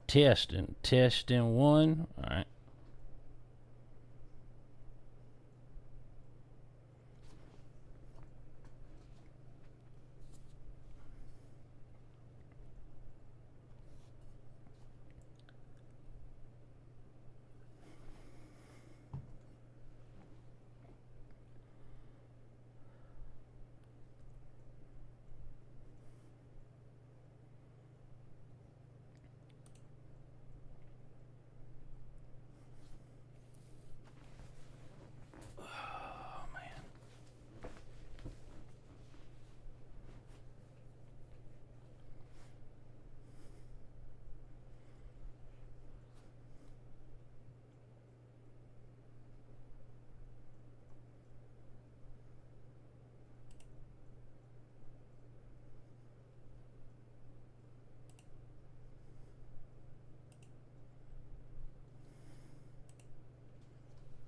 Testing one. All right.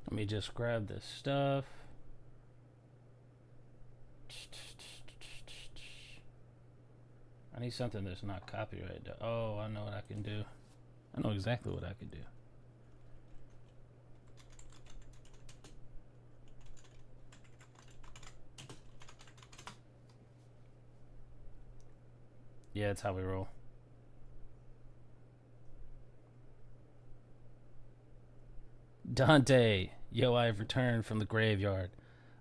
Let me just grab this stuff. I need something that's not copyrighted. Oh, I know what I can do. I know exactly what I can do. Yeah, that's how we roll. Dante, yo, I've returned from the graveyard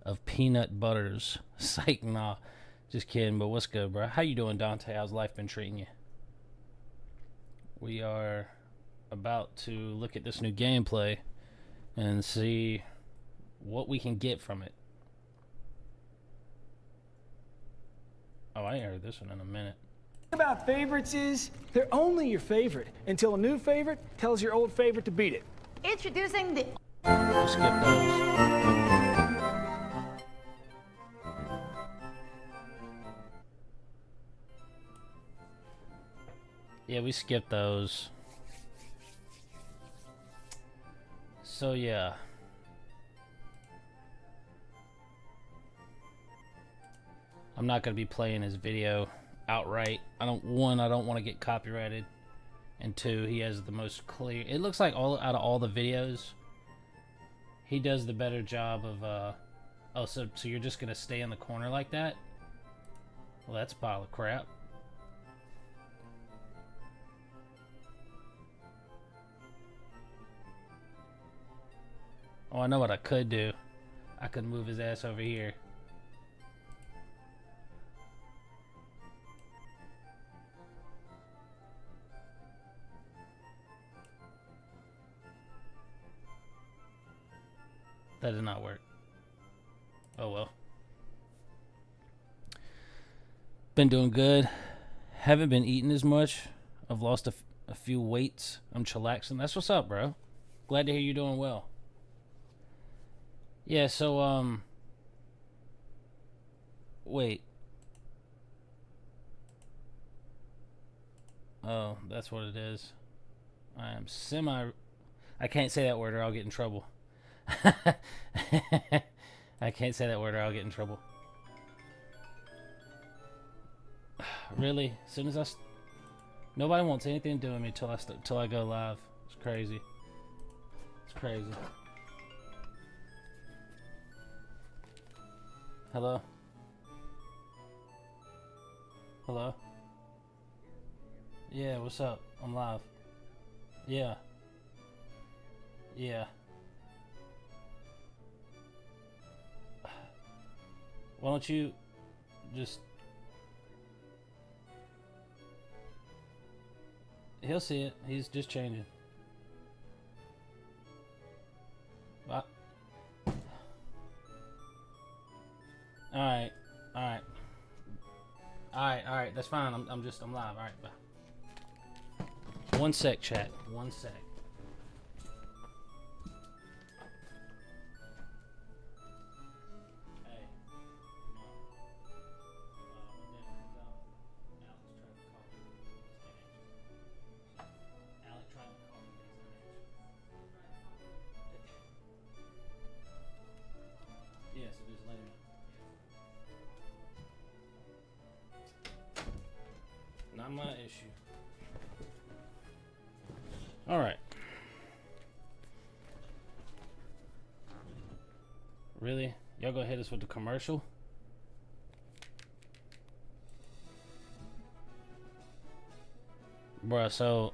of peanut butters. Psych, nah. Just kidding, but what's good, bro? How you doing, Dante? How's life been treating you? We are about to look at this new gameplay and see what we can get from it. Oh, I ain't heard this one in a minute. About favorites is they're only your favorite until a new favorite tells your old favorite to beat it. Introducing the... We'll skip those. Yeah, we skipped those. So yeah. I'm not gonna be playing his video outright. I don't want to get copyrighted. And two, he has the most clear. It looks like out of all the videos, he does the better job of oh, so you're just gonna stay in the corner like that? Well, that's a pile of crap. Oh, I know what I could do. I could move his ass over here. That did not work. Oh well. Been doing good. Haven't been eating as much. I've lost a few weights. I'm chillaxing. That's what's up, bro. Glad to hear you're doing well. Yeah, so, wait. Oh, that's what it is. I am I can't say that word or I'll get in trouble. I can't say that word or I'll get in trouble. Really? As soon as nobody wants anything to do with me till I go live. It's crazy. It's crazy. Hello? Hello? Yeah, what's up? I'm live. Yeah. Yeah. Why don't you just... He'll see it. He's just changing. What? Alright. Alright. Alright. That's fine. I'm live. Alright, bye. One sec, chat. One sec. Not my issue. y'all gonna hit us with the commercial? Bruh, so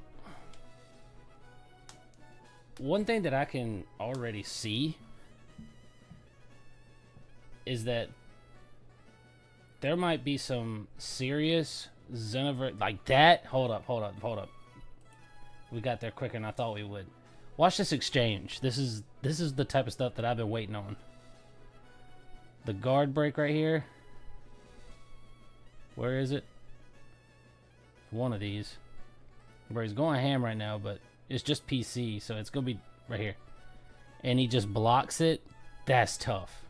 one thing that I can already see is that there might be some serious Xenoverse like that. Hold up. We got there quicker than I thought we would. Watch this exchange. This is the type of stuff that I've been waiting on. The guard break right here. Where is it? One of these. Where he's going ham right now, but it's just PC, so it's gonna be right here. And he just blocks it. That's tough.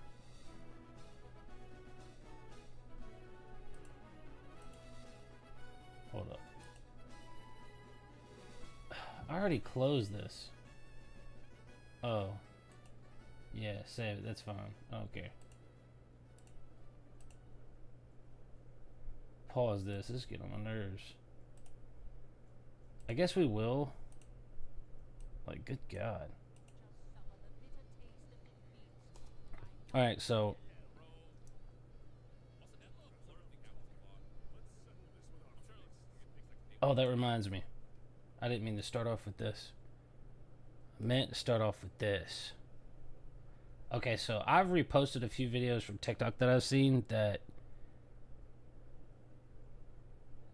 Hold up. I already closed this. Oh. Yeah, save it. That's fine. I don't care. Pause this. This is getting on my nerves. I guess we will. Like, good God. Alright, so oh, that reminds me. I didn't mean to start off with this. I meant to start off with this. Okay, so I've reposted a few videos from TikTok that I've seen that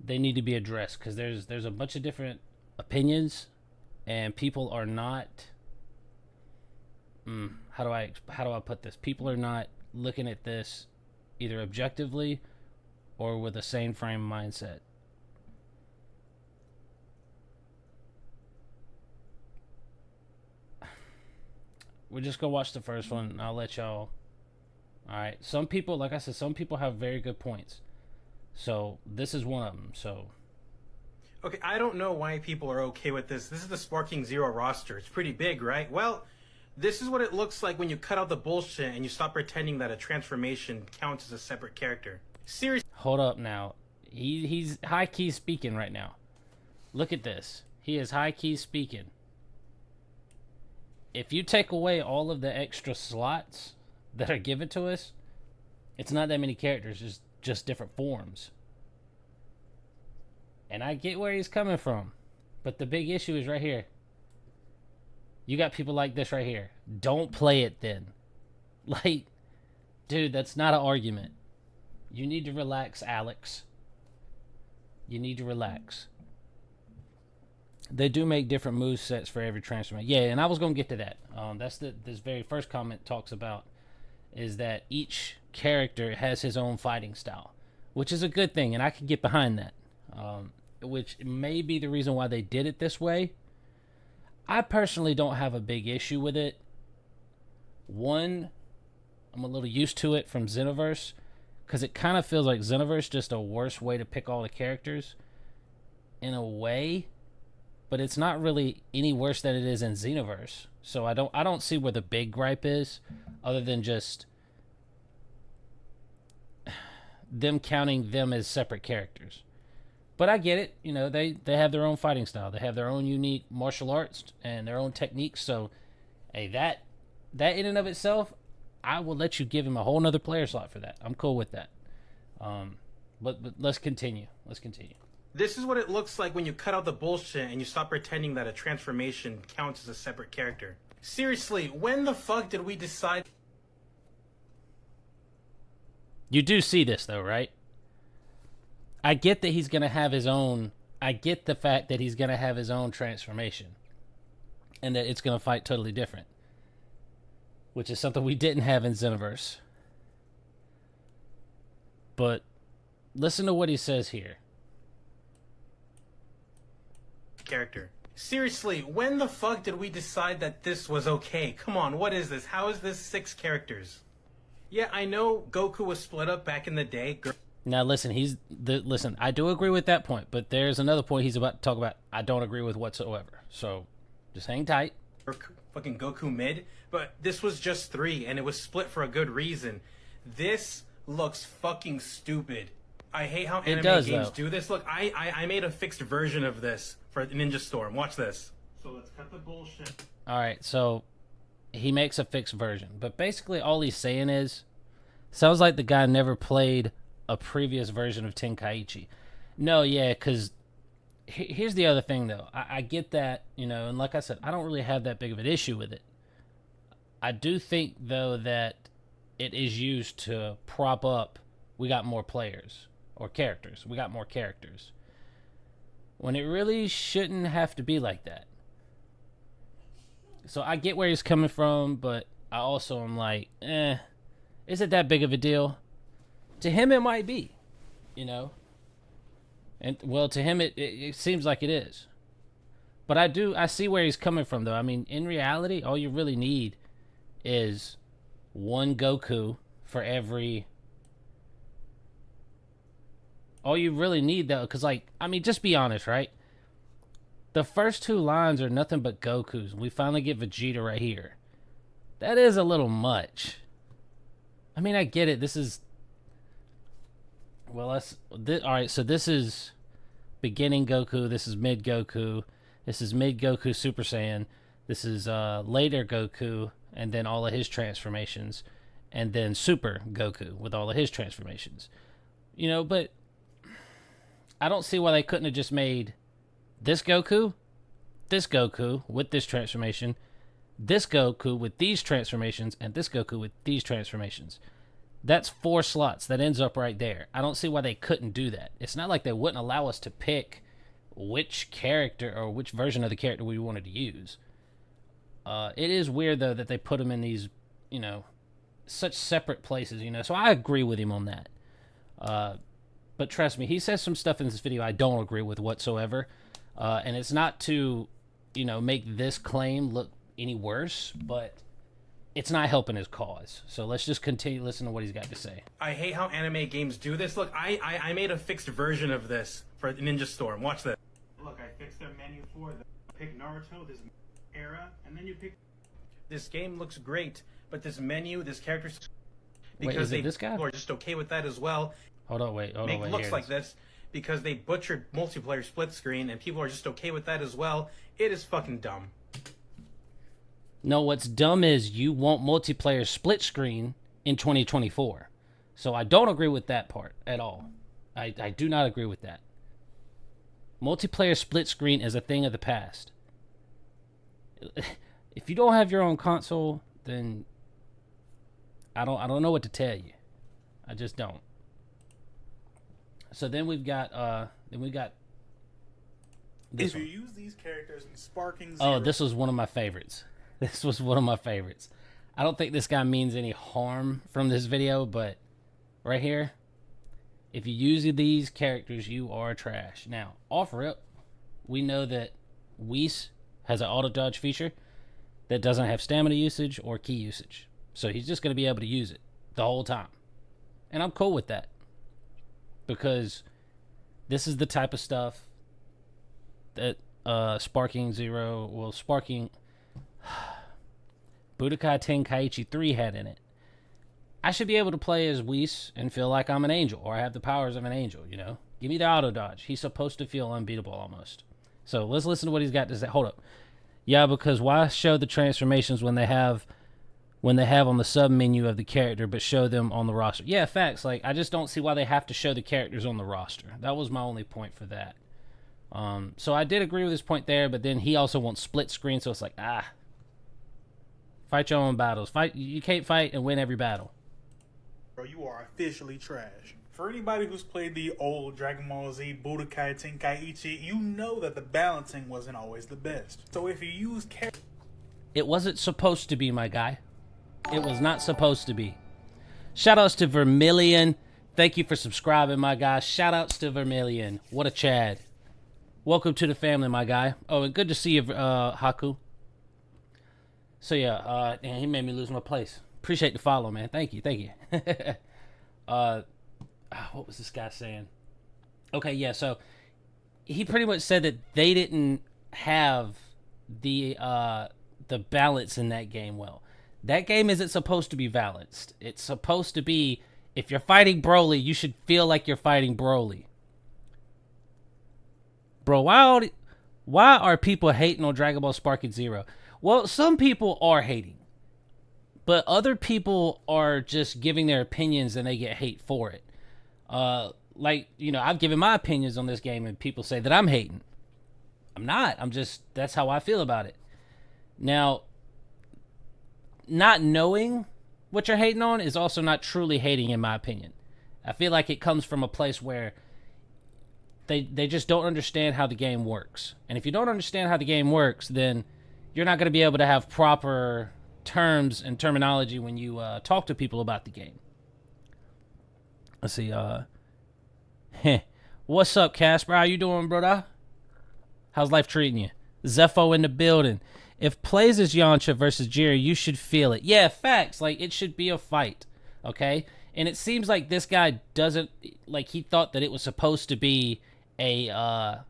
they need to be addressed because there's a bunch of different opinions and people are not how do I put this? People are not looking at this either objectively or with a sane frame mindset. We're just gonna watch the first one and I'll let y'all. Alright, some people, like I said, some people have very good points. So this is one of them. So okay, I don't know why people are okay with this. This is the Sparking Zero roster. It's pretty big, right? Well, this is what it looks like when you cut out the bullshit and you stop pretending that a transformation counts as a separate character. Seriously. Hold up now. He's high key speaking right now. Look at this. He is high key speaking. If you take away all of the extra slots that are given to us, it's not that many characters, it's just different forms. And I get where he's coming from, but the big issue is right here. You got people like this right here. Don't play it then. Like, dude, that's not an argument. You need to relax, Alex. You need to relax. They do make different move sets for every transformation. Yeah, and I was going to get to that. That's this very first comment talks about is that each character has his own fighting style, which is a good thing, and I can get behind that. Which may be the reason why they did it this way. I personally don't have a big issue with it. One, I'm a little used to it from Xenoverse, because it kind of feels like Xenoverse just a worse way to pick all the characters in a way. But it's not really any worse than it is in Xenoverse. So I don't see where the big gripe is, other than just them counting them as separate characters. But I get it, you know, they have their own fighting style. They have their own unique martial arts and their own techniques. So, hey, that in and of itself, I will let you give him a whole nother player slot for that. I'm cool with that. But let's continue. Let's continue. This is what it looks like when you cut out the bullshit and you stop pretending that a transformation counts as a separate character. Seriously, when the fuck did we decide? You do see this though, right? I get that he's going to have his own... I get the fact that he's going to have his own transformation. And that it's going to fight totally different. Which is something we didn't have in Xenoverse. But listen to what he says here. Character. Seriously, when the fuck did we decide that this was okay? Come on, what is this? How is this 6 characters? Yeah, I know Goku was split up back in the day. Now listen, listen, I do agree with that point, but there's another point he's about to talk about I don't agree with whatsoever. So, just hang tight. Or fucking Goku mid, but this was just 3 and it was split for a good reason. This looks fucking stupid. I hate how anime games do this. Look, I made a fixed version of this for Ninja Storm. Watch this. So let's cut the bullshit. Alright, so he makes a fixed version. But basically all he's saying is Sounds like the guy never played a previous version of Tenkaichi. No, yeah, because here's the other thing, though. I get that, you know, and like I said, I don't really have that big of an issue with it. I do think, though, that it is used to prop up, we got more players, or characters. We got more characters. When it really shouldn't have to be like that. So I get where he's coming from, but I also am like, is it that big of a deal? To him, it might be, you know? And, well, to him, it seems like it is. But I see where he's coming from, though. I mean, in reality, all you really need is one Goku for every... All you really need, though, because, like, I mean, just be honest, right? The first two lines are nothing but Gokus. We finally get Vegeta right here. That is a little much. I mean, I get it. This is... Well, alright, so this is beginning Goku. This is mid Goku. This is mid Goku Super Saiyan. This is later Goku, and then all of his transformations. And then Super Goku with all of his transformations. You know, but... I don't see why they couldn't have just made this Goku with this transformation, this Goku with these transformations, and this Goku with these transformations. That's 4 slots. That ends up right there. I don't see why they couldn't do that. It's not like they wouldn't allow us to pick which character or which version of the character we wanted to use. It is weird, though, that they put them in these, you know, such separate places, you know. So I agree with him on that. But trust me, he says some stuff in this video I don't agree with whatsoever. And it's not to, you know, make this claim look any worse, but it's not helping his cause. So let's just continue listening to what he's got to say. I hate how anime games do this. Look, I made a fixed version of this for Ninja Storm. Watch this. Look, I fixed their menu for them. Pick Naruto, this era, and then you pick... This game looks great, but this menu, this character... Wait, is it this guy? People are just okay with that as well. Hold on, wait. It looks like this because they butchered multiplayer split screen and people are just okay with that as well. It is fucking dumb. No, what's dumb is you want multiplayer split screen in 2024. So I don't agree with that part at all. I do not agree with that. Multiplayer split screen is a thing of the past. If you don't have your own console, then I don't know what to tell you. I just don't. So then we've got this if you one. use these characters in Sparking Zero... Oh, this was one of my favorites. This was one of my favorites. I don't think this guy means any harm from this video, but right here, if you use these characters, you are trash. Now, off rip, we know that Whis has an auto dodge feature that doesn't have stamina usage or key usage. So he's just going to be able to use it the whole time. And I'm cool with that. Because this is the type of stuff that Sparking Zero, Budokai Tenkaichi 3 had in it. I should be able to play as Whis and feel like I'm an angel, or I have the powers of an angel, you know? Give me the auto dodge. He's supposed to feel unbeatable almost. So let's listen to what he's got to say. Hold up. Yeah, because why show the transformations when they have on the sub menu of the character, but show them on the roster? Yeah, facts. Like, I just don't see why they have to show the characters on the roster. That was my only point for that. So I did agree with his point there, but then he also wants split screen, so it's like, fight your own battles. You can't fight and win every battle. Bro, you are officially trash. For anybody who's played the old Dragon Ball Z Budokai Tenkaichi, you know that the balancing wasn't always the best. So if you use it wasn't supposed to be, my guy. It was not supposed to be. Shoutouts to Vermilion. Thank you for subscribing, my guy. Shoutouts to Vermilion. What a Chad. Welcome to the family, my guy. Oh, and good to see you, Haku. So yeah, and he made me lose my place. Appreciate the follow, man. Thank you. What was this guy saying? Okay, yeah, so he pretty much said that they didn't have the balance in that game well. That game isn't supposed to be balanced. It's supposed to be, if you're fighting Broly, you should feel like you're fighting Broly. Bro, why are people hating on Dragon Ball Sparking Zero? Well, some people are hating. but other people are just giving their opinions and they get hate for it. Like, you know, I've given my opinions on this game and people say that I'm hating. I'm not. I'm just, that's how I feel about it. Now, not knowing what you're hating on is also not truly hating, in my opinion. I feel like it comes from a place where they just don't understand how the game works. And if you don't understand how the game works, then you're not going to be able to have proper terms and terminology when you talk to people about the game. Let's see. What's up, Casper? How you doing, brother? How's life treating you? Zepho in the building. If plays as Yamcha versus Jiraiya, you should feel it. Yeah, facts. Like, it should be a fight, okay? And it seems like this guy doesn't, like, he thought that it was supposed to be a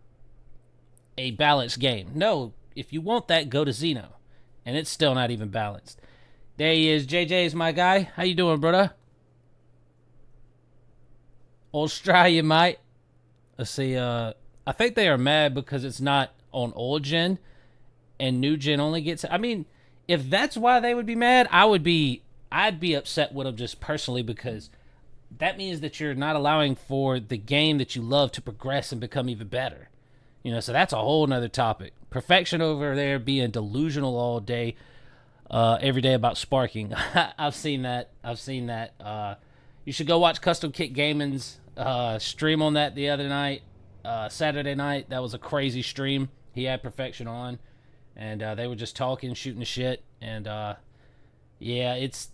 balanced game. No, if you want that, go to Xeno. And it's still not even balanced. There he is. JJ's my guy. How you doing, brother? Australia, mate. Let's see. I think they are mad because it's not on old gen, and new gen only gets. I mean, if that's why they would be mad, I'd be upset with them just personally, because that means that you're not allowing for the game that you love to progress and become even better. You know, so that's a whole nother topic. Perfection over there being delusional all day, every day about sparking. I've seen that. You should go watch Custom Kit Gaming's stream on that the other night, Saturday night. That was a crazy stream. He had Perfection on, and they were just talking, shooting the shit, and yeah, it's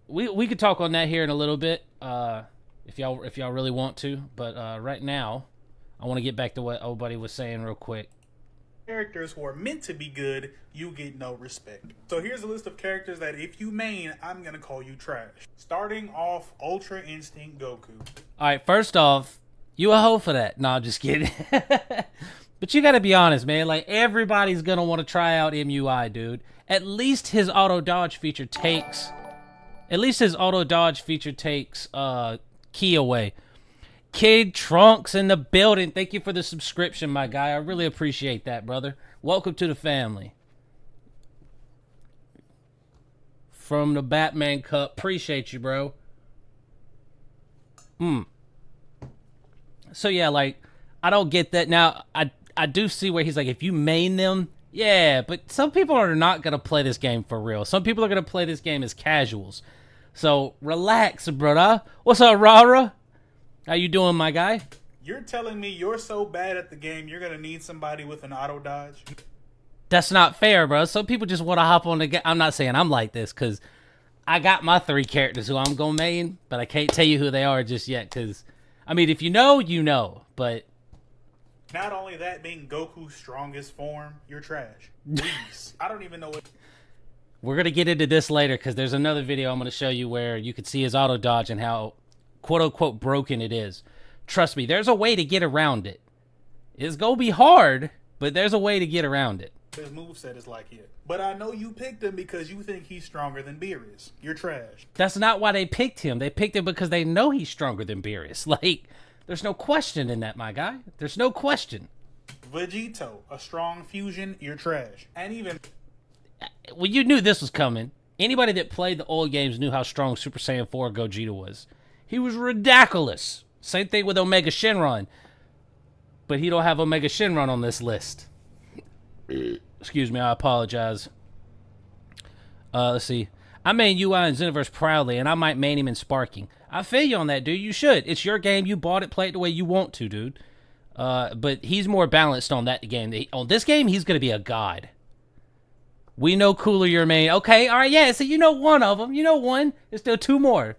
we could talk on that here in a little bit, if y'all really want to, but right now I want to get back to what old buddy was saying real quick. Characters who are meant to be good, you get no respect. So here's a list of characters that if you main, I'm gonna call you trash. Starting off, Ultra Instinct Goku. Alright, first off, you a hoe for that. No, I'm just kidding. But you gotta be honest, man. Like, everybody's gonna want to try out MUI, dude. At least his auto dodge feature takes key away. Kid Trunks in the building. Thank you for the subscription, my guy. I really appreciate that, brother. Welcome to the family. From the Batman Cup. Appreciate you, bro. So, yeah, like, I don't get that. Now, I do see where he's like, if you main them, yeah, but some people are not going to play this game for real. Some people are going to play this game as casuals. So, relax, brother. What's up, Rara? How you doing, my guy? You're telling me you're so bad at the game, you're going to need somebody with an auto dodge? That's not fair, bro. Some people just want to hop on the game. I'm not saying I'm like this, because I got my 3 characters who I'm going to main, but I can't tell you who they are just yet, because, I mean, if you know, you know, but... Not only that being Goku's strongest form, you're trash. Please. I don't even know what... We're going to get into this later, because there's another video I'm going to show you where you can see his auto dodge and how quote-unquote broken it is. Trust me, there's a way to get around it. It's going to be hard, but there's a way to get around it. His moveset is like it. But I know you picked him because you think he's stronger than Beerus. You're trash. That's not why they picked him. They picked him because they know he's stronger than Beerus. Like, there's no question in that, my guy. There's no question. Vegito, a strong fusion, you're trash. And even... Well, you knew this was coming. Anybody that played the old games knew how strong Super Saiyan 4 Gogeta was. He was ridiculous. Same thing with Omega Shenron. But he don't have Omega Shenron on this list. Excuse me, I apologize. Let's see. I main UI and Xenoverse proudly, and I might main him in Sparking. I feel you on that, dude. You should. It's your game. You bought it. Play it the way you want to, dude. But he's more balanced on that game. On this game, he's going to be a god. We know Cooler your main. Okay, all right, yeah. So you know one of them. You know one. There's still 2 more.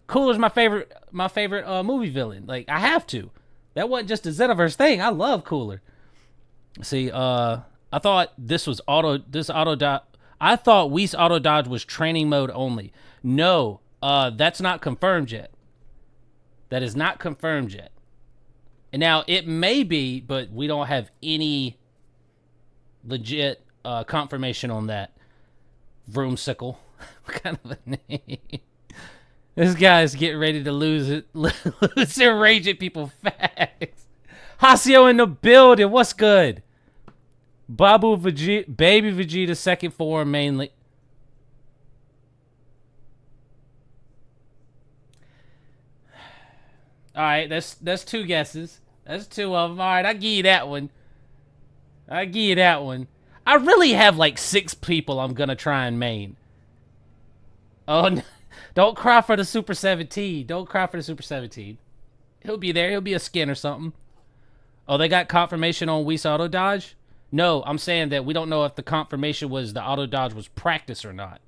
Cooler's my favorite movie villain. Like, I have to. That wasn't just a Xenoverse thing. I love Cooler. See, I thought this auto dodge. I thought Whis auto dodge was training mode only. No, that's not confirmed yet. That is not confirmed yet. And now it may be, but we don't have any legit confirmation on that. Vroomsicle. What kind of a name? This guy's getting ready to lose it. Lose and rage at people fast. Hasio in the building. What's good? Baby Vegeta second form mainly. All right, that's 2 guesses. That's 2 of them. All right, I give you that one. I give you that one. I really have like 6 people I'm gonna try and main. Oh, no. Don't cry for the Super 17. Don't cry for the Super 17. He'll be there. He'll be a skin or something. Oh, they got confirmation on Whis auto dodge? No, I'm saying that we don't know if the confirmation was the auto dodge was practice or not.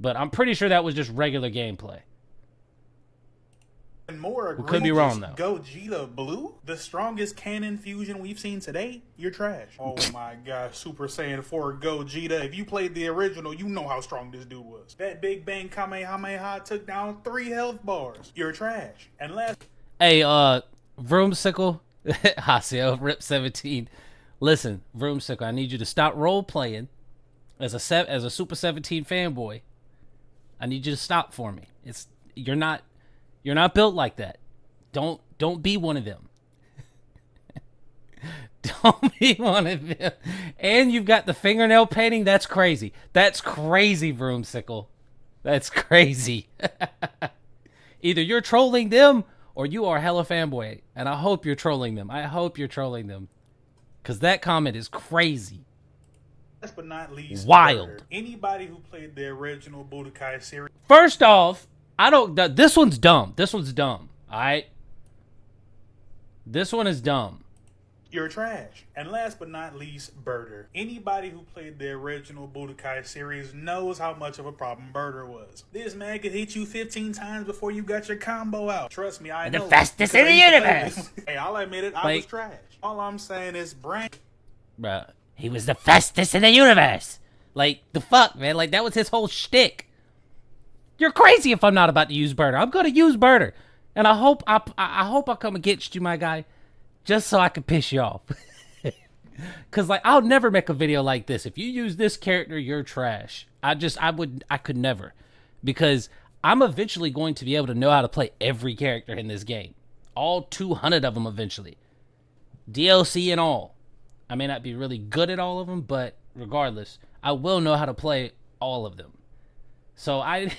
But I'm pretty sure that was just regular gameplay. And more we could be wrong though. Gogeta Blue, the strongest cannon fusion we've seen today. You're trash. Oh my gosh, Super Saiyan 4 Gogeta. If you played the original, you know how strong this dude was. That Big Bang Kamehameha took down 3 health bars. You're trash. And last, hey, Vroomsicle, Hasio, Rip 17. Listen, Vroomsicle, I need you to stop role playing as a Super 17 fanboy. I need you to stop for me. You're not built like that. Don't be one of them. Don't be one of them. And you've got the fingernail painting. That's crazy. That's crazy, Vroomsicle. That's crazy. Either you're trolling them or you are hella fanboy. And I hope you're trolling them. I hope you're trolling them. Because that comment is crazy. last but not least, wild. Anybody who played the original Budokai series. First off, I don't. This one's dumb. This one's dumb. All right. This one is dumb. You're trash. And last but not least, Birder. Anybody who played the original Budokai series knows how much of a problem Birder was. This man could hit you 15 times before you got your combo out. Trust me, I know. The fastest in the universe. Hey, I'll admit it, I was trash. All I'm saying is, bruh, he was the fastest in the universe. Like, the fuck, man? Like, that was his whole shtick. You're crazy if I'm not about to use Birder. I'm gonna use Birder. And I hope I come against you, my guy, just so I can piss you off. Cause like I'll never make a video like this. If you use this character, you're trash. I could never. Because I'm eventually going to be able to know how to play every character in this game. All 200 of them eventually. DLC and all. I may not be really good at all of them, but regardless, I will know how to play all of them. So I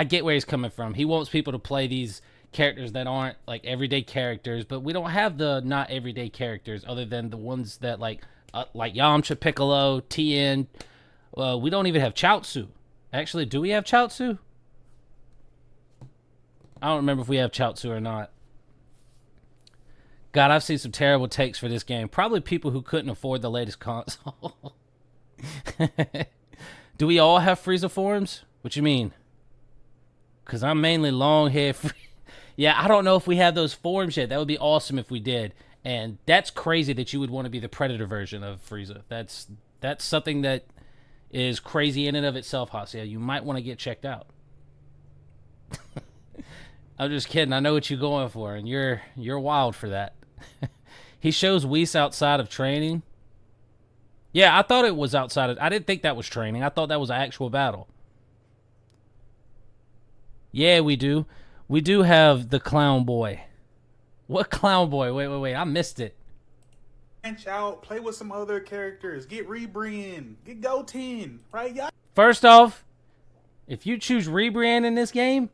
get where he's coming from. He wants people to play these characters that aren't like everyday characters, but we don't have the not everyday characters other than the ones that like Yamcha, Piccolo, Tien. We don't even have Chaozu. Actually, do we have Chaozu? I don't remember if we have Chaozu or not. God, I've seen some terrible takes for this game. Probably people who couldn't afford the latest console. Do we all have Frieza forms? What you mean? Because I'm mainly long hair. Yeah, I don't know if we have those forms yet. That would be awesome if we did. And that's crazy that you would want to be the Predator version of Frieza. That's something that is crazy in and of itself, Hasia. You might want to get checked out. I'm just kidding. I know what you're going for, and you're wild for that. He shows Whis outside of training. Yeah, I thought it was outside of... I didn't think that was training. I thought that was an actual battle. Yeah, we do. We do have the Clown Boy. What Clown Boy? Wait. I missed it. Branch out. Play with some other characters. Get Rebrian. Get Goten. Right, y'all? First off, if you choose Rebrian in this game,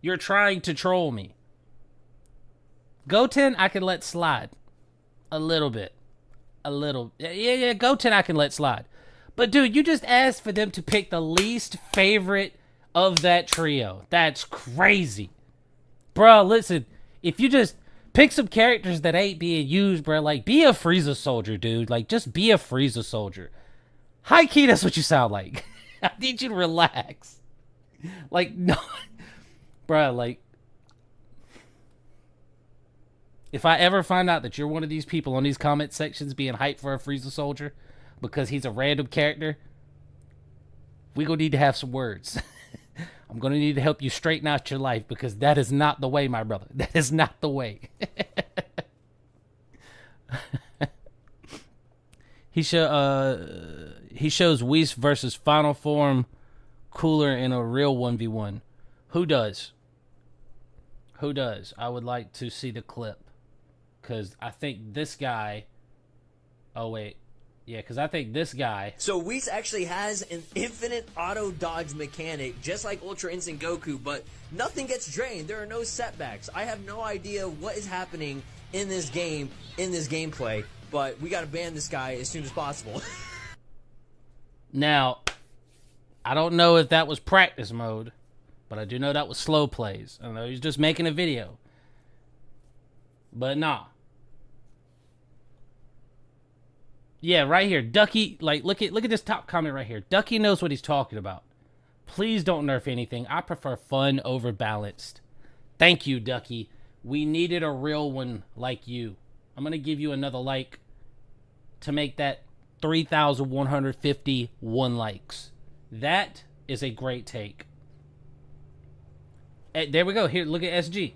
you're trying to troll me. Goten, I can let slide. A little bit. A little. Yeah, Goten I can let slide. But, dude, you just asked for them to pick the least favorite of that trio. That's crazy. Bro, listen. If you just pick some characters that ain't being used, bro, like, be a Frieza soldier, dude. Like, just be a Frieza soldier. High key, that's what you sound like. I need you to relax. Like, no. Bro, like, if I ever find out that you're one of these people on these comment sections being hyped for a Frieza soldier because he's a random character, we gonna need to have some words. I'm gonna need to help you straighten out your life because that is not the way, my brother. That is not the way. He shows Whis versus Final Form cooler in a real 1v1. Who does? Who does? I would like to see the clip. Because I think this guy... Oh, wait. Yeah, because I think this guy... So Whis actually has an infinite auto dodge mechanic, just like Ultra Instinct Goku, but nothing gets drained. There are no setbacks. I have no idea what is happening in this game, in this gameplay, but we got to ban this guy as soon as possible. Now, I don't know if that was practice mode, but I do know that was slow plays. I know he's just making a video. But nah. Yeah, right here. Ducky, like, look at this top comment right here. Ducky knows what he's talking about. Please don't nerf anything. I prefer fun over balanced. Thank you, Ducky. We needed a real one like you. I'm going to give you another like to make that 3,151 likes. That is a great take. There we go. Here, look at SG.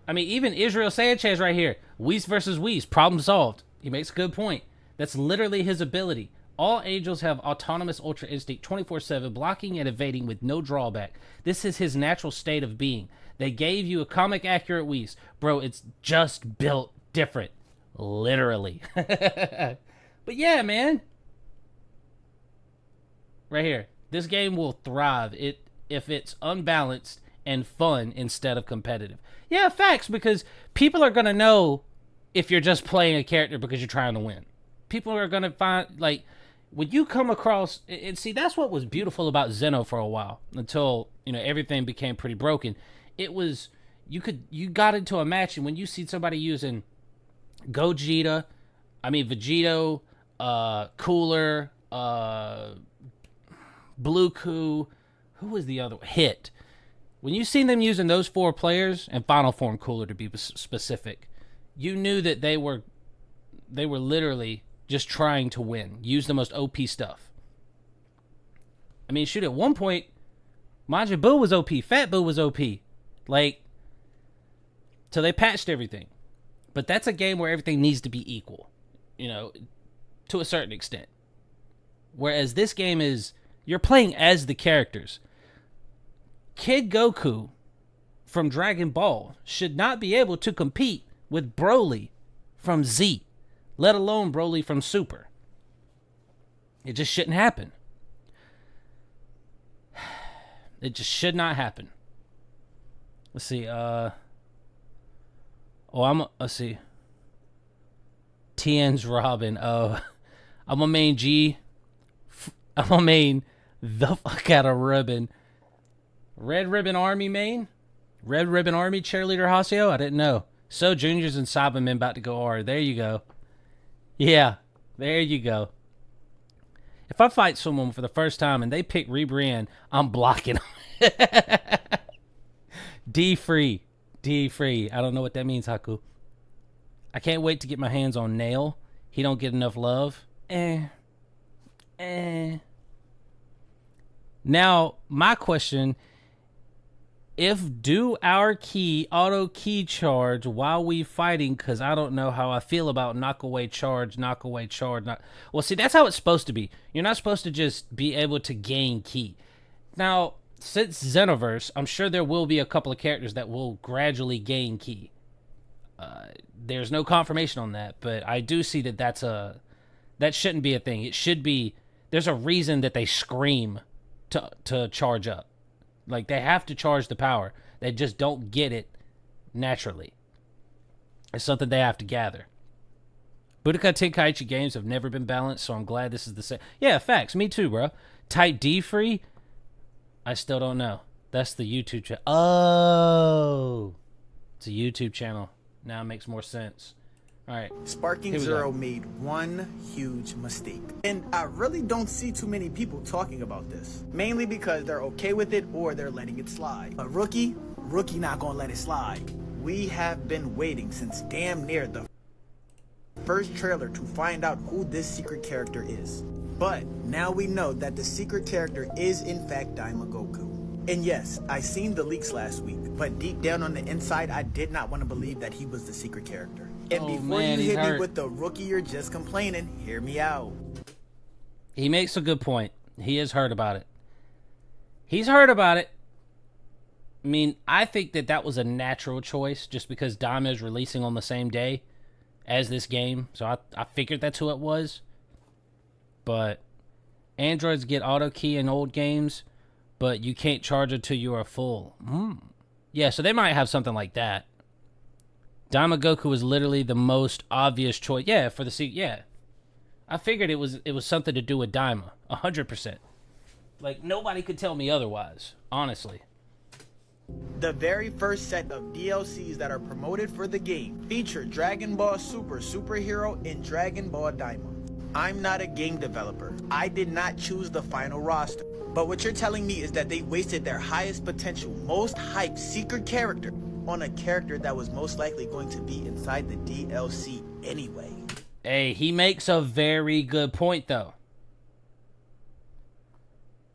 I mean, even Israel Sanchez right here. Whis versus Whis. Problem solved. He makes a good point. That's literally his ability. All angels have autonomous Ultra Instinct 24/7, blocking and evading with no drawback. This is his natural state of being. They gave you a comic accurate Whis. Bro, it's just built different. Literally. But yeah, man. Right here. This game will thrive if it's unbalanced and fun instead of competitive. Yeah, facts, because people are going to know if you're just playing a character because you're trying to win. People are going to find, like, when you come across, and see, that's what was beautiful about Zeno for a while, until, you know, everything became pretty broken. It was, you got into a match, and when you see somebody using Vegito, Cooler, Blueku, who was the other one? Hit. When you seen them using those 4 players, and Final Form Cooler to be specific, you knew that they were literally just trying to win. Use the most OP stuff. I mean, shoot, at one point, Majin Buu was OP. Fat Buu was OP. Like, so they patched everything. But that's a game where everything needs to be equal, you know, to a certain extent. Whereas this game is, you're playing as the characters. Kid Goku from Dragon Ball should not be able to compete with Broly from Z, let alone Broly from Super. It just shouldn't happen. It just should not happen. Let's see. Let's see. TN's Robin. I'm a main G. I'm a main the fuck out of Ribbon. Red Ribbon Army main? Red Ribbon Army cheerleader Haseo? I didn't know. So Juniors and Cybermen about to go R. There you go. Yeah, there you go. If I fight someone for the first time and they pick Rebrand, I'm blocking them. D-free. D-free. I don't know what that means, Haku. I can't wait to get my hands on Nail. He don't get enough love. Now, my question, do our key auto key charge while we fighting? Because I don't know how I feel about knock away charge. Well, see, that's how it's supposed to be. You're not supposed to just be able to gain key. Now, since Xenoverse, I'm sure there will be a couple of characters that will gradually gain key. There's no confirmation on that, but I do see that that shouldn't be a thing. It should be, there's a reason that they scream to charge up. Like, they have to charge the power. They just don't get it naturally. It's something they have to gather. Budokai Tenkaichi games have never been balanced, so I'm glad this is the same. Yeah, facts. Me too, bro. Type D free? I still don't know. That's the YouTube channel. Oh! It's a YouTube channel. Now it makes more sense. All right. Sparking Zero made one huge mistake. And I really don't see too many people talking about this. Mainly because they're okay with it or they're letting it slide. A rookie not gonna let it slide. We have been waiting since damn near the first trailer to find out who this secret character is. But now we know that the secret character is in fact Daima Goku. And yes, I seen the leaks last week, but deep down on the inside, I did not want to believe that he was the secret character. And before you hit me with the rookie, you're just complaining, hear me out. He makes a good point. He is hurt about it. He's hurt about it. I mean, I think that was a natural choice just because Daima is releasing on the same day as this game. So I figured that's who it was. but androids get auto key in old games, but you can't charge it till you are full. Yeah, so they might have something like that. Daima Goku was literally the most obvious choice. Yeah, for the yeah. I figured it was something to do with Daima, 100%. Like, nobody could tell me otherwise, honestly. The very first set of DLCs that are promoted for the game feature Dragon Ball Super Superhero and Dragon Ball Daima. I'm not a game developer. I did not choose the final roster. But what you're telling me is that they wasted their highest potential, most hyped secret character on a character that was most likely going to be inside the DLC anyway. Hey, he makes a very good point, though.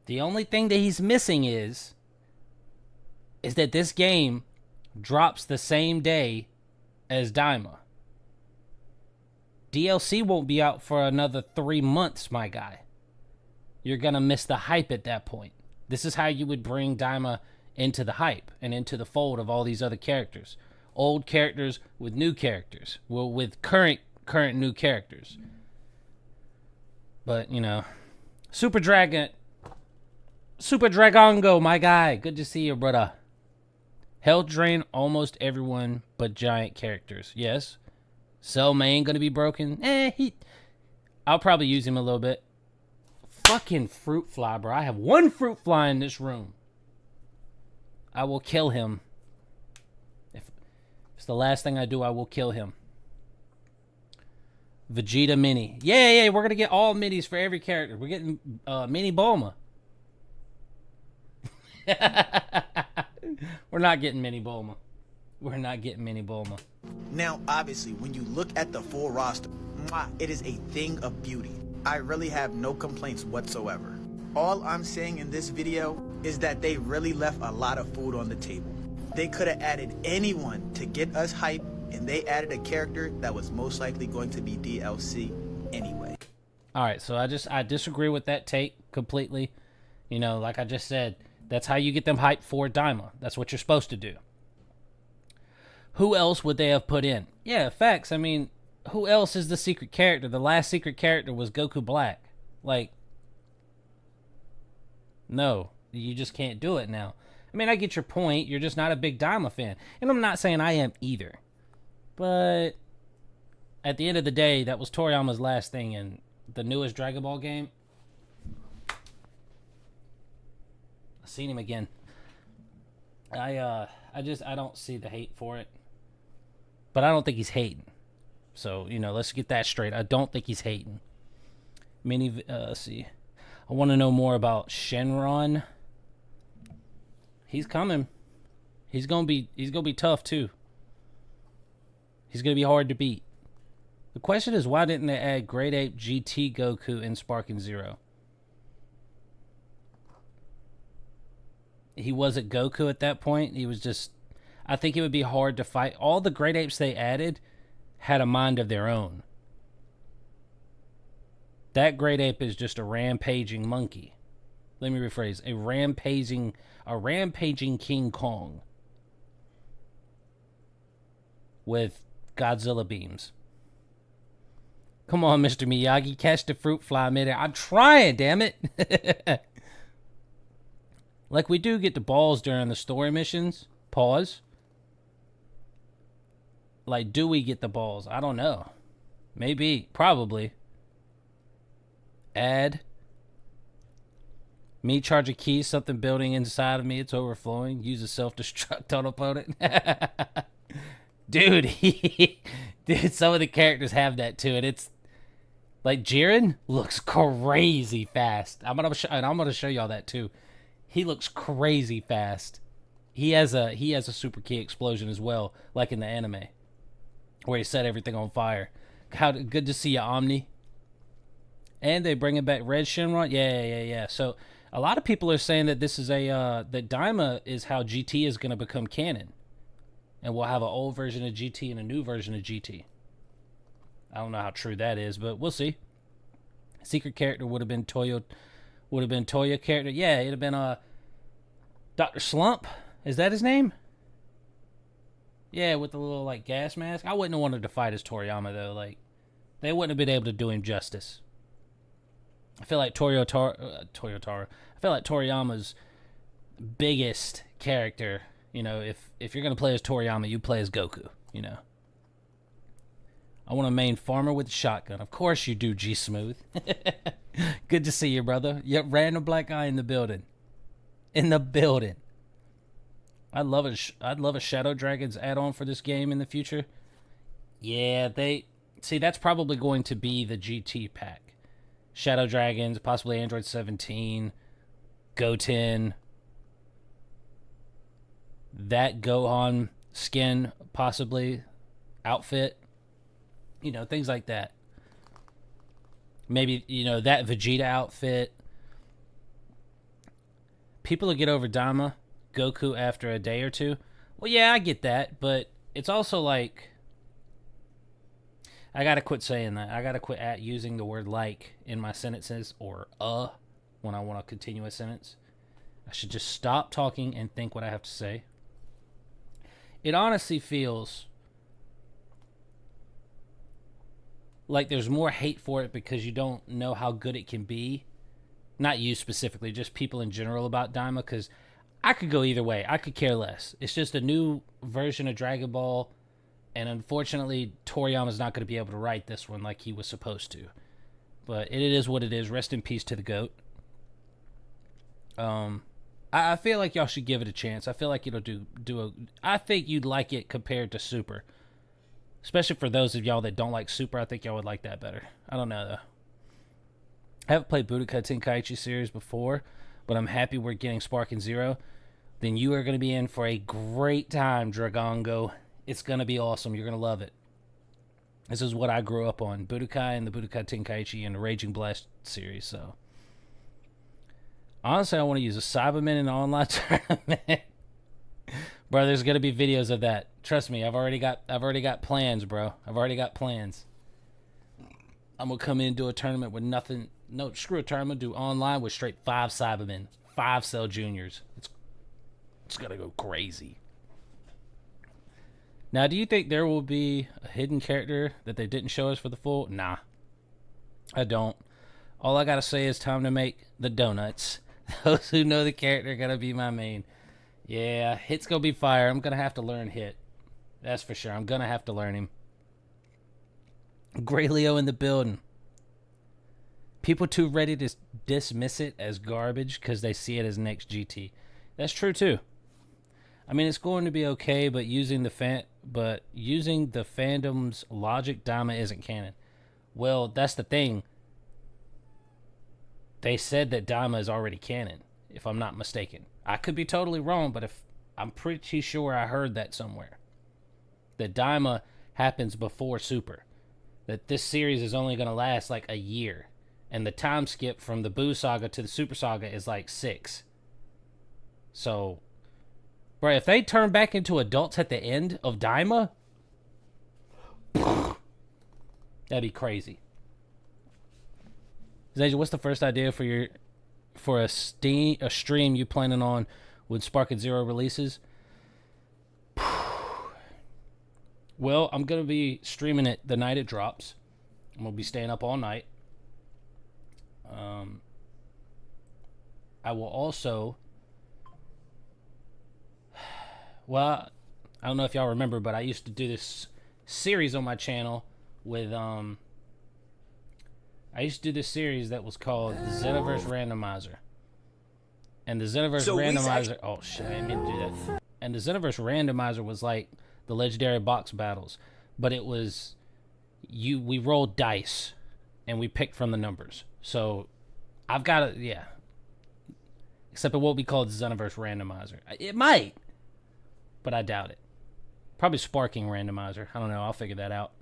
The only thing that he's missing is that this game drops the same day as Daima. DLC won't be out for another 3 months, my guy. You're going to miss the hype at that point. This is how you would bring Daima into the hype and into the fold of all these other characters. Old characters with new characters. Well, with current new characters. But, you know, Super Dragongo, my guy. Good to see you, brother. Hell drain almost everyone but giant characters. Yes. Cell Main gonna be broken. I'll probably use him a little bit. Fucking fruit fly, bro. I have one fruit fly in this room. I will kill him. If it's the last thing I do, I will kill him. Vegeta Mini. Yeah, we're gonna get all minis for every character. We're getting Mini Bulma. We're not getting Mini Bulma. We're not getting Mini Bulma. Now, obviously, when you look at the full roster, it is a thing of beauty. I really have no complaints whatsoever. All I'm saying in this video is that they really left a lot of food on the table. They could have added anyone to get us hype, and they added a character that was most likely going to be DLC anyway. All right, so I disagree with that take completely. You know, like I just said, that's how you get them hyped for Daima. That's what you're supposed to do. Who else would they have put in? Yeah, facts. I mean, who else is the secret character? The last secret character was Goku Black. Like, no, you just can't do it now. I mean, I get your point. You're just not a big Daima fan. And I'm not saying I am either. But at the end of the day, that was Toriyama's last thing in the newest Dragon Ball game. I seen him again. I don't see the hate for it. But I don't think he's hating. So, you know, let's get that straight. I don't think he's hating. Let's see. I want to know more about Shenron. He's coming. He's gonna be tough too. He's gonna be hard to beat. The question is, why didn't they add Great Ape GT Goku in Sparking Zero? He wasn't Goku at that point. He was just... I think it would be hard to fight. All the Great Apes they added had a mind of their own. That Great Ape is just a rampaging monkey. Let me rephrase. A rampaging King Kong. With Godzilla beams. Come on, Mr. Miyagi. Catch the fruit fly midair. I'm trying, damn it. Like, we do get the balls during the story missions. Pause. Like, do we get the balls? I don't know. Maybe. Probably. Add. Me charge a key. Something building inside of me. It's overflowing. Use a self-destruct on opponent. Dude, dude, some of the characters have that too. And it's... Like, Jiren looks crazy fast. I'm gonna show y'all that too. He looks crazy fast. He has a super key explosion as well, like in the anime, where he set everything on fire. How good to see you, Omni. And they bringing back Red Shenron. Yeah. So a lot of people are saying that this is that Daima is how GT is gonna become canon, and we'll have an old version of GT and a new version of GT. I don't know how true that is, but we'll see. Secret character would have been Toya character. Yeah, it'd have been Dr. Slump. Is that his name? Yeah, with the little like gas mask. I wouldn't have wanted to fight as Toriyama though. Like, they wouldn't have been able to do him justice. I feel like I feel like Toriyama's biggest character, you know, if you're going to play as Toriyama, you play as Goku, you know. I want a main farmer with a shotgun. Of course you do, G Smooth. Good to see you, brother. Yep, random black guy in the building. In the building. I'd love a Shadow Dragons add-on for this game in the future. Yeah, that's probably going to be the GT pack. Shadow Dragons, possibly Android 17, Goten, that Gohan skin, possibly, outfit, you know, things like that. Maybe, you know, that Vegeta outfit. People will get over Daima, Goku after a day or two. Well, yeah, I get that, but it's also like, I gotta quit saying that. I gotta quit using the word like in my sentences, or when I want to continue a sentence. I should just stop talking and think what I have to say. It honestly feels like there's more hate for it because you don't know how good it can be. Not you specifically, just people in general about Daima, because I could go either way. I could care less. It's just a new version of Dragon Ball, and unfortunately, Toriyama's not going to be able to write this one like he was supposed to. But it is what it is. Rest in peace to the GOAT. I feel like y'all should give it a chance. I feel like it'll I think you'd like it compared to Super. Especially for those of y'all that don't like Super, I think y'all would like that better. I don't know, though. I haven't played Budokai Tenkaichi series before, but I'm happy we're getting Sparking Zero. Then you are going to be in for a great time, Dragongo. It's going to be awesome. You're going to love it. This is what I grew up on. Budokai and the Budokai Tenkaichi and the Raging Blast series, so. Honestly, I want to use a Cyberman in an online tournament. Bro, there's going to be videos of that. Trust me, I've already got plans, bro. I've already got plans. I'm going to come in and do a tournament with nothing. No, screw a tournament. Do online with straight 5 Cybermen. 5 Cell Juniors. It's going to go crazy. Now, do you think there will be a hidden character that they didn't show us for the full? Nah. I don't. All I got to say is time to make the donuts. Those who know the character are going to be my main. Yeah, Hit's going to be fire. I'm going to have to learn Hit. That's for sure. I'm going to have to learn him. Gray Leo in the building. People too ready to dismiss it as garbage because they see it as next GT. That's true too. I mean, it's going to be okay, but using the fandom's logic, Daima isn't canon. Well, that's the thing. They said that Daima is already canon, if I'm not mistaken. I could be totally wrong, but I'm pretty sure I heard that somewhere. That Daima happens before Super. That this series is only going to last like a year. And the time skip from the Buu Saga to the Super Saga is like 6. So, bro, if they turn back into adults at the end of Daima, that'd be crazy. Zaja, what's the first idea for a stream you planning on when Sparking Zero releases? Well, I'm going to be streaming it the night it drops. I'm going to be staying up all night. I will also... Well, I don't know if y'all remember, but I used to do this series on my channel with... I used to do this series that was called Xenoverse Randomizer. And the Xenoverse Randomizer... Oh, shit, I didn't mean to do that. And the Xenoverse Randomizer was like the legendary box battles. But it was... We rolled dice, and we picked from the numbers. So, I've got it, yeah. Except it won't be called Xenoverse Randomizer. It might, but I doubt it. Probably Sparking Randomizer. I don't know, I'll figure that out.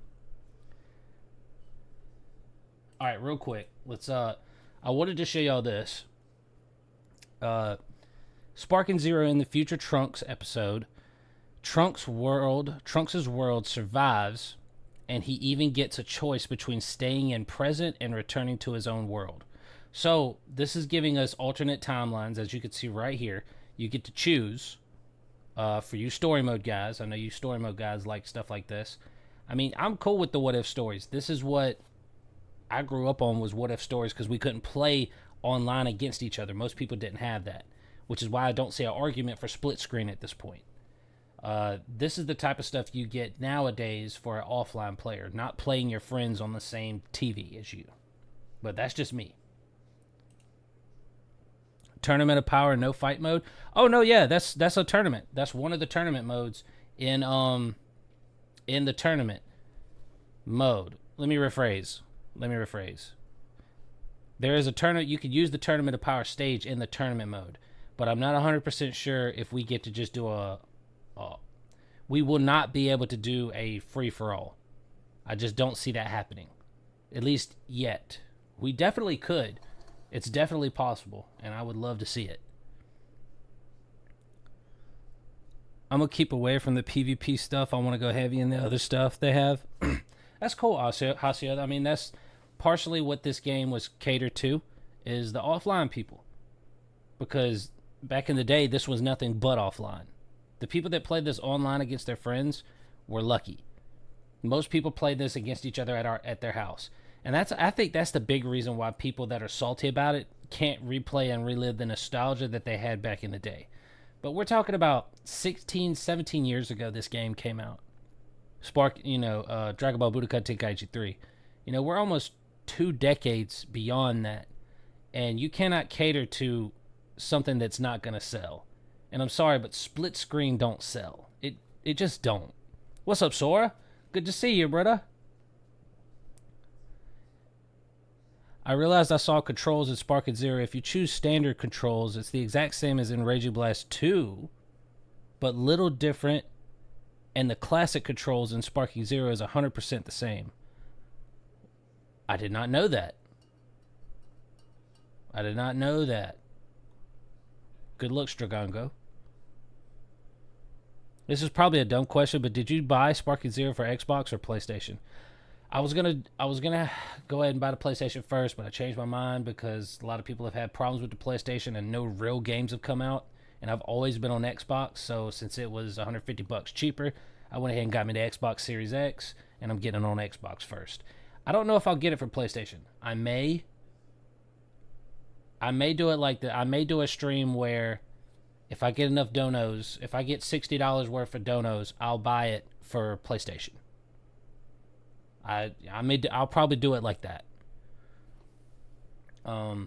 Alright, real quick. I wanted to show y'all this. Sparking Zero in the Future Trunks episode. Trunks' world survives, and he even gets a choice between staying in present and returning to his own world. So, this is giving us alternate timelines, as you can see right here. You get to choose, for you story mode guys. I know you story mode guys like stuff like this. I mean, I'm cool with the what-if stories. This is what I grew up on was What If Stories, because we couldn't play online against each other. Most people didn't have that, which is why I don't see an argument for split screen at this point. This is the type of stuff you get nowadays for an offline player, not playing your friends on the same TV as you. But that's just me. Tournament of Power, no fight mode. Oh no, yeah, that's a tournament. That's one of the tournament modes in the tournament mode. Let me rephrase. There is a tournament. You could use the Tournament of Power stage in the tournament mode, but I'm not 100% sure if we get to just do we will not be able to do a free-for-all. I just don't see that happening, at least yet. We definitely could. It's definitely possible, and I would love to see it. I'm going to keep away from the PvP stuff. I want to go heavy in the other stuff they have. That's cool, Hasio. I mean, that's partially what this game was catered to, is the offline people. Because back in the day, this was nothing but offline. The people that played this online against their friends were lucky. Most people played this against each other at their house. And I think that's the big reason why people that are salty about it can't replay and relive the nostalgia that they had back in the day. But we're talking about 16, 17 years ago this game came out. Dragon Ball Budokai Tenkaichi 3. We're almost 2 decades beyond that. And you cannot cater to something that's not going to sell. And I'm sorry, but split screen don't sell. It just don't. What's up, Sora? Good to see you, brother. I realized I saw controls in Sparking Zero. If you choose standard controls, it's the exact same as in Raging Blast 2, but little different, and the classic controls in Sparking Zero is 100% the same. I did not know that. Good looks, Dragongo. This is probably a dumb question, but did you buy Sparking Zero for Xbox or PlayStation? I was gonna go ahead and buy the PlayStation first, but I changed my mind because a lot of people have had problems with the PlayStation and no real games have come out. And I've always been on Xbox, so since it was $150 cheaper, I went ahead and got me the Xbox Series X, and I'm getting it on Xbox first. I don't know if I'll get it for PlayStation. I may do it like that. I may do a stream where if I get enough donos, if I get $60 worth of donos, I'll buy it for PlayStation. I'll probably do it like that. I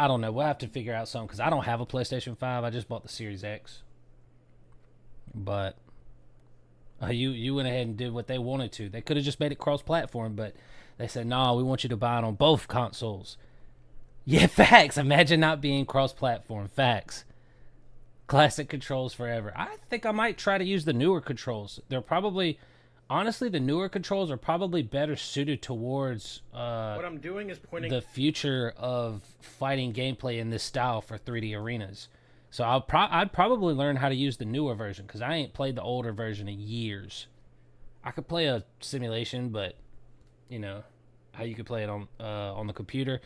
don't know. We'll have to figure out something because I don't have a PlayStation 5. I just bought the Series X. But you went ahead and did what they wanted to. They could have just made it cross-platform, but they said, "No, we want you to buy it on both consoles." Yeah, facts. Imagine not being cross-platform. Facts. Classic controls forever. I think I might try to use the newer controls. They're probably... Honestly, the newer controls are probably better suited towards what I'm doing is pointing the future of fighting gameplay in this style for 3D arenas. So I'd probably learn how to use the newer version because I ain't played the older version in years. I could play a simulation, but how you could play it on the computer.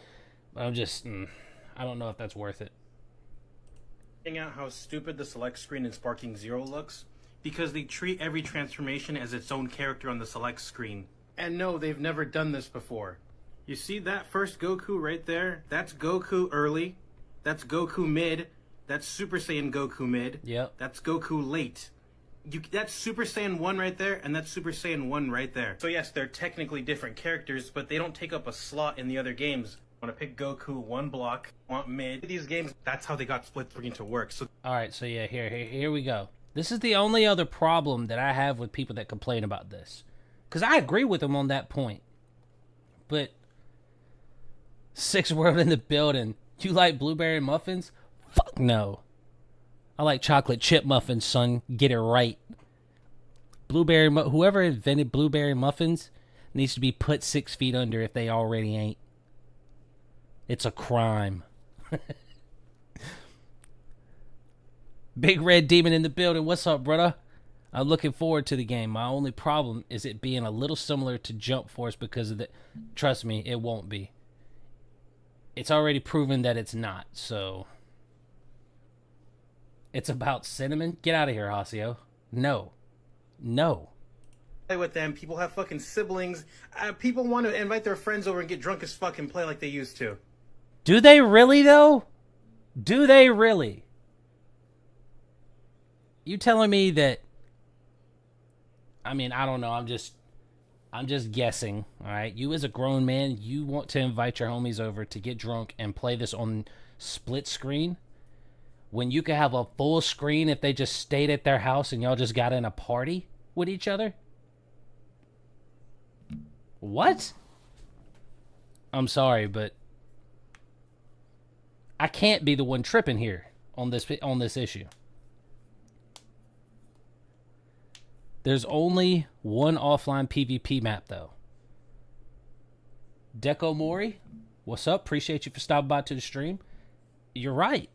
But I'm just I don't know if that's worth it. Out how stupid the select screen in Sparking Zero looks. Because they treat every transformation as its own character on the select screen. And no, they've never done this before. You see that first Goku right there? That's Goku early. That's Goku mid. That's Super Saiyan Goku mid. Yep. That's Goku late. That's Super Saiyan 1 right there, and that's Super Saiyan 1 right there. So yes, they're technically different characters, but they don't take up a slot in the other games. Want to pick Goku one block, want mid. These games, that's how they got split screen to work. So alright, so yeah, here we go. This is the only other problem that I have with people that complain about this. Because I agree with them on that point. But, Six World in the building. You like blueberry muffins? Fuck no. I like chocolate chip muffins, son. Get it right. Whoever invented blueberry muffins needs to be put 6 feet under if they already ain't. It's a crime. Big Red Demon in the building. What's up, brother? I'm looking forward to the game. My only problem is it being a little similar to Jump Force because of the... Trust me, it won't be. It's already proven that it's not, so... It's about cinnamon? Get out of here, Hasio. No. with them. People have fucking siblings. People want to invite their friends over and get drunk as fuck and play like they used to. Do they really, though? Do they really? You telling me that... I mean, I don't know. I'm just guessing, all right? You as a grown man, you want to invite your homies over to get drunk and play this on split screen when you could have a full screen if they just stayed at their house and y'all just got in a party with each other? What? I'm sorry, but I can't be the one tripping here on this issue. There's only one offline PvP map, though. Deco Mori, what's up? Appreciate you for stopping by to the stream. You're right.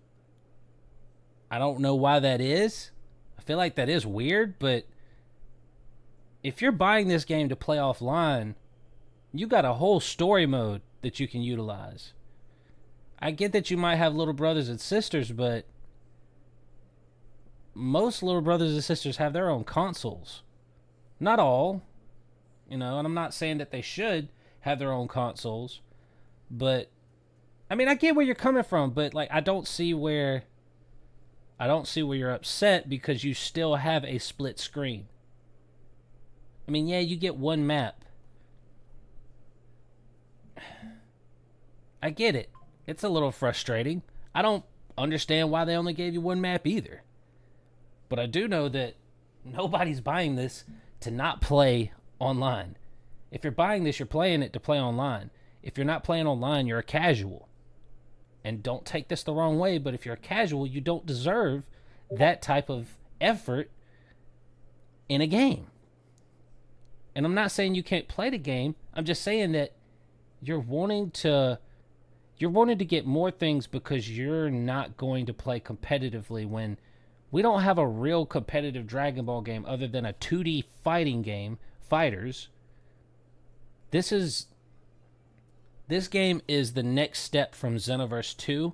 I don't know why that is. I feel like that is weird, but if you're buying this game to play offline, you got a whole story mode that you can utilize. I get that you might have little brothers and sisters, but most little brothers and sisters have their own consoles. Not all, and I'm not saying that they should have their own consoles, but I mean, I get where you're coming from, but like, I don't see where you're upset because you still have a split screen. I mean, yeah, you get one map. I get it. It's a little frustrating. I don't understand why they only gave you one map either. But I do know that nobody's buying this to not play online. If you're buying this, you're playing it to play online. If you're not playing online, you're a casual. And don't take this the wrong way, but if you're a casual, you don't deserve that type of effort in a game. And I'm not saying you can't play the game. I'm just saying that you're wanting to get more things because you're not going to play competitively when we don't have a real competitive Dragon Ball game other than a 2D fighting game, Fighters. This game is the next step from Xenoverse 2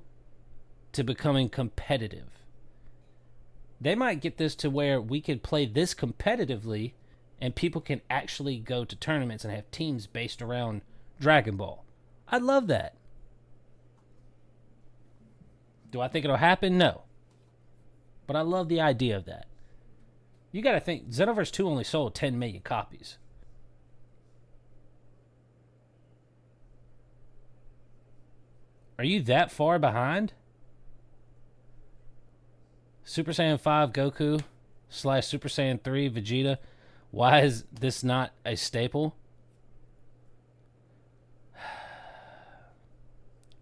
to becoming competitive. They might get this to where we could play this competitively and people can actually go to tournaments and have teams based around Dragon Ball. I'd love that. Do I think it'll happen? No. But I love the idea of that. You got to think, Xenoverse 2 only sold 10 million copies. Are you that far behind? Super Saiyan 5 Goku / Super Saiyan 3 Vegeta. Why is this not a staple?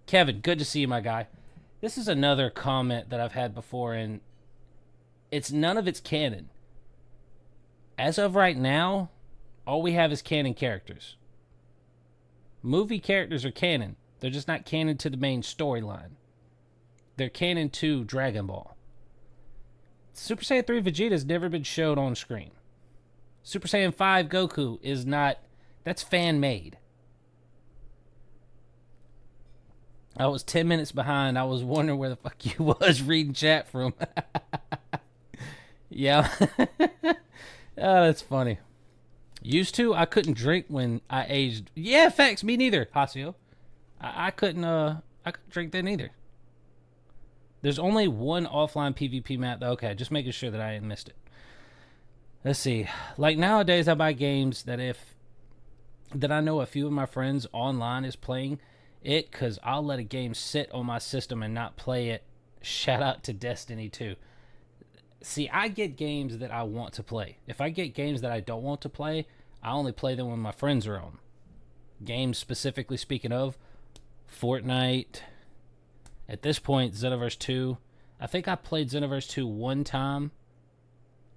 Kevin, good to see you, my guy. This is another comment that I've had before, and none of it's canon. As of right now, all we have is canon characters. Movie characters are canon. They're just not canon to the main storyline. They're canon to Dragon Ball. Super Saiyan 3 Vegeta has never been showed on screen. Super Saiyan 5 Goku is not... That's fan-made. I was 10 minutes behind. I was wondering where the fuck you was reading chat from. Yeah. Oh, that's funny. Used to, I couldn't drink when I aged. Yeah, facts. Me neither, Hasio. I couldn't drink then either. There's only one offline PvP map. Okay, just making sure that I ain't missed it. Let's see. Like nowadays, I buy games that I know a few of my friends online is playing it, because I'll let a game sit on my system and not play it. Shout out to Destiny 2. See, I get games that I want to play. If I get games that I don't want to play, I only play them when my friends are on. Games specifically speaking of, Fortnite. At this point, Xenoverse 2. I think I played Xenoverse 2 one time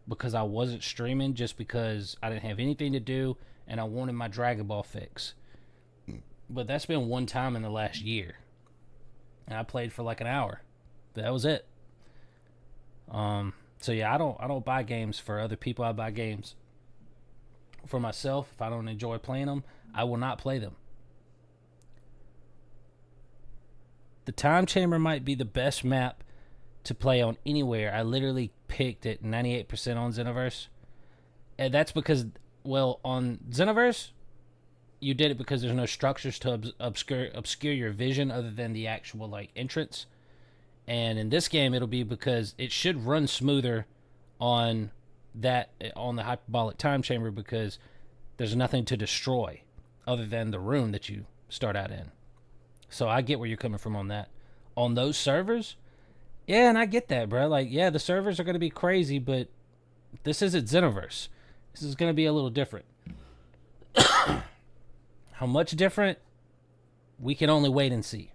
because I wasn't streaming, just because I didn't have anything to do and I wanted my Dragon Ball fix. But that's been one time in the last year. And I played for like an hour. That was it. So yeah, I don't buy games for other people. I buy games for myself. If I don't enjoy playing them, I will not play them. The Time Chamber might be the best map to play on anywhere. I literally picked it 98% on Xenoverse. And that's because Well, on Xenoverse, you did it because there's no structures to obscure your vision other than the actual like entrance. And in this game, it'll be because it should run smoother on the hyperbolic time chamber because there's nothing to destroy other than the room that you start out in. So I get where you're coming from on that. On those servers, yeah, and I get that, bro. Like, yeah, the servers are going to be crazy, but this isn't Xenoverse. This is going to be a little different. How much different? We can only wait and see.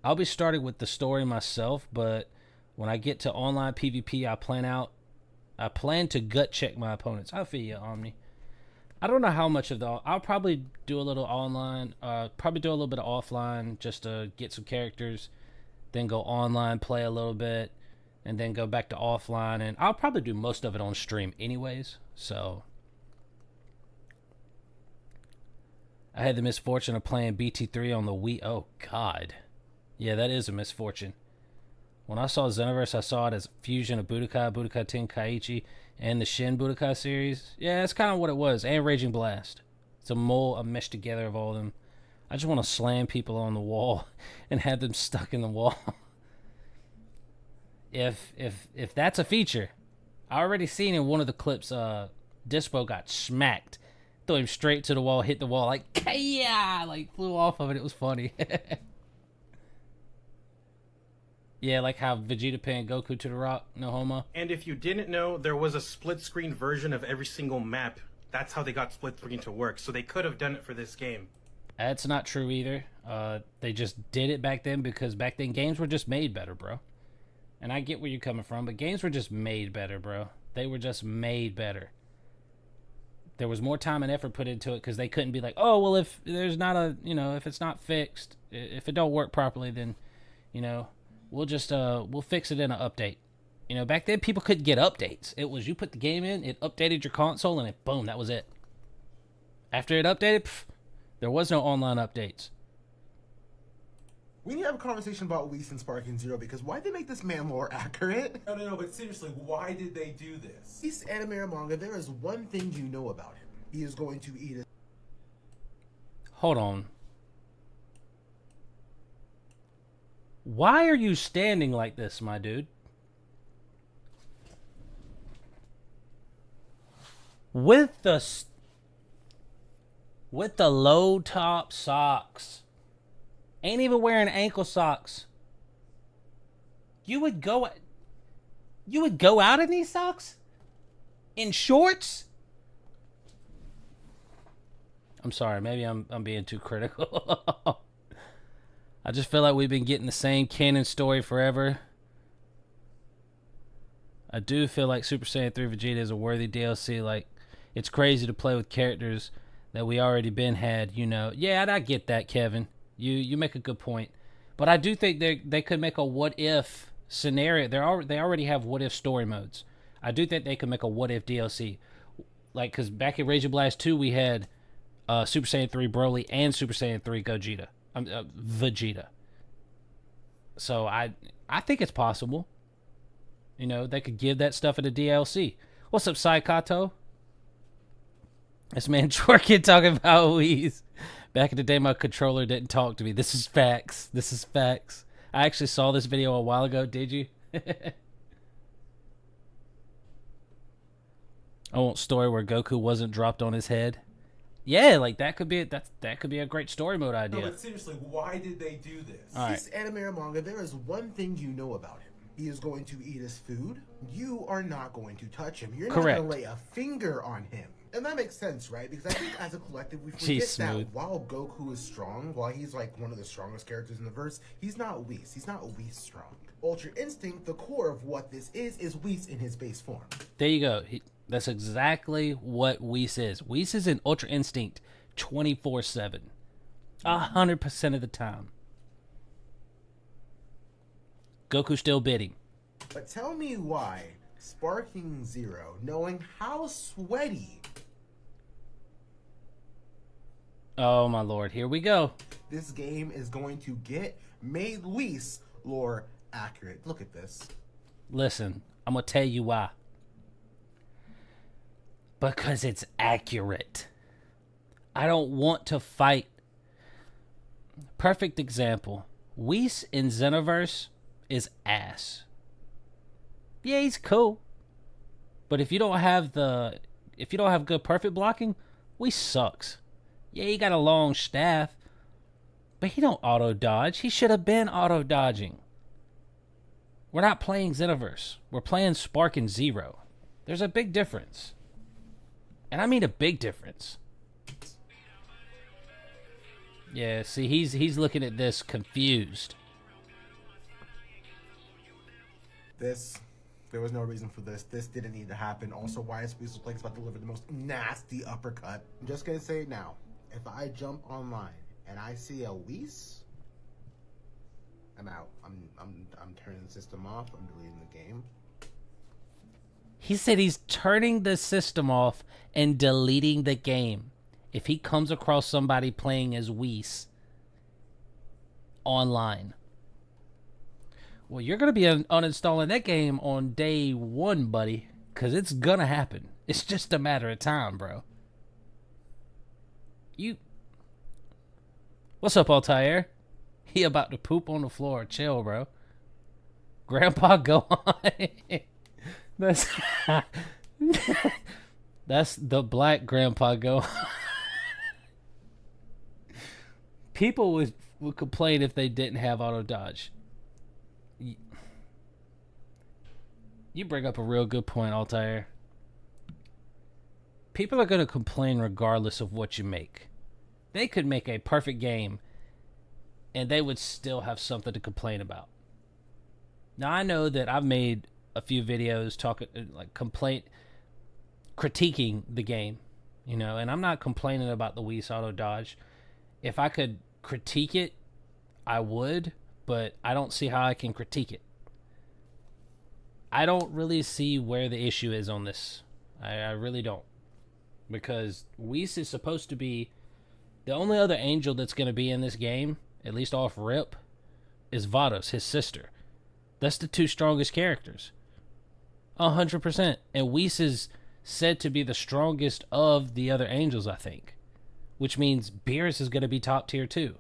I'll be starting with the story myself, but when I get to online PvP, I plan to gut check my opponents. I feel you, Omni. I don't know how much of I'll probably do a little online, probably do a little bit of offline just to get some characters, then go online, play a little bit, and then go back to offline, and I'll probably do most of it on stream anyways, so. I had the misfortune of playing BT3 on the Wii. Oh, God. Yeah, that is a misfortune. When I saw Xenoverse, I saw it as a fusion of Budokai, Budokai Tenkaichi, and the Shin Budokai series. Yeah, that's kind of what it was. And Raging Blast. It's a mesh together of all of them. I just want to slam people on the wall and have them stuck in the wall. If that's a feature, I already seen in one of the clips, Dispo got smacked. Threw him straight to the wall, hit the wall, like, yeah, like flew off of it. It was funny. Yeah, like how Vegeta pinned Goku to the rock, no homo. And if you didn't know, there was a split screen version of every single map. That's how they got split screen to work, so they could have done it for this game. That's not true either. They just did it back then because back then games were just made better, bro. And I get where you're coming from, but games were just made better, bro. They were just made better. There was more time and effort put into it because they couldn't be like, oh, well, if there's not a, if it's not fixed, if it don't work properly, then, we'll just, we'll fix it in an update. Back then people couldn't get updates. It was you put the game in, it updated your console, and it, boom, that was it. After it updated, there was no online updates. We need to have a conversation about Whis and Sparking Zero because why did they make this man more accurate? No, but seriously, why did they do this? He's anime or manga. There is one thing you know about him. He is going to eat it. Hold on. Why are you standing like this, my dude? With the low top socks. Ain't even wearing ankle socks. You would go out in these socks? In shorts? I'm sorry, maybe I'm being too critical. I just feel like we've been getting the same canon story forever. I do feel like Super Saiyan 3 Vegeta is a worthy DLC. Like, it's crazy to play with characters that we already had, Yeah, I get that, Kevin. You make a good point. But I do think they could make a what-if scenario. They already have what-if story modes. I do think they could make a what-if DLC. Like, because back in Raging Blast 2, we had Super Saiyan 3 Broly and Super Saiyan 3 Gogeta. Vegeta. So I think it's possible. They could give that stuff in the DLC. What's up, Saikato? This man twerking talking about Whis. Back in the day, my controller didn't talk to me. This is facts. This is facts. I actually saw this video a while ago. Did you? I want story where Goku wasn't dropped on his head. Yeah, like that could be a great story mode idea. No, but seriously, why did they do this? All right. He's anime or manga. There is one thing you know about him. He is going to eat his food. You are not going to touch him. You're not going to lay a finger on him. And that makes sense, right? Because I think as a collective, we forget that while Goku is strong, while he's like one of the strongest characters in the verse, he's not Whis. He's not Whis strong. Ultra Instinct, the core of what this is Whis in his base form. There you go. That's exactly what Whis is. Whis is in Ultra Instinct 24/7. 100% of the time. Goku still bit him. But tell me why Sparking Zero, knowing how sweaty... Oh my lord, here we go. This game is going to get made Whis lore accurate. Look at this. Listen, I'm going to tell you why. Because it's accurate. I don't want to fight. Perfect example. Whis in Xenoverse is ass. Yeah, he's cool. But if you don't have good perfect blocking, Whis sucks. Yeah, he got a long staff, but he don't auto dodge. He should have been auto dodging. We're not playing Xenoverse. We're playing Spark and Zero. There's a big difference. And I mean a big difference. Yeah, see, he's looking at this confused. There was no reason for this. This didn't need to happen. Also, why is Whis playing about to deliver the most nasty uppercut? I'm just gonna say it now. If I jump online and I see a Whis, I'm out. I'm turning the system off. I'm deleting the game. He said he's turning the system off and deleting the game if he comes across somebody playing as Whis online. Well, you're going to be uninstalling that game on day 1, buddy, because it's going to happen. It's just a matter of time, bro. What's up, Altair? He about to poop on the floor. Chill, bro. Grandpa, go on. That's the black grandpa go on. People would complain if they didn't have auto dodge. You bring up a real good point, Altair. People are going to complain regardless of what you make. They could make a perfect game and they would still have something to complain about. Now, I know that I've made a few videos critiquing the game, you know, and I'm not complaining about the Whis auto dodge. If I could critique it, I would, but I don't see how I can critique it. I don't really see where the issue is on this. I really don't. Because Whis is supposed to be the only other angel that's going to be in this game, at least off rip, is Vados, his sister. That's the 2 strongest characters. 100%. And Whis is said to be the strongest of the other angels, I think. Which means Beerus is going to be top tier too.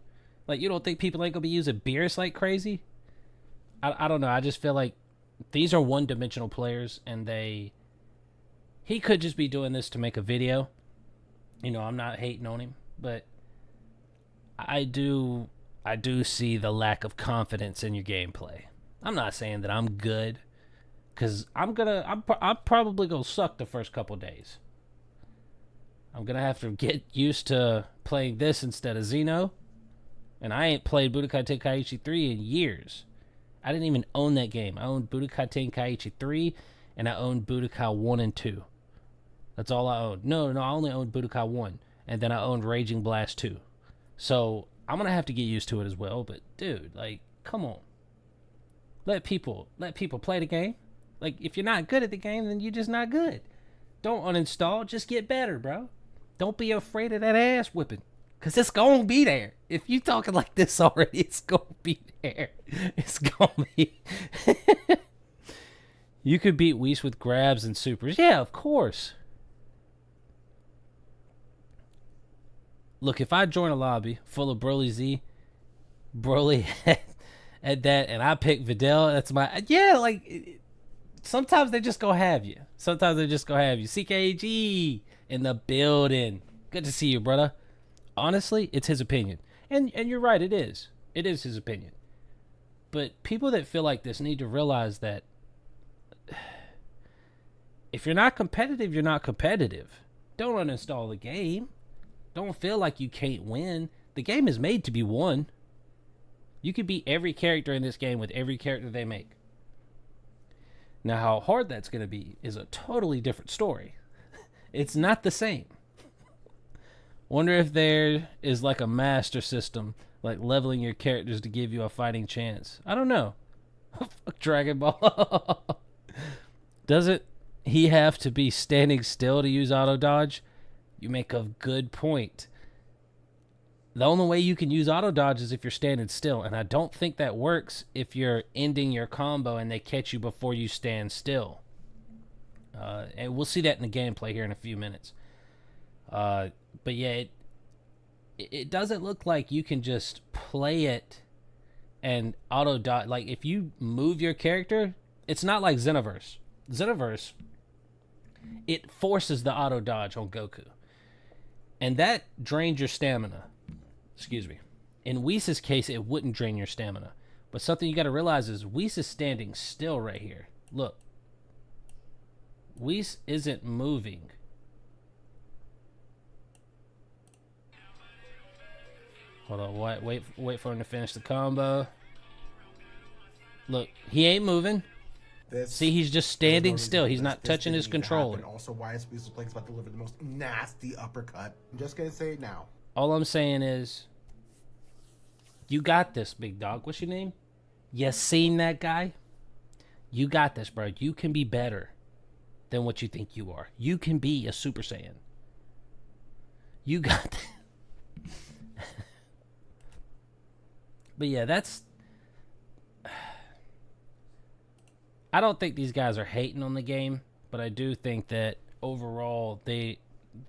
Like, you don't think people ain't going to be using Beerus like crazy? I don't know. I just feel like these are one-dimensional players, and he could just be doing this to make a video. You know, I'm not hating on him, but I do see the lack of confidence in your gameplay. I'm not saying that I'm good, because I'm probably going to suck the first couple days. I'm going to have to get used to playing this instead of Xeno. And I ain't played Budokai Tenkaichi 3 in years. I didn't even own that game. I owned Budokai Tenkaichi 3, and I owned Budokai 1 and 2. That's all I owned. No, I only owned Budokai 1, and then I owned Raging Blast 2. So I'm going to have to get used to it as well. But, dude, like, come on. Let people play the game. Like, if you're not good at the game, then you're just not good. Don't uninstall. Just get better, bro. Don't be afraid of that ass whipping. Because it's going to be there. If you talking like this already, it's going to be there. It's going to be. You could beat Whis with grabs and supers. Yeah, of course. Look, if I join a lobby full of Broly Z, Broly at that, and I pick Videl, that's my... Yeah, like... Sometimes they just go have you. CKG in the building. Good to see you, brother. Honestly, it's his opinion. And you're right, it is. It is his opinion. But people that feel like this need to realize that if you're not competitive, you're not competitive. Don't uninstall the game. Don't feel like you can't win. The game is made to be won. You could beat every character in this game with every character they make. Now, how hard that's going to be is a totally different story. It's not the same. Wonder if there is like a master system, like leveling your characters to give you a fighting chance. I don't know. Fuck Dragon Ball. Doesn't he have to be standing still to use auto dodge? You make a good point. The only way you can use auto dodge is if you're standing still, and I don't think that works if you're ending your combo and they catch you before you stand still. And we'll see that in the gameplay here in a few minutes. But yeah, it doesn't look like you can just play it and auto dodge. Like, if you move your character, it's not like Xenoverse. Xenoverse, it forces the auto dodge on Goku, and that drains your stamina. Excuse me. In Whis' case, it wouldn't drain your stamina. But something you got to realize is Whis is standing still right here. Look. Whis isn't moving. Hold on, wait for him to finish the combo. Look, he ain't moving. See, he's just standing still. He's not touching his controller. And also, why is Whis about to deliver the most nasty uppercut? I'm just gonna say it now. All I'm saying is, you got this, big dog. What's your name? You seen that guy? You got this, bro. You can be better than what you think you are. You can be a Super Saiyan. You got that. But yeah, that's... I don't think these guys are hating on the game, but I do think that overall they're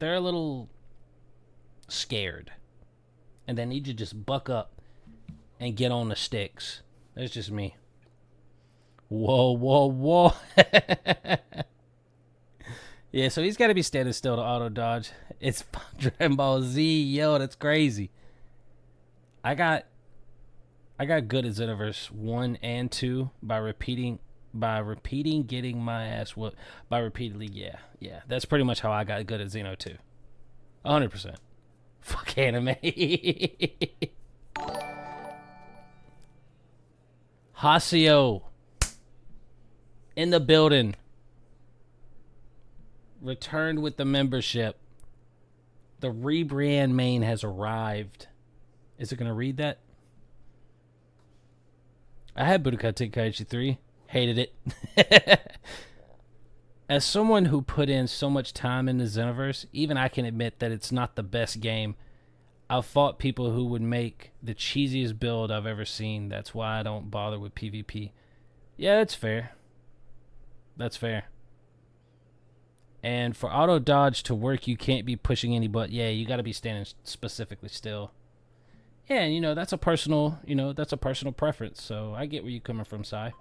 a little scared. And they need to just buck up and get on the sticks. That's just me. Whoa, whoa, whoa. Yeah, so he's got to be standing still to auto dodge. It's Dragon Ball Z. Yo, that's crazy. I got good at Xenoverse 1 and 2 by repeating getting my ass whooped by repeatedly. Yeah. That's pretty much how I got good at Xeno 2. 100%. Fuck anime. Hasio in the building. Returned with the membership. The rebrand main has arrived. Is it going to read that? I had Budokai Tenkaichi 3. Hated it. As someone who put in so much time into Xenoverse, even I can admit that it's not the best game. I've fought people who would make the cheesiest build I've ever seen. That's why I don't bother with PvP. Yeah, that's fair. That's fair. And for auto dodge to work, you can't be pushing any button. Yeah, you got to be standing specifically still. Yeah, and that's a personal, that's a personal preference. So I get where you're coming from, Sai.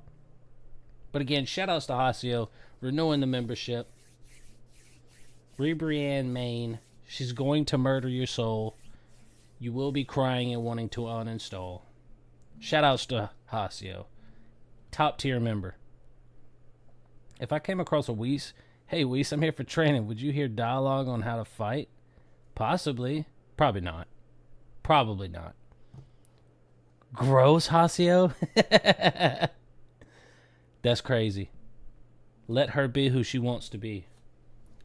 But again, shout outs to Hasio, renewing the membership. Rebrianne main, she's going to murder your soul. You will be crying and wanting to uninstall. Shout outs to Hasio. Top tier member. If I came across a Whis, hey Whis, I'm here for training. Would you hear dialogue on how to fight? Possibly. Probably not. Probably not. Gross, Hasio? That's crazy. Let her be who she wants to be.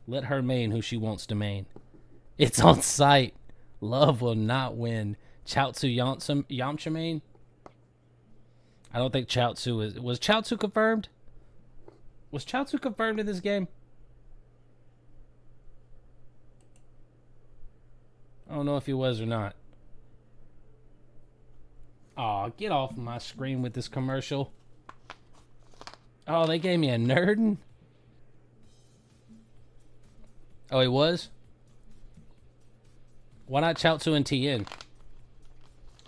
Let her main who she wants to main. It's on site. Love will not win. Chaozu Yamcha main? I don't think Chaozu is... Was Chaozu confirmed? Was Chaozu confirmed in this game? I don't know if he was or not. Aw, get off my screen with this commercial. Oh, they gave me a Nerdin? Oh, he was? Why not Chaozu and Tien?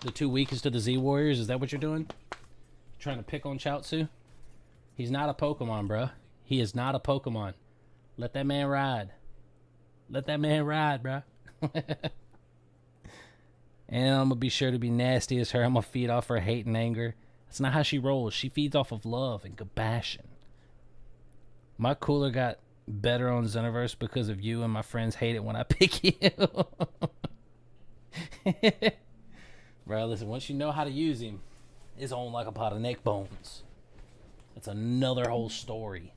The two weakest of the Z Warriors? Is that what you're doing? Trying to pick on Chaozu? He's not a Pokemon, bro. He is not a Pokemon. Let that man ride. Let that man ride, bro. And I'm going to be sure to be nasty as her. I'm going to feed off her hate and anger. That's not how she rolls. She feeds off of love and compassion. My cooler got better on Xenoverse because of you, and my friends hate it when I pick you. Bro, listen, once you know how to use him, it's on like a pot of neck bones. It's another whole story.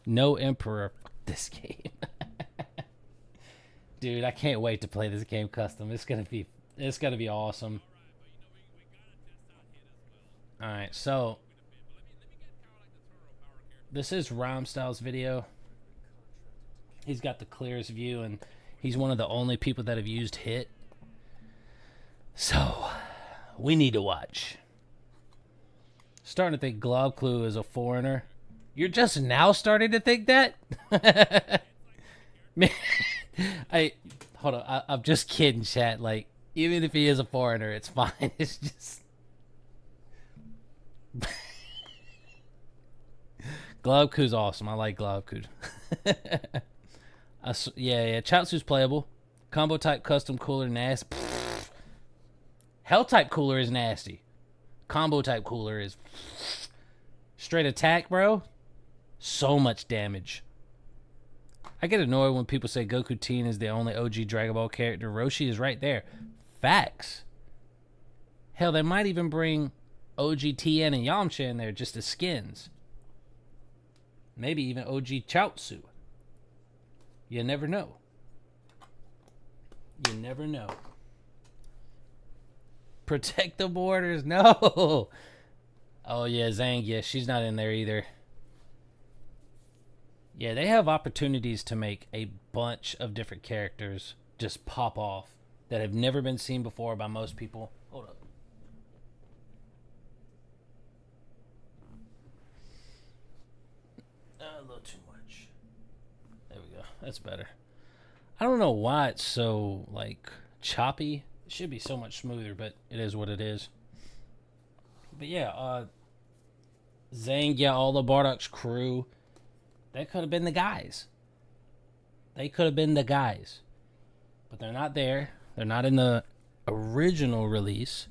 No Emperor. Fuck this game. Dude, I can't wait to play this game custom. It's gonna be awesome. Alright, so this is Rhymstyle's video. He's got the clearest view, and he's one of the only people that have used HIT. So we need to watch. Starting to think Globclue is a foreigner. You're just now starting to think that? Man, hold on. I'm just kidding, chat. Like, even if he is a foreigner, it's fine. It's just... Globclue's awesome. I like Globclue. Yeah. Chaozu's playable. Combo type custom cooler nasty. Hell type cooler is nasty. Combo type cooler is straight attack, bro. So much damage. I get annoyed when people say Goku Teen is the only OG Dragon Ball character. Roshi is right there. Facts. Hell, they might even bring OG Tien and Yamcha in there just as skins. Maybe even OG Chaozu. You never know. You never know. Protect the borders. No. Oh, yeah, Zhang. Yeah, she's not in there either. Yeah, they have opportunities to make a bunch of different characters just pop off that have never been seen before by most people. Hold up. A little too much. There we go. That's better. I don't know why it's so, like, choppy. It should be so much smoother, but it is what it is. But yeah, Zhang, yeah, all the Bardock's crew, they could have been the guys. They could have been the guys. But they're not there. They're not in the original release.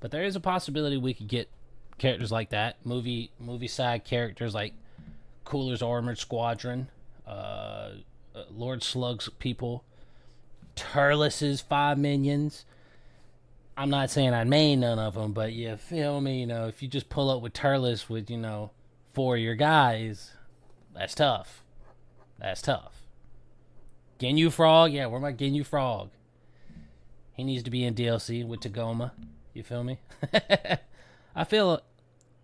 But there is a possibility we could get characters like that. Movie side characters like Cooler's Armored Squadron, Lord Slug's people, Turles's 5 minions. I'm not saying I made none of them, but you feel me? You know, if you just pull up with Turles with, 4 of your guys, that's tough. That's tough. Ginyu Frog? Yeah, where my Ginyu Frog? He needs to be in DLC with Tagoma. You feel me? I feel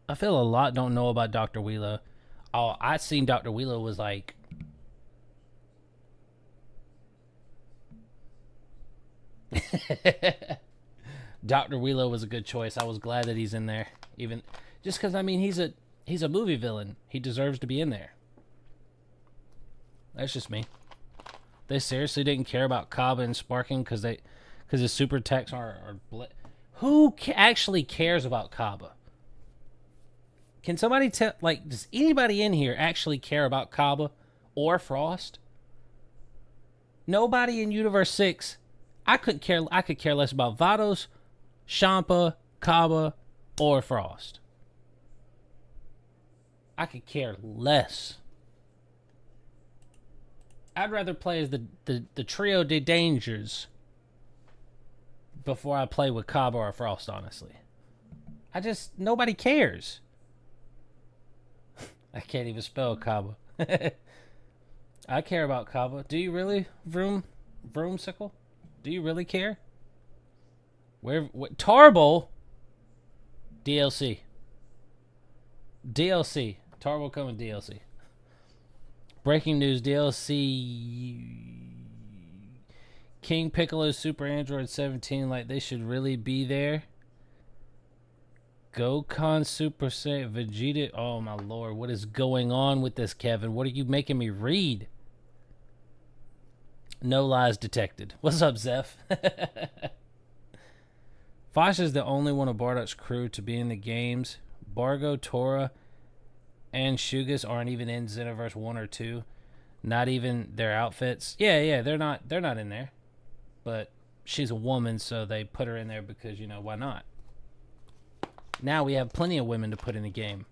a lot don't know about Dr. Wheelo. Oh, I seen Dr. Wheelo was like... Dr. Wheelo was a good choice. I was glad that he's in there. Even just because, I mean, he's a movie villain. He deserves to be in there. That's just me. They seriously didn't care about Kaba and Sparking because his super attacks are who actually cares about Kaba? Can somebody tell, like, does anybody in here actually care about Kaba or Frost? Nobody in Universe 6. I could care less about Vados, Champa, Kaba, or Frost. I could care less. I'd rather play as the Trio de Dangers before I play with Kaba or Frost, honestly. Nobody cares. I can't even spell Kaba. I care about Kaba. Do you really, Vroomsicle? Do you really care? Tarble? DLC. Tarble coming DLC. Breaking news, DLC. King Piccolo's Super Android 17, like they should really be there. Gokhan Super Saiyan Vegeta. Oh my lord, what is going on with this, Kevin? What are you making me read? No lies detected. What's up, Zeph? Fosh is the only one of Bardock's crew to be in the games. Bargo, Tora, and Shugas aren't even in Xenoverse 1 or 2. Not even their outfits. Yeah, they're not in there. But she's a woman, so they put her in there because, why not? Now we have plenty of women to put in the game.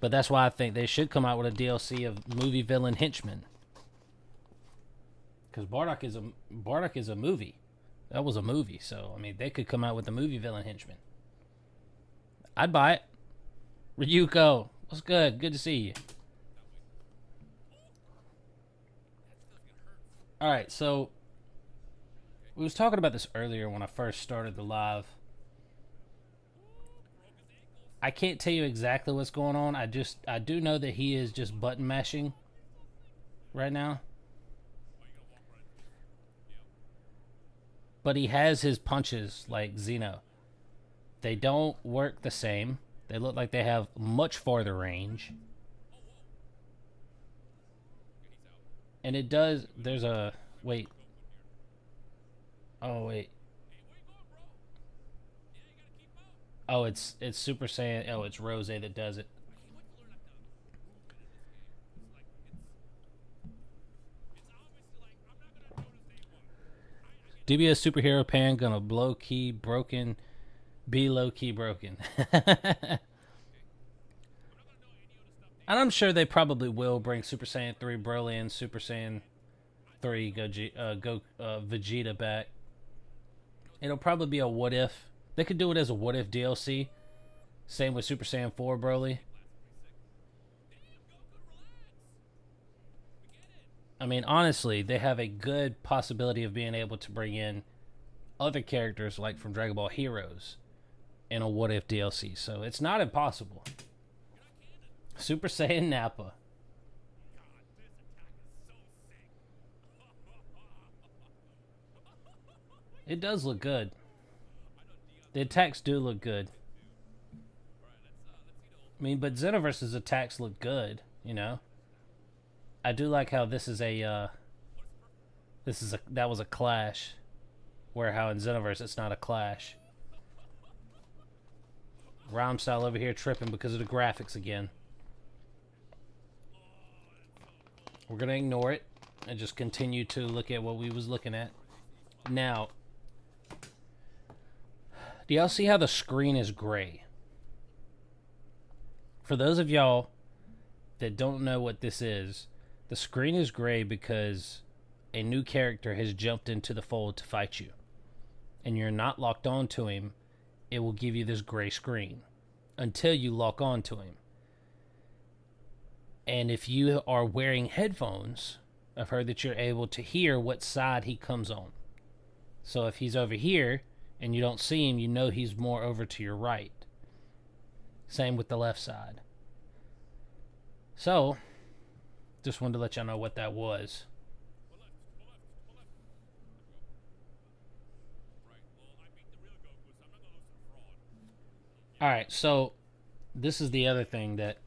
But that's why I think they should come out with a DLC of movie villain henchmen. Because Bardock is a movie. That was a movie, so I mean they could come out with a movie villain henchman. I'd buy it. Ryuko, what's good? Good to see you. Alright, so we was talking about this earlier when I first started the live. I can't tell you exactly what's going on. I do know that he is just button mashing right now. But he has his punches like Xeno. They don't work the same. They look like they have much farther range. And it does, there's a, wait. Oh, wait. Oh, it's Super Saiyan, oh, it's Rose that does it. DBS superhero pan gonna be low-key broken. And I'm sure they probably will bring Super Saiyan 3 Broly and Super Saiyan 3 Vegeta back. It'll probably be a what if. They could do it as a what if DLC. Same with Super Saiyan 4 Broly. I mean, honestly, they have a good possibility of being able to bring in other characters like from Dragon Ball Heroes in a what if DLC. So it's not impossible. Super Saiyan Nappa. It does look good. The attacks do look good. I mean, but Xenoverse's attacks look good, you know. I do like how this is a that was a clash, where how in Xenoverse it's not a clash. Rom style over here tripping because of the graphics again. We're gonna ignore it and just continue to look at what we was looking at. Now, do y'all see how the screen is gray? For those of y'all that don't know what this is, the screen is gray because a new character has jumped into the fold to fight you. And you're not locked on to him, it will give you this gray screen until you lock on to him. And if you are wearing headphones, I've heard that you're able to hear what side he comes on. So if he's over here and you don't see him, you know he's more over to your right. Same with the left side. So, just wanted to let y'all know what that was. Alright, so this is the other thing that,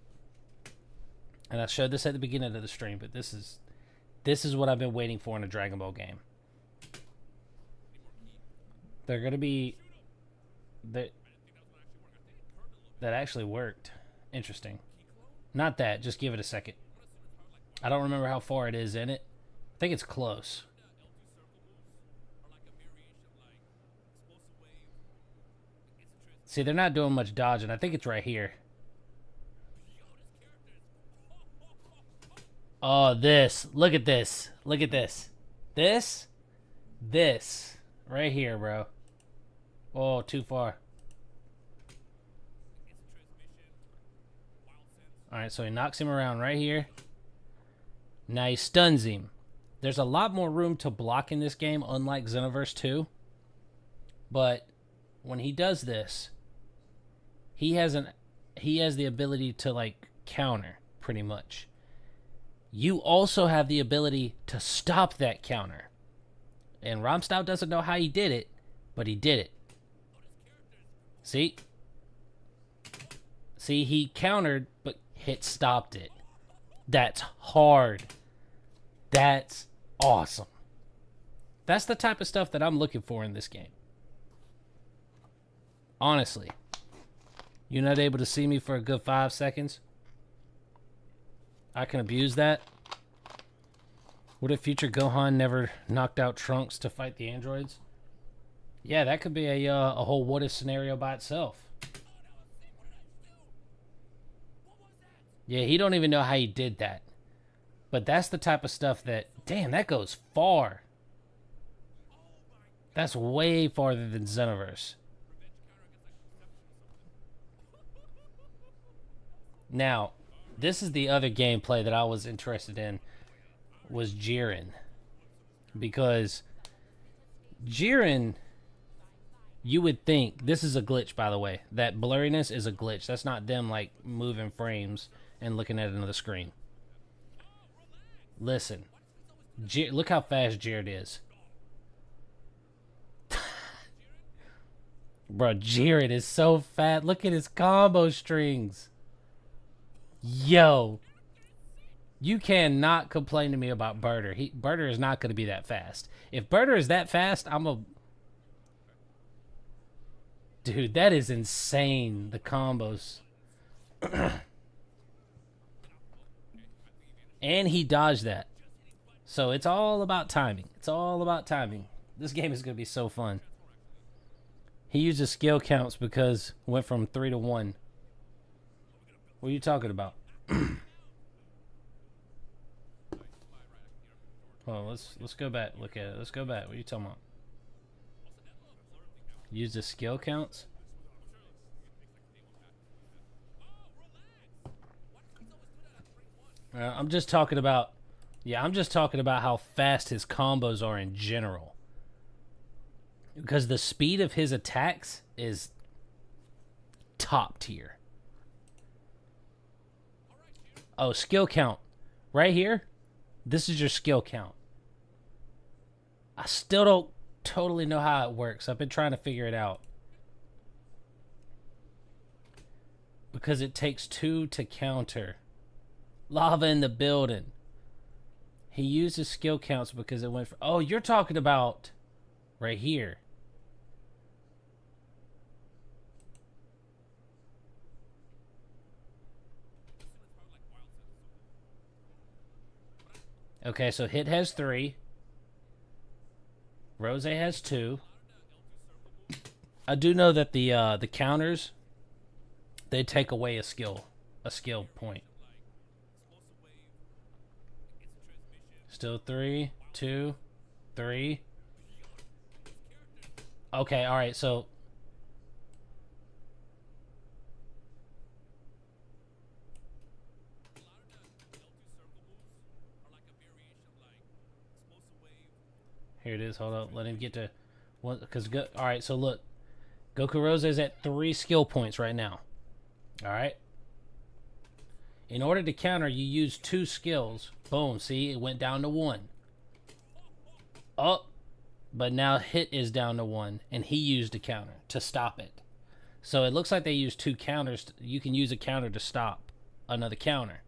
and I showed this at the beginning of the stream, but this is what I've been waiting for in a Dragon Ball game. They're gonna be that actually worked. Interesting. Not that, just give it a second. I don't remember how far it is in it. I think it's close. See, they're not doing much dodging. I think it's right here. Oh, this. Look at this. Look at this. This. Right here, bro. Oh, too far. Alright, so he knocks him around right here. Now he stuns him. There's a lot more room to block in this game, unlike Xenoverse 2. But when he does this, he has the ability to like counter pretty much. You also have the ability to stop that counter. And Romstow doesn't know how he did it, but he did it. See? See, he countered, but hit stopped it. That's hard. That's awesome. That's the type of stuff that I'm looking for in this game. Honestly. You're not able to see me for a good 5 seconds? I can abuse that. What if future Gohan never knocked out Trunks to fight the androids? Yeah, that could be a whole what if scenario by itself. Yeah, he don't even know how he did that. But that's the type of stuff that, damn, that goes far. That's way farther than Xenoverse. Now, this is the other gameplay that I was interested in, was Jiren. Because Jiren, you would think, this is a glitch by the way, that blurriness is a glitch. That's not them like moving frames and looking at another screen. Listen, look how fast Jiren is. Bro, Jiren is so fat. Look at his combo strings. Yo. You cannot complain to me about Birder. Birder is not going to be that fast. If Birder is that fast, I'm a... Dude, that is insane, the combos. And he dodged that. So it's all about timing. It's all about timing. This game is going to be so fun. He uses skill counts because it went from 3 to 1. What are you talking about? Well, let's go back. Look at it. Let's go back. What are you talking about? Use the skill counts? I'm just talking about... Yeah, I'm just talking about how fast his combos are in general. Because the speed of his attacks is top tier. Oh, skill count. Right here, this is your skill count. I still don't totally know how it works. I've been trying to figure it out. Because it takes 2 to counter. Lava in the building. He uses skill counts because it went for... Oh, you're talking about right here. Okay, so Hit has 3. Rose has 2. I do know that the counters, they take away a skill point. Still 3, 2, 3. Okay, all right, so here it is. Hold up. Let him get to one. All right, so look. Goku Rose is at 3 skill points right now. All right. In order to counter, you use 2 skills. Boom. See, it went down to 1. Oh, but now Hit is down to 1, and he used a counter to stop it. So it looks like they use 2 counters. You can use a counter to stop another counter,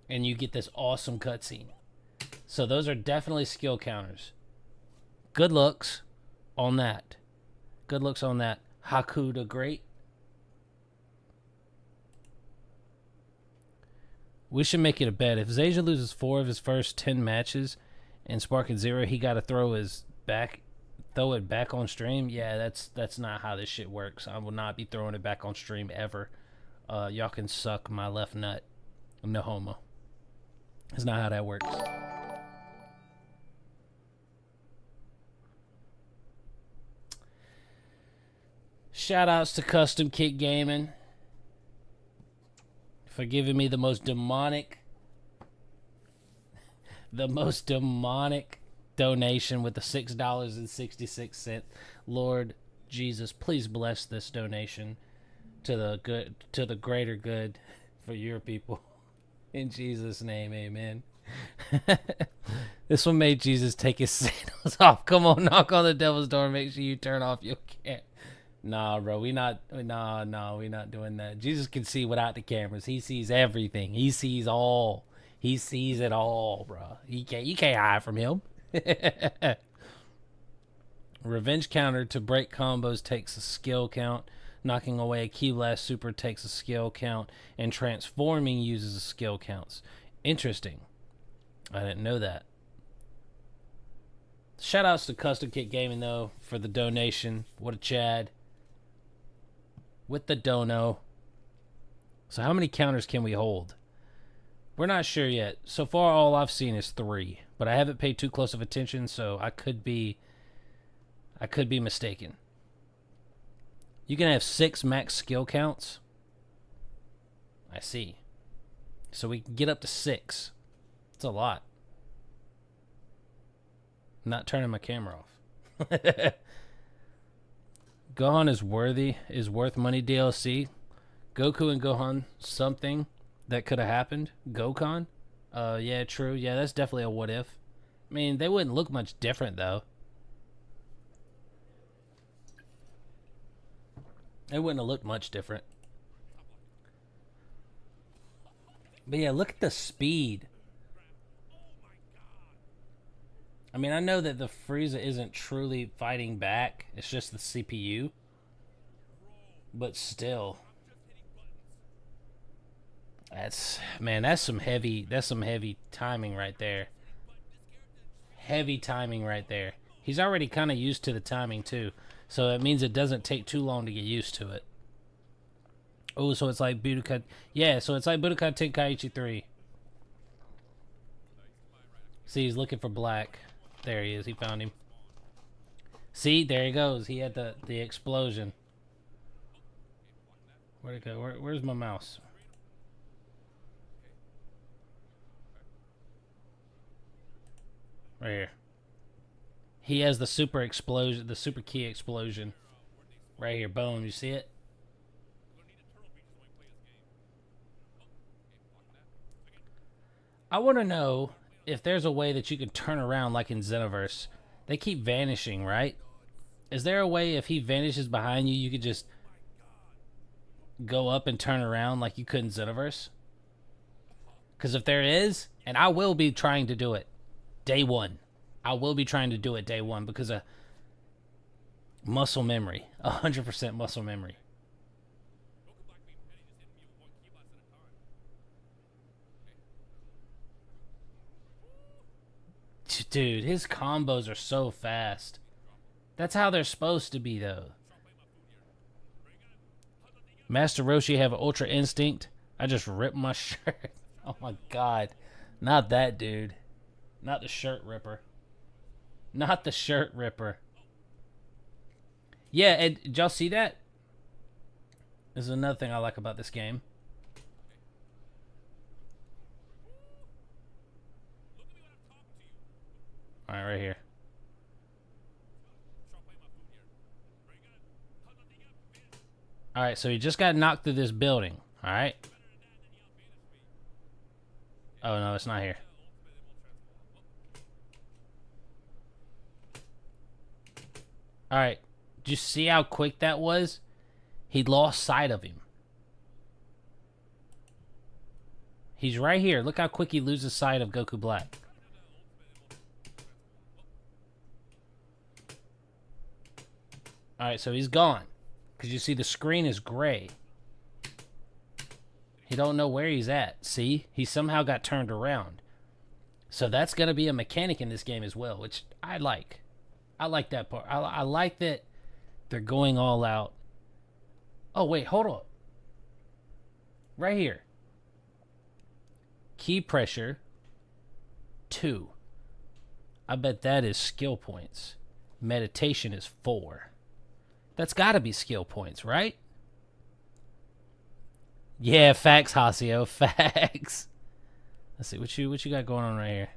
and you get this awesome cutscene. So those are definitely skill counters. Good looks on that. Good looks on that. Haku the Great. We should make it a bet. If Zayja loses 4 of his first 10 matches and Sparking 0, he got to throw it back on stream. Yeah, that's not how this shit works. I will not be throwing it back on stream ever. Y'all can suck my left nut. No homo. That's not how that works. Shoutouts to Custom Kit Gaming for giving me the most demonic donation with the $6.66. Lord Jesus, please bless this donation to the greater good for your people. In Jesus' name, amen. This one made Jesus take his sandals off. Come on, knock on the devil's door. Make sure you turn off your cat. Nah, bro, we not doing that. Jesus can see without the cameras. He sees everything. He sees all. He sees it all, bro. You can't hide from him. Revenge counter to break combos takes a skill count. Knocking away a Ki Blast super takes a skill count. And transforming uses a skill counts. Interesting. I didn't know that. Shoutouts to Custom Kit Gaming, though, for the donation. What a Chad. With the dono. So how many counters can we hold? We're not sure yet. So far, all I've seen is 3. But I haven't paid too close of attention, so I could be mistaken. You can have 6 max skill counts. I see. So we can get up to 6. It's a lot. I'm not turning my camera off. Gohan is worth money DLC. Goku and Gohan, something that could have happened. Gokhan? Yeah, true. Yeah, that's definitely a what if. I mean, they wouldn't look much different, though. It wouldn't have looked much different. But yeah, look at the speed. I mean, I know that the Frieza isn't truly fighting back. It's just the CPU. But still. That's some heavy timing right there. Heavy timing right there. He's already kind of used to the timing too. So it means it doesn't take too long to get used to it. Oh, so it's like Budokai. Yeah, so it's like Budokai Tenkaichi 3. See, he's looking for Black. There he is. He found him. See, there he goes. He had the explosion. Where'd it go? Where's my mouse? Right here. He has the super explosion, the super key explosion. Right here. Boom. You see it? I want to know if there's a way that you can turn around like in Xenoverse. They keep vanishing, right? Is there a way if he vanishes behind you, you could just go up and turn around like you could in Xenoverse? Because if there is, and I will be trying to do it day one. I will be trying to do it day one because of muscle memory. 100% muscle memory. Dude, his combos are so fast. That's how they're supposed to be, though. Master Roshi have Ultra Instinct. I just ripped my shirt. Oh my god. Not that dude. Not the shirt ripper. Not the shirt ripper. Yeah, and did y'all see that? This is another thing I like about this game. Alright, right here. Alright, so he just got knocked through this building. Alright. Oh, no, it's not here. Alright. Did you see how quick that was? He lost sight of him. He's right here. Look how quick he loses sight of Goku Black. Alright, so he's gone. Because you see the screen is gray. He don't know where he's at. See? He somehow got turned around. So that's going to be a mechanic in this game as well, which I like. I like that part. I like that they're going all out. Oh, wait, hold on. Right here. Key pressure 2. I bet that is skill points. Meditation is 4. That's got to be skill points, right? Yeah, facts, Hasio. Facts. Let's see what you got going on right here.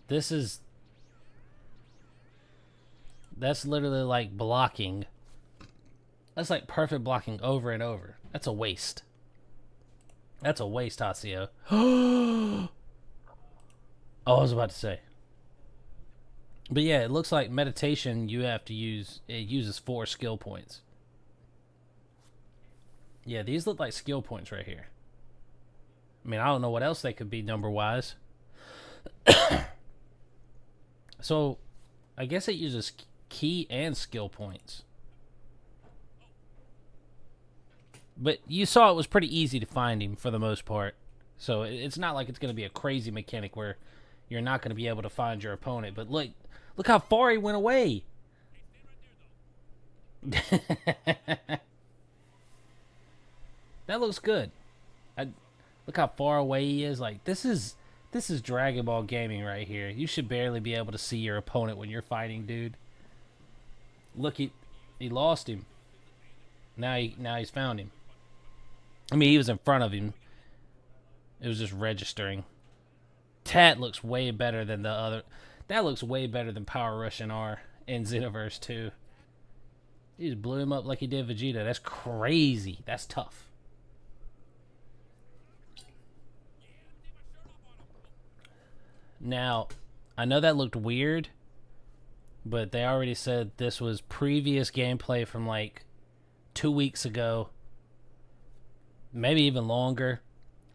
That's literally like blocking. That's like perfect blocking over and over. That's a waste. That's a waste, Hasio. Oh, I was about to say. But yeah, it looks like meditation you have to use, it uses 4 skill points. Yeah, these look like skill points right here. I mean, I don't know what else they could be number-wise. So, I guess it uses key and skill points. But you saw it was pretty easy to find him for the most part. So it's not like it's going to be a crazy mechanic where you're not going to be able to find your opponent. But look how far he went away. That looks good. Look how far away he is. Like, this is Dragon Ball gaming right here. You should barely be able to see your opponent when you're fighting, dude. Look, he lost him. Now he's found him. I mean, he was in front of him. It was just registering. That looks way better than the other. That looks way better than Power Russian R in Xenoverse 2. He just blew him up like he did Vegeta. That's crazy. That's tough. Now, I know that looked weird, but they already said this was previous gameplay from like 2 weeks ago, maybe even longer.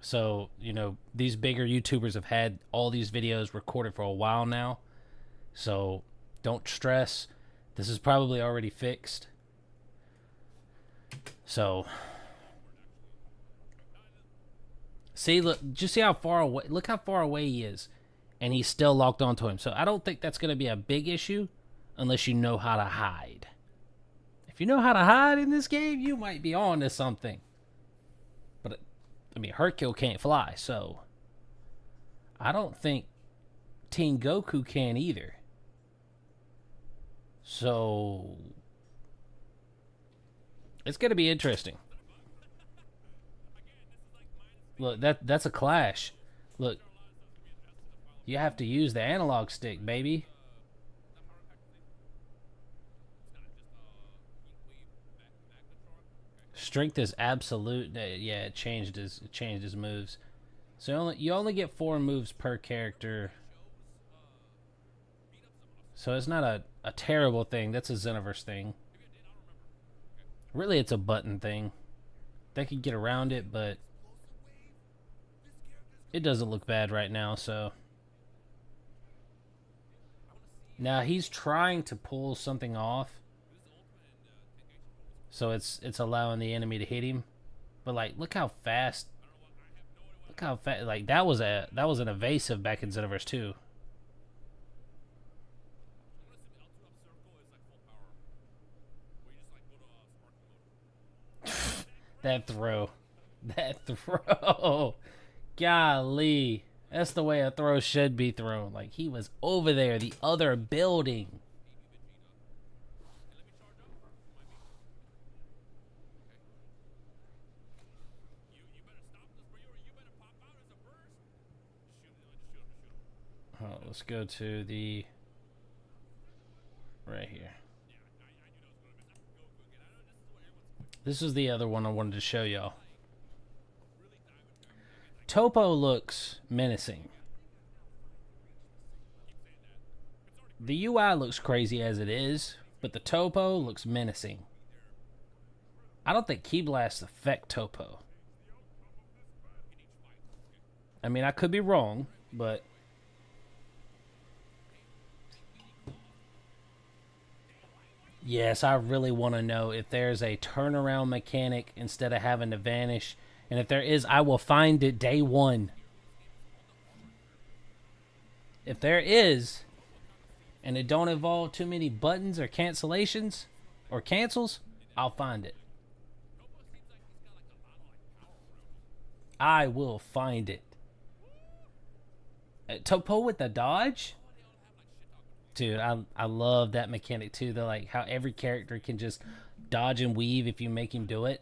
So, you know, these bigger YouTubers have had all these videos recorded for a while now. So, don't stress. This is probably already fixed. So, see, look, just see how far away, look how far away he is. And he's still locked onto him. So, I don't think that's going to be a big issue unless you know how to hide. If you know how to hide in this game, you might be on to something. But, I mean, Hercule can't fly, so I don't think Teen Goku can either. So, it's going to be interesting. Look, that's a clash. Look, you have to use the analog stick, baby. Strength is absolute. Yeah, it changed his moves. So you only get 4 moves per character. So it's not a terrible thing. That's a Xenoverse thing. Really, it's a button thing. They could get around it, but it doesn't look bad right now, so. Now he's trying to pull something off. So it's allowing the enemy to hit him. But like, look how fast. Look how fast. Like that was an evasive back in Xenoverse 2. That throw. Golly. That's the way a throw should be thrown. Like, he was over there, the other building. Oh, let's go to the... right here. This is the other one I wanted to show y'all. Toppo looks menacing. The UI looks crazy as it is, but the Toppo looks menacing. I don't think Ki Blasts affect Toppo. I mean, I could be wrong, but... yes, I really want to know if there's a turnaround mechanic instead of having to vanish. And if there is, I will find it day one. If there is, and it don't involve too many buttons or cancellations or cancels, I'll find it. I will find it. Toppo with the dodge? Dude, I love that mechanic too. They're like how every character can just dodge and weave if you make him do it.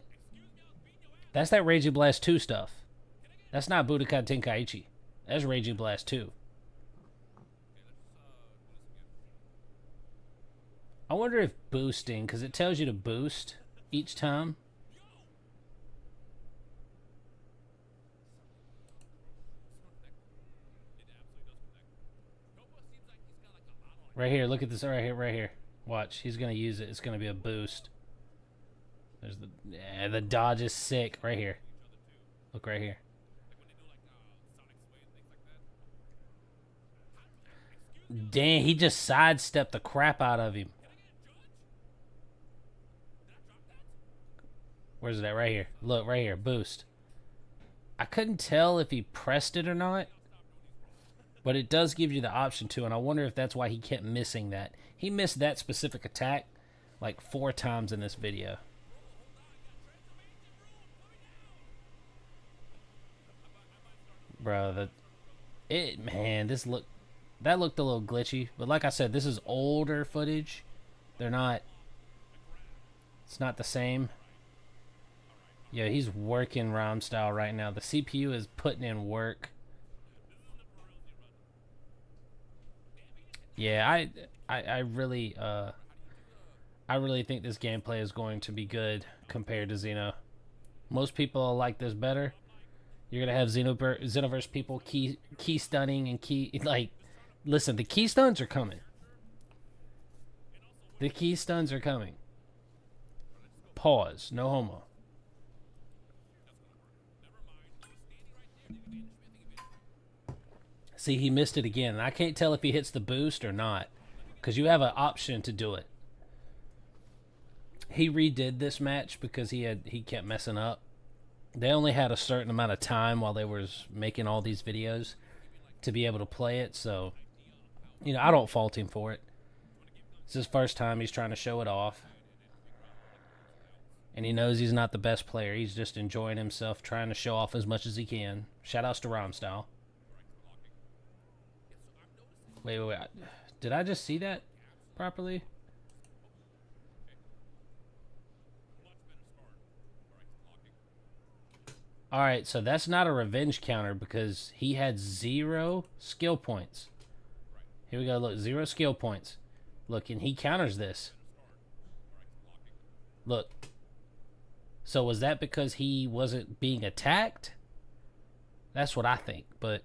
That's that Raging Blast 2 stuff. That's not Budokai Tenkaichi. That's Raging Blast 2. I wonder if boosting, because it tells you to boost each time. Right here, look at this right here. Watch, he's gonna use it. It's gonna be a boost. There's the dodge is sick right here. Look right here. Dang, he just sidestepped the crap out of him. Where's it at? Right here. Look, right here. Boost. I couldn't tell if he pressed it or not. But it does give you the option to, and I wonder if that's why he kept missing that. He missed that specific attack like 4 times in this video. Bro, man, that looked a little glitchy. But like I said, this is older footage. It's not the same. Yeah, he's working Ram style right now. The CPU is putting in work. Yeah, I really think this gameplay is going to be good compared to Xeno. Most people like this better. You're gonna have Xenoverse people key stunning and key like Listen, the keystones are coming. The keystones are coming. Pause. No homo. See, he missed it again. And I can't tell if he hits the boost or not. Because you have an option to do it. He redid this match because he kept messing up. They only had a certain amount of time while they was making all these videos to be able to play it. So, you know, I don't fault him for it. It's his first time. He's trying to show it off. And he knows he's not the best player. He's just enjoying himself, trying to show off as much as he can. Shoutouts to Romstyle. Wait. Did I just see that properly? Alright, so that's not a revenge counter because he had 0 skill points. Here we go, look, 0 skill points. Look, and he counters this. Look. So was that because he wasn't being attacked? That's what I think, but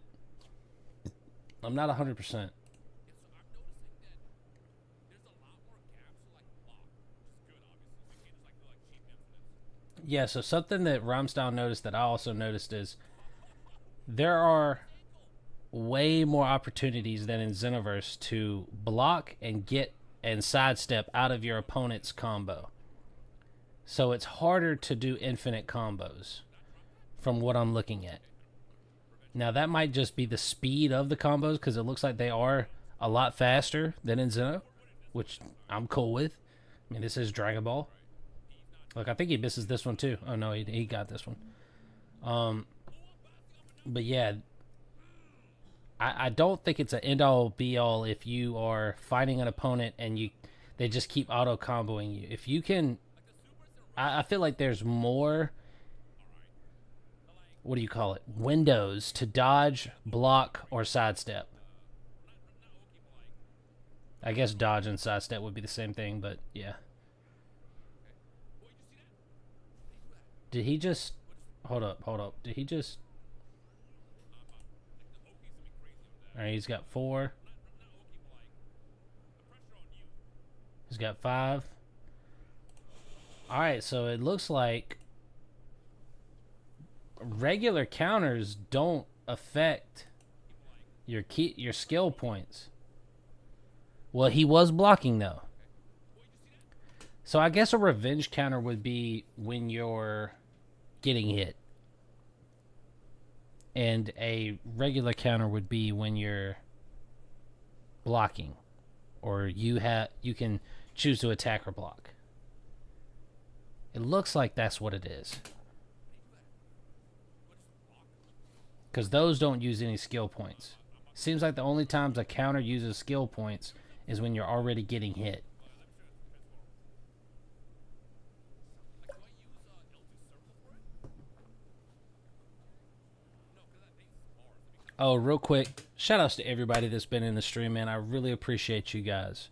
I'm not 100%. Yeah, so something that Romstyle noticed that I also noticed is there are way more opportunities than in Xenoverse to block and get and sidestep out of your opponent's combo. So it's harder to do infinite combos from what I'm looking at. Now that might just be the speed of the combos because it looks like they are a lot faster than in Xeno, which I'm cool with. I mean, this is Dragon Ball. Look, I think he misses this one too. Oh no, he got this one. But yeah, I don't think it's an end-all be-all if you are fighting an opponent and they just keep auto-comboing you. If you can, I feel like there's more, what do you call it, windows to dodge, block, or sidestep. I guess dodge and sidestep would be the same thing, but yeah. Did he just... Hold up. Did he just... Alright, he's got 4. He's got 5. Alright, so it looks like regular counters don't affect your skill points. Well, he was blocking though. So I guess a revenge counter would be when you're getting hit. And a regular counter would be when you're blocking. Or you can choose to attack or block. It looks like that's what it is. Because those don't use any skill points. Seems like the only times a counter uses skill points is when you're already getting hit. Oh, real quick, shoutouts to everybody that's been in the stream, man. I really appreciate you guys.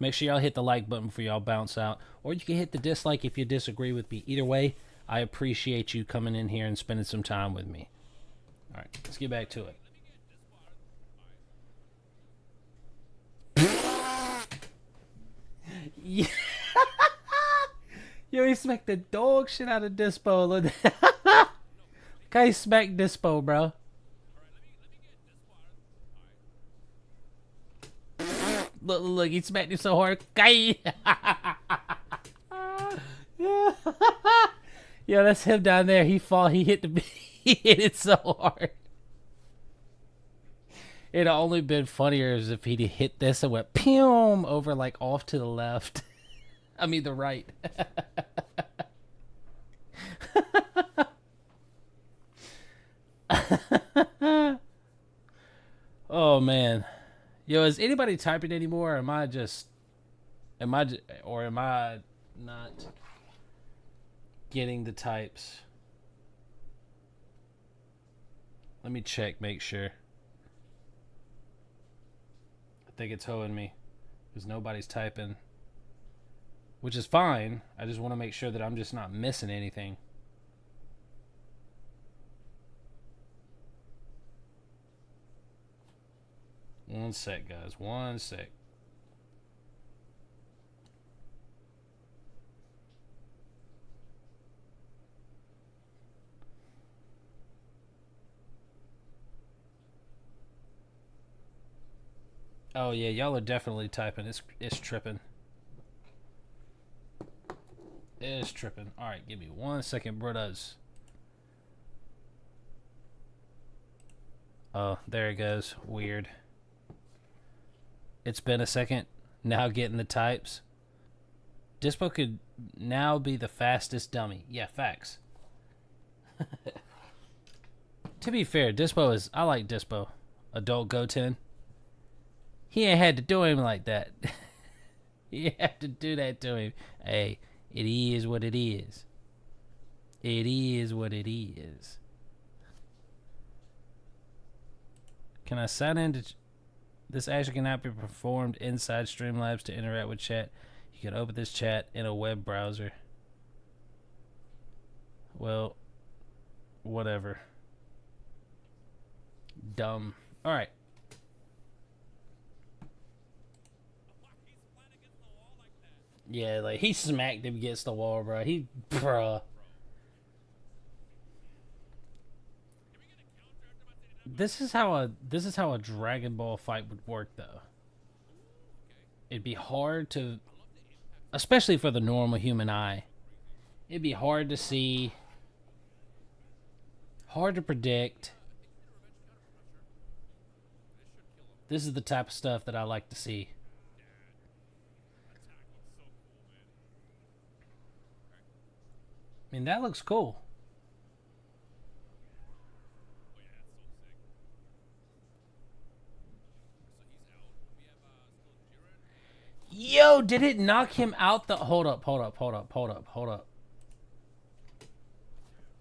Make sure y'all hit the like button before y'all bounce out. Or you can hit the dislike if you disagree with me. Either way, I appreciate you coming in here and spending some time with me. Alright, let's get back to it. Yeah. Yo, he smacked the dog shit out of Dispo. Look, he smacked Dispo, bro. Look, he smacked him so hard. Yeah, that's him down there. He hit he hit it so hard. It'd only been funnier as if he'd hit this and went pew over like off to the left. I mean the right. Oh man. Yo, is anybody typing anymore? Or am I not getting the types? Let me check, make sure. I think it's hoeing me because nobody's typing, which is fine. I just want to make sure that I'm just not missing anything. One sec, guys. One sec. Oh yeah, y'all are definitely typing. It's tripping. It's tripping. All right, give me 1 second, brothers. Oh, there it goes. Weird. It's been a second. Now getting the types. Dispo could now be the fastest dummy. Yeah, facts. To be fair, Dispo is... I like Dispo. Adult Goten. He ain't had to do him like that. You have to do that to him. Hey, it is what it is. It is what it is. Can I sign in to... This action cannot be performed inside Streamlabs to interact with chat. You can open this chat in a web browser. Well, whatever. Dumb. Alright. Yeah, like, he smacked him against the wall, bro. Bruh. This is how a Dragon Ball fight would work, though. It'd be hard to, especially for the normal human eye, it'd be hard to see, hard to predict. This is the type of stuff that I like to see. I mean, that looks cool. Yo, did it knock him out the... Hold up.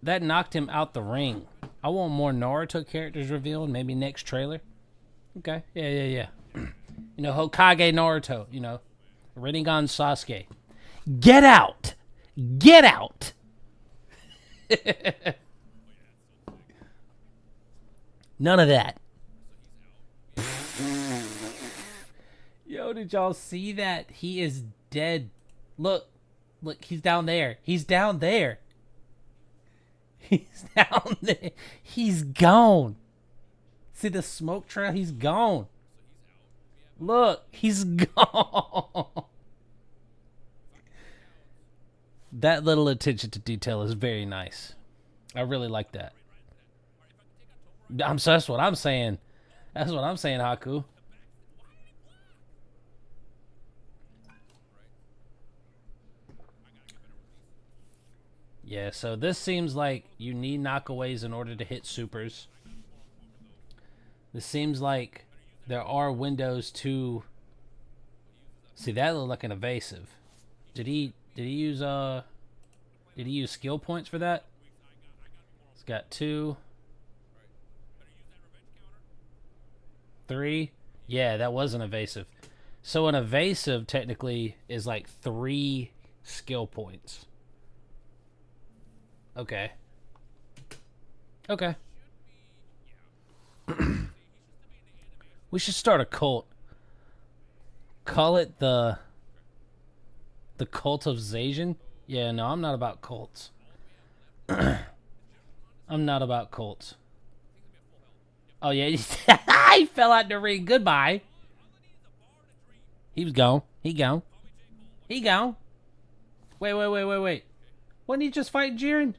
That knocked him out the ring. I want more Naruto characters revealed. Maybe next trailer. Okay. Yeah. You know, Hokage Naruto. You know, Rinnegan Sasuke. Get out! Get out! None of that. Yo, did y'all see that? He is dead. Look, he's down there. He's down there. He's down there. He's gone. See the smoke trail? He's gone. Look, he's gone. That little attention to detail is very nice. I really like that. That's what I'm saying. That's what I'm saying, Haku. Yeah, so this seems like you need knockaways in order to hit supers. This seems like there are windows to... See, that looked like an evasive. Did he use skill points for that? It's got 2, 3. Yeah, that was an evasive. So an evasive technically is like 3 skill points. Okay. We should start a cult. Call it the Cult of Zacian? Yeah, no, I'm not about cults. I'm not about cults. Oh, yeah. He fell out the ring. Goodbye. He was gone. He gone. Wait. Wasn't he just fighting Jiren?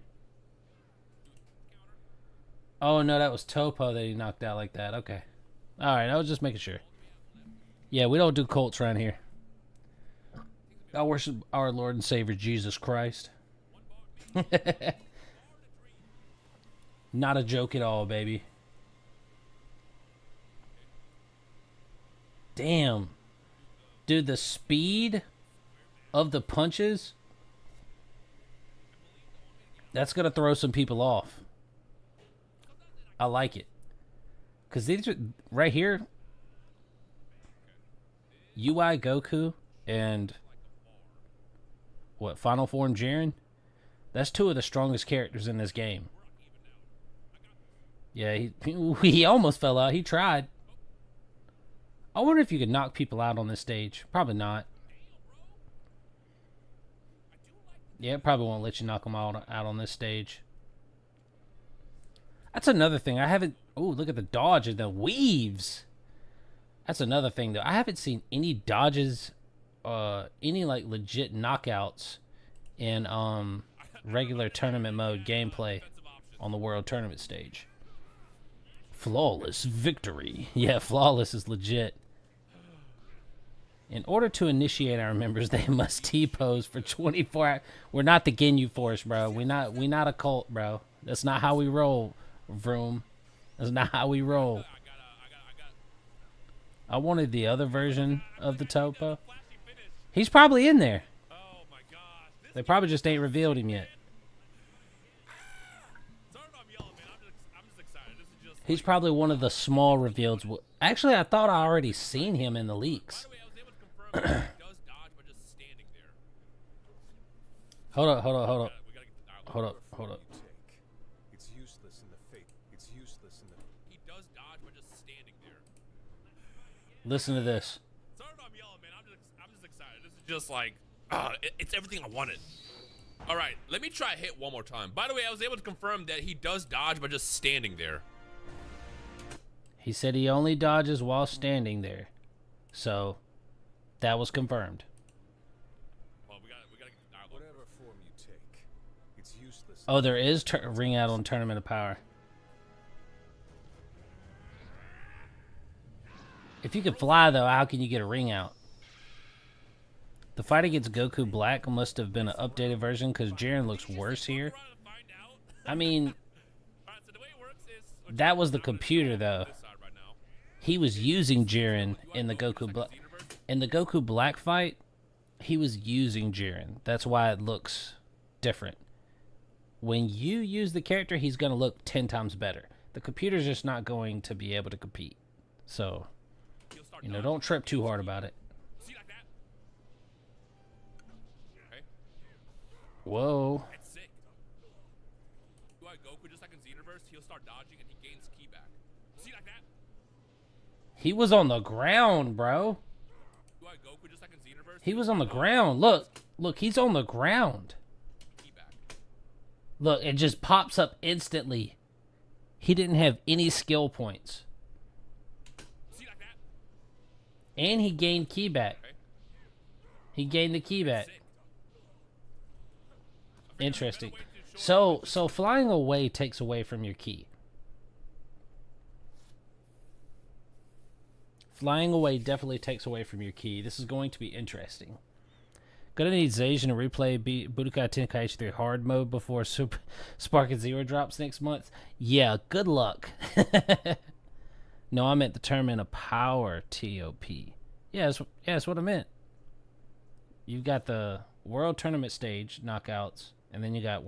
Oh, no, that was Topo that he knocked out like that. Okay. Alright, I was just making sure. Yeah, we don't do cults around here. I worship our Lord and Savior Jesus Christ. Not a joke at all, baby. Damn. Dude, the speed of the punches, that's going to throw some people off. I like it. Because these are, right here, UI Goku and what, Final Form Jiren? That's 2 of the strongest characters in this game. Yeah, he almost fell out. He tried. I wonder if you could knock people out on this stage. Probably not. Yeah, it probably won't let you knock them out on this stage. That's another thing. I haven't... Oh, look at the dodge and the weaves. That's another thing, though. I haven't seen any dodges, any, like, legit knockouts in regular tournament mode gameplay on the World Tournament stage. Flawless victory. Yeah, flawless is legit. In order to initiate our members, they must T-pose for 24 hours. We're not the Ginyu Force, bro. We not a cult, bro. That's not how we roll, Vroom. That's not how we roll. I wanted the other version of the Topo. He's probably in there. They probably just ain't revealed him yet. He's probably one of the small reveals. Actually, I thought I already seen him in the leaks. Hold up. It's useless in the fate. It's useless in the... He does dodge by just standing there. Listen to this. Sorry if I'm yelling, man. I'm just excited. This is just like, it's everything I wanted. All right, let me try hit one more time. By the way, I was able to confirm that he does dodge by just standing there. He said he only dodges while standing there. So, that was confirmed. Well, we gotta get the dialogue. Whatever form you take, it's useless. Oh, there is ring out on Tournament of Power. If you can fly, though, how can you get a ring out? The fight against Goku Black must have been an updated version because Jiren looks worse here. I mean, that was the computer, though. He was using Jiren in the Goku Black. In the Goku Black fight, he was using Jiren. That's why it looks different. When you use the character, he's going to look 10 times better. The computer's just not going to be able to compete. So, you know, don't trip too hard about it. Whoa. That's sick. Goku, just like in Xenoverse, he'll start dodging and he gains ki back. See like that? He was on the ground, bro. Goku, just like in Xenoverse, he was on the ground. Look, he's on the ground. Look, it just pops up instantly. He didn't have any skill points. See like that? And he gained ki back. He gained the ki back. Interesting. So flying away takes away from your ki. Flying away definitely takes away from your ki. This is going to be interesting. Gonna need Zacian to replay Budokai Tenkaichi 3 hard mode before Super Sparking Zero drops next month. Yeah, good luck. No, I meant the Tournament of Power TOP. Yeah, that's what I meant. You've got the World Tournament stage knockouts. And then you got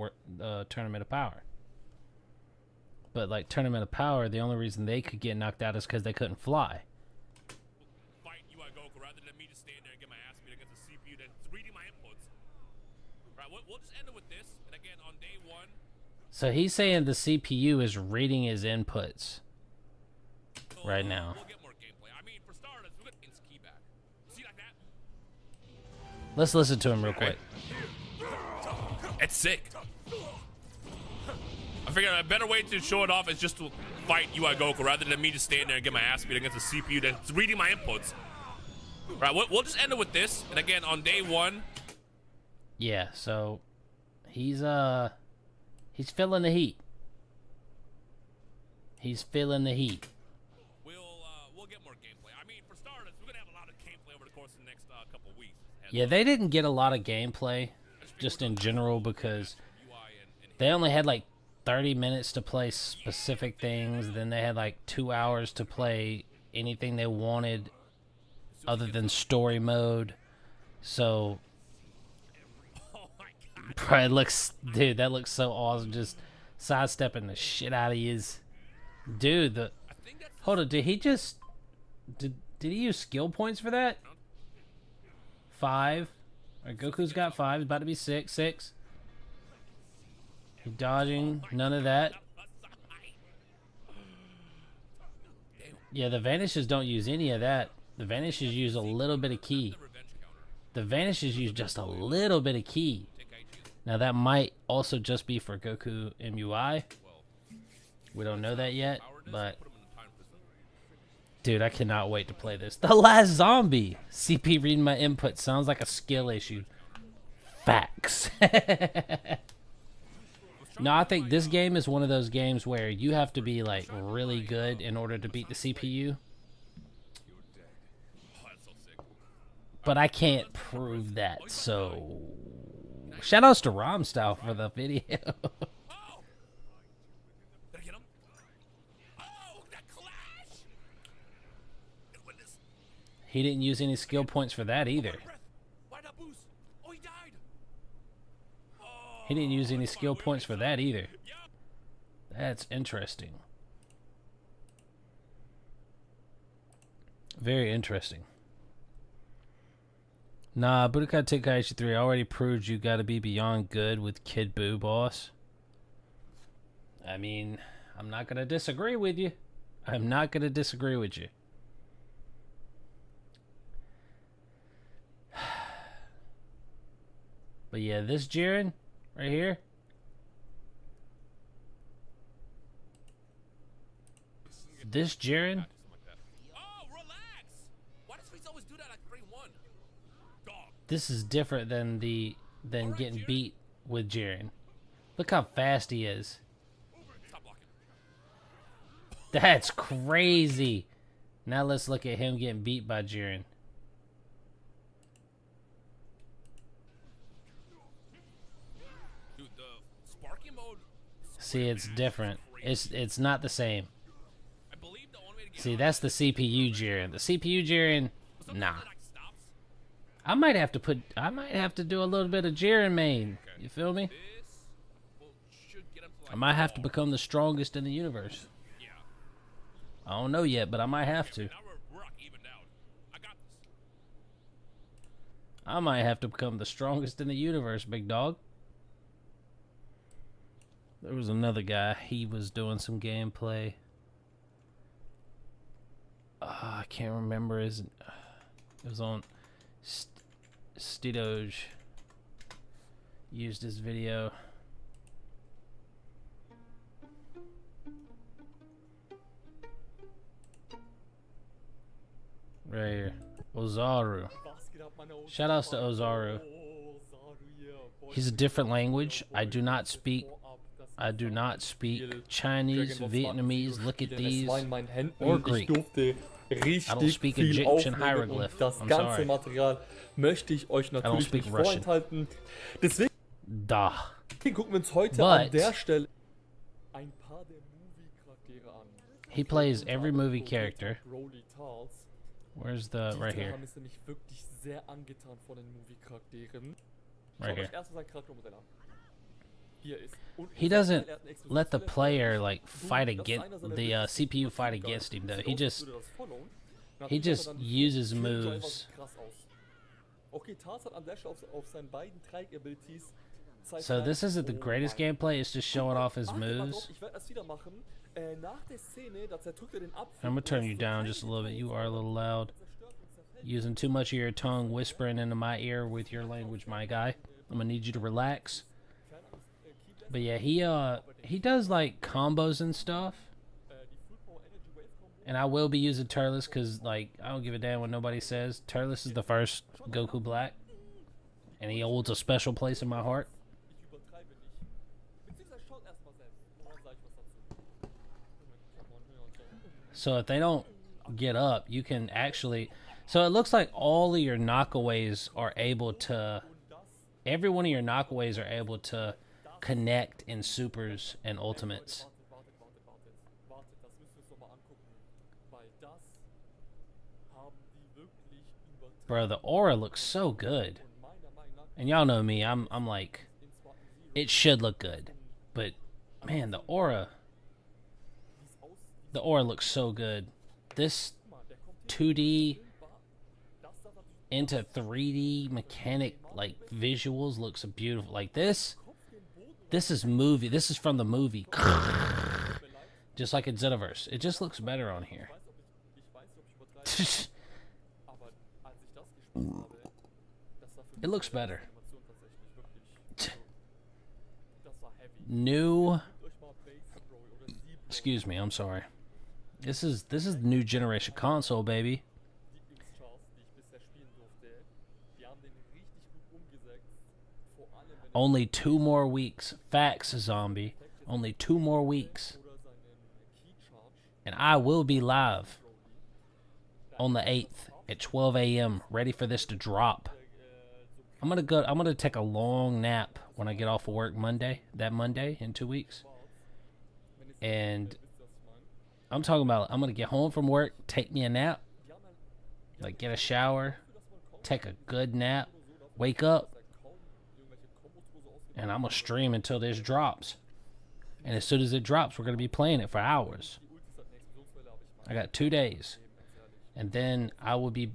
Tournament of Power. But like Tournament of Power, the only reason they could get knocked out is because they couldn't fly. Fight UI Goku rather than me just stand there and get my ass beat against a CPU that's reading my inputs. Right, we'll just end it with this. And again, on day one. So he's saying the CPU is reading his inputs right now. We'll get more gameplay. I mean, for starters, we're gonna get ki back. See like that? Let's listen to him real quick. It's sick. I figured a better way to show it off is just to fight UI Goku rather than me just stand there and get my ass beat against a CPU that's reading my inputs. Right, we'll just end it with this. And again, on day one. Yeah, so he's feeling the heat. He's feeling the heat. We'll get more gameplay. I mean, for starters, we're gonna have a lot of gameplay over the course of the next couple weeks. Yeah, they didn't get a lot of gameplay. Just in general, because they only had like 30 minutes to play specific things. Then they had like 2 hours to play anything they wanted other than story mode. So, probably looks, dude, that looks so awesome. Just sidestepping the shit out of his. Dude, hold on, did he just, did he use skill points for that? 5. Right, Goku's got 5. He's about to be 6. He's dodging. None of that. Yeah, the vanishes don't use any of that. The vanishes use a little bit of key. The vanishes use just a little bit of key. Now that might also just be for Goku MUI. We don't know that yet, but dude, I cannot wait to play this. The Last Zombie. CP reading my input sounds like a skill issue. Facts. No, I think this game is one of those games where you have to be like really good in order to beat the CPU. But I can't prove that, so shoutouts to Romstyle for the video. He didn't use any skill points for that either. He didn't use any skill points for that either. That's interesting. Very interesting. Nah, Budokai Tenkaichi 3 already proved you gotta be beyond good with Kid Buu, boss. I mean, I'm not gonna disagree with you. I'm not gonna disagree with you. But yeah, this Jiren right here. This Jiren. This is different than getting beat with Jiren. Look how fast he is. That's crazy. Now let's look at him getting beat by Jiren. See, it's different. It's not the same. See, that's the CPU Jiren. The CPU Jiren, nah. I might have to do a little bit of Jiren main. You feel me? I might have to become the strongest in the universe. I don't know yet, but I might have to. I might have to become the strongest in the universe, big dog. There was another guy. He was doing some gameplay. I can't remember his. It was on Stidoj. Used his video. Right here. Ozaru. Shoutouts to Ozaru. He's a different language. I do not speak Chinese, Vietnamese, look at these, or Greek. I don't speak Egyptian hieroglyph. I'm sorry. I don't speak Russian. Da. But he plays every movie character. Where's the right here? Right here. He doesn't let the player like fight against the CPU fight against him though. He just uses moves. So this isn't the greatest gameplay, it's just showing off his moves. I'm gonna turn you down just a little bit. You are a little loud. Using too much of your tongue, whispering into my ear with your language, my guy. I'm gonna need you to relax. But yeah, he does like combos and stuff. And I will be using Turles because like I don't give a damn what nobody says. Turles is the first Goku Black, and he holds a special place in my heart. So if they don't get up, you can actually. So it looks like all of your knockaways are able to. Every one of your knockaways are able to connect in supers and ultimates. Bro, the aura looks so good. And y'all know me, I'm like, it should look good. But man, the aura looks so good. This 2D into 3D mechanic like visuals looks beautiful. Like this is movie. This is from the movie. Just like in Xenoverse. It just looks better on here. It looks better. New. Excuse me, I'm sorry. This is the new generation console, baby. Only 2 more weeks. Facts, zombie. Only 2 more weeks. And I will be live on the 8th at 12 a.m. ready for this to drop. I'm gonna take a long nap when I get off of work that Monday in 2 weeks. And I'm talking about I'm gonna get home from work, take me a nap, like get a shower, take a good nap, wake up, and I'm gonna stream until this drops. And as soon as it drops, we're gonna be playing it for hours. I got 2 days, and then I'll be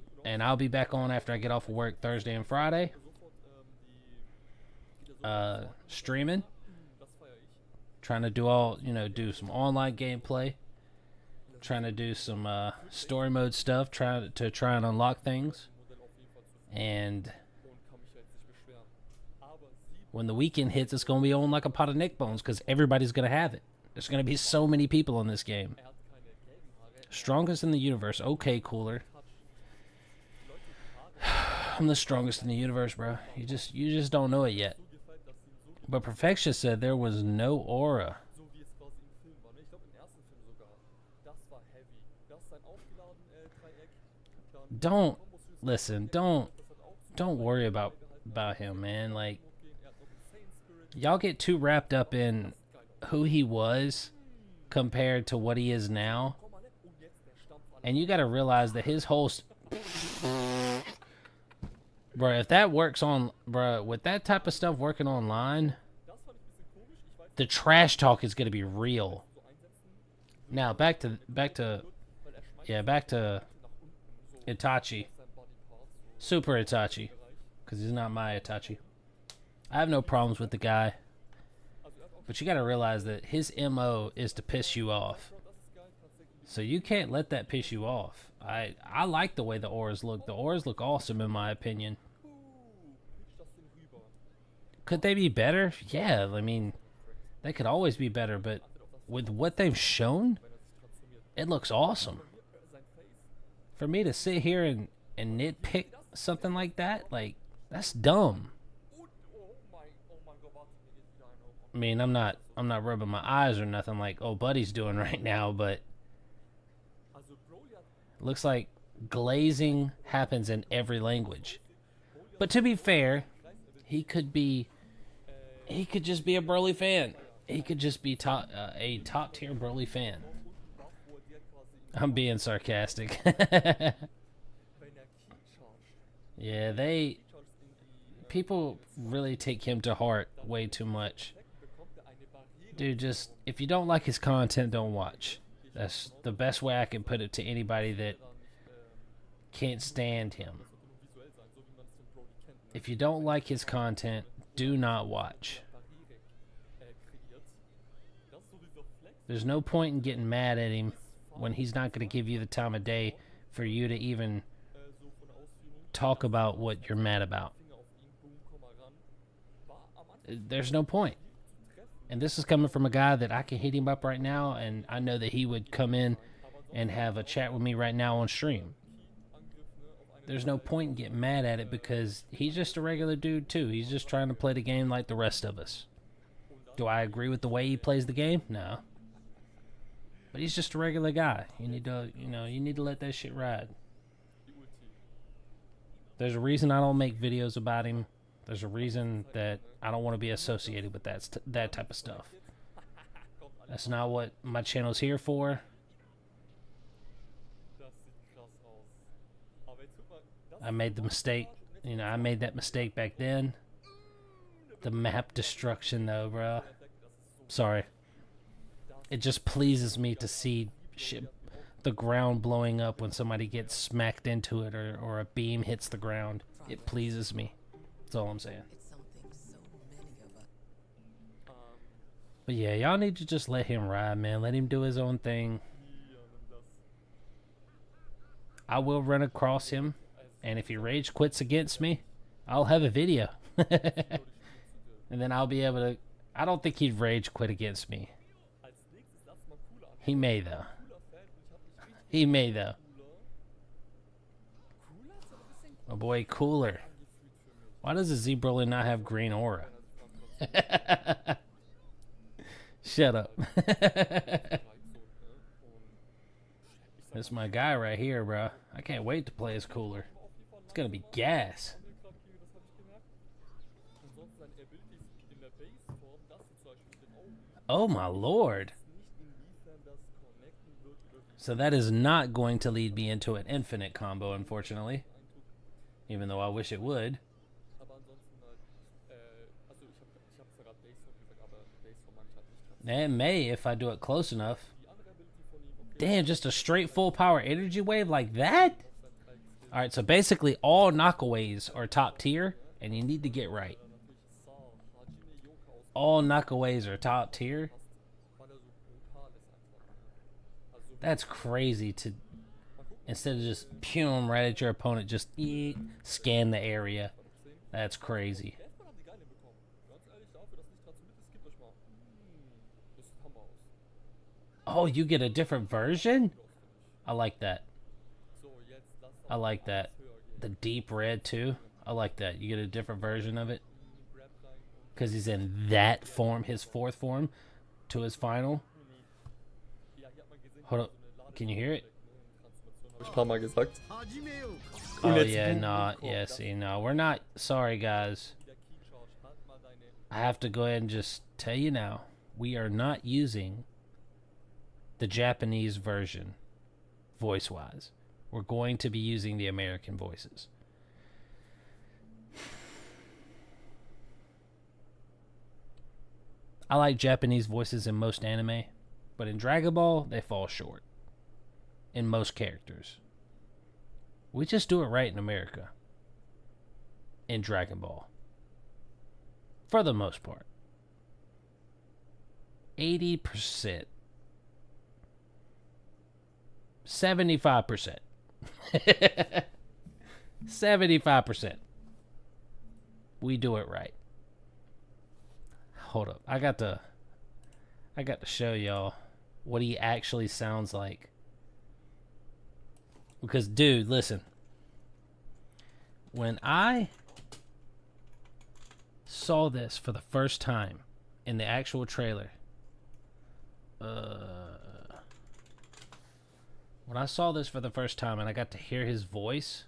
back on after I get off of work Thursday and Friday. Streaming, trying to do some online gameplay, trying to do some story mode stuff, try and unlock things. And when the weekend hits, it's gonna be on like a pot of neck bones because everybody's gonna have it. There's gonna be so many people in this game. Strongest in the universe. Okay, Cooler. I'm the strongest in the universe, bro. You just don't know it yet. But Perfection said there was no aura. Don't worry about him, man. Like, y'all get too wrapped up in who he was compared to what he is now. And you got to realize that his whole bro, if that works on, bro, with that type of stuff working online, the trash talk is going to be real. Now, back to Itachi. Super Itachi. Because he's not my Itachi. I have no problems with the guy. But you got to realize that his MO is to piss you off. So you can't let that piss you off. I like the way the auras look. The auras look awesome in my opinion. Could they be better? Yeah, I mean, they could always be better, but with what they've shown, it looks awesome. For me to sit here and nitpick something like that, like, that's dumb. I mean, I'm not rubbing my eyes or nothing like old buddy's doing right now, but it looks like glazing happens in every language. But to be fair, he could just be a Broly fan. He could just be a top tier Broly fan. I'm being sarcastic. Yeah, people really take him to heart way too much. Dude, just, if you don't like his content, don't watch. That's the best way I can put it to anybody that can't stand him. If you don't like his content, do not watch. There's no point in getting mad at him when he's not going to give you the time of day for you to even talk about what you're mad about. There's no point. And this is coming from a guy that I can hit him up right now, and I know that he would come in and have a chat with me right now on stream. There's no point in getting mad at it because he's just a regular dude too. He's just trying to play the game like the rest of us. Do I agree with the way he plays the game? No. But he's just a regular guy. You need to let that shit ride. There's a reason I don't make videos about him. There's a reason that I don't want to be associated with that type of stuff. That's not what my channel's here for. I made the mistake. I made that mistake back then. The map destruction, though, bro. Sorry. It just pleases me to see shit, the ground blowing up when somebody gets smacked into it or a beam hits the ground. It pleases me. That's all I'm saying. But yeah, y'all need to just let him ride, man. Let him do his own thing. I will run across him And if he rage quits against me, I'll have a video. And then I'll be able to... I don't think he'd rage quit against me. He may, though. He may, though. My boy, Cooler. Why does a Zebrolin not have green aura? Shut up. That's my guy right here, bro. I can't wait to play as Cooler. It's gonna be gas. Oh my lord. So that is not going to lead me into an infinite combo, unfortunately. Even though I wish it would. It may if I do it close enough. Damn, just a straight full power energy wave like that? Alright, so basically all knockaways are top tier, and you need to get right. All knockaways are top tier? That's crazy to... Instead of just pum right at your opponent, just scan the area. That's crazy. Oh, you get a different version? I like that. I like that. The deep red too. I like that. You get a different version of it. Because he's in that form, his fourth form, to his final. Hold up. Can you hear it? Oh yeah, no. Yeah, see, no. We're not. Sorry, guys. I have to go ahead and just tell you now. We are not using the Japanese version, voice-wise. We're going to be using the American voices. I like Japanese voices in most anime, but in Dragon Ball, they fall short. In most characters. We just do it right in America. In Dragon Ball. For the most part. 80%. 75%. 75%. We do it right. Hold up. I got to show y'all what he actually sounds like. Because, dude, listen. When I saw this for the first time in the actual trailer, when I saw this for the first time and I got to hear his voice,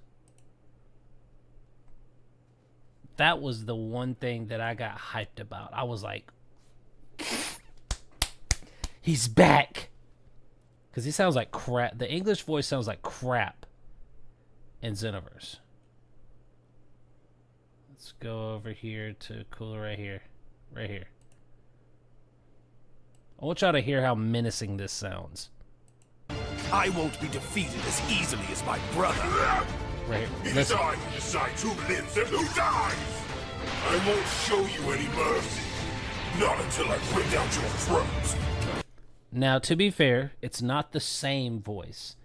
that was the one thing that I got hyped about. I was like, he's back. Because he sounds like crap. The English voice sounds like crap in Xenoverse. Let's go over here to Cooler right here. Right here. I want y'all to hear how menacing this sounds. I won't be defeated as easily as my brother. Right. It is I who decides who lives and who dies. I won't show you any mercy. Not until I bring down your throat. Now, to be fair, it's not the same voice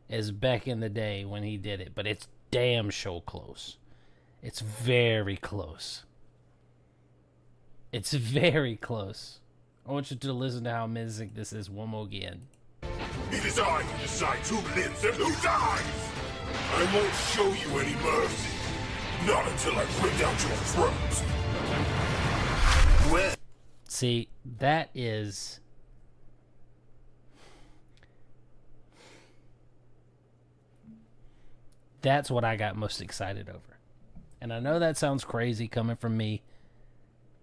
as back in the day when he did it, but it's damn sure close. It's very close. It's very close. I want you to listen to how menacing this is one more again. It is I who decides who lives and who dies. I won't show you any mercy. Not until I bring down your throat. Well. See, that is... That's what I got most excited over. And I know that sounds crazy coming from me,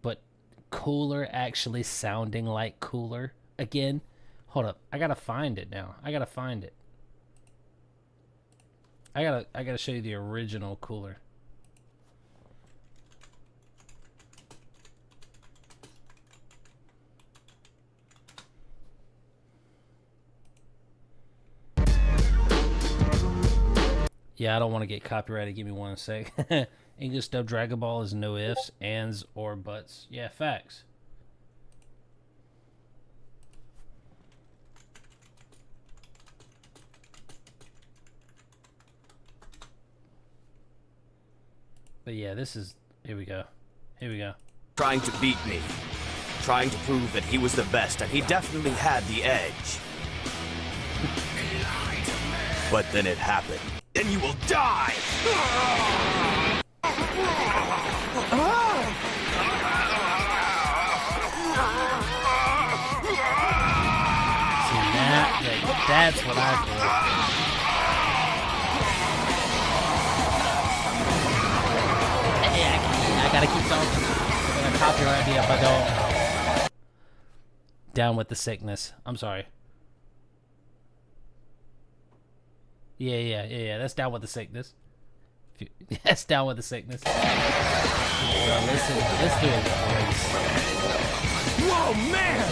but Cooler actually sounding like Cooler again. Hold up. I gotta find it now. I gotta find it. I gotta show you the original Cooler. Yeah, I don't want to get copyrighted. Give me one sec. English dub Dragon Ball is no ifs, ands, or buts. Yeah, facts. But yeah, this is... Here we go. Here we go. Trying to beat me. Trying to prove that he was the best, and he definitely had the edge. But then it happened. Then you will die! That's what I feel. Hey, I gotta keep talking. I'm gonna copyright me if I don't. Down with the sickness. I'm sorry. Yeah. That's down with the sickness. That's down with the sickness. Well, listen to his voice. Whoa, man!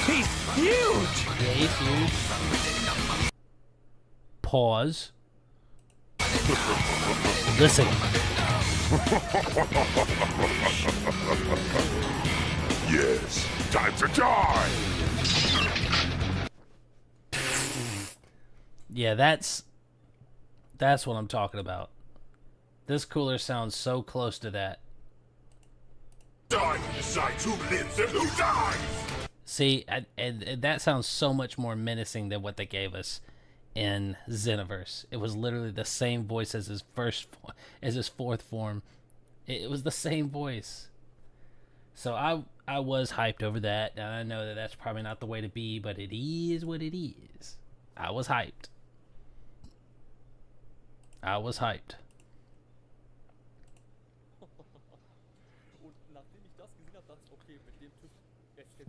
He's huge! Yeah, he's huge. Pause. Listen. Yes, time to die! Yeah, that's what I'm talking about. This cooler sounds so close to that. Time to decide who lives and who dies! See, and that sounds so much more menacing than what they gave us in Xenoverse. It was literally the same voice as his fourth form. It was the same voice. So I was hyped over that, and I know that that's probably not the way to be, but it is what it is. I was hyped.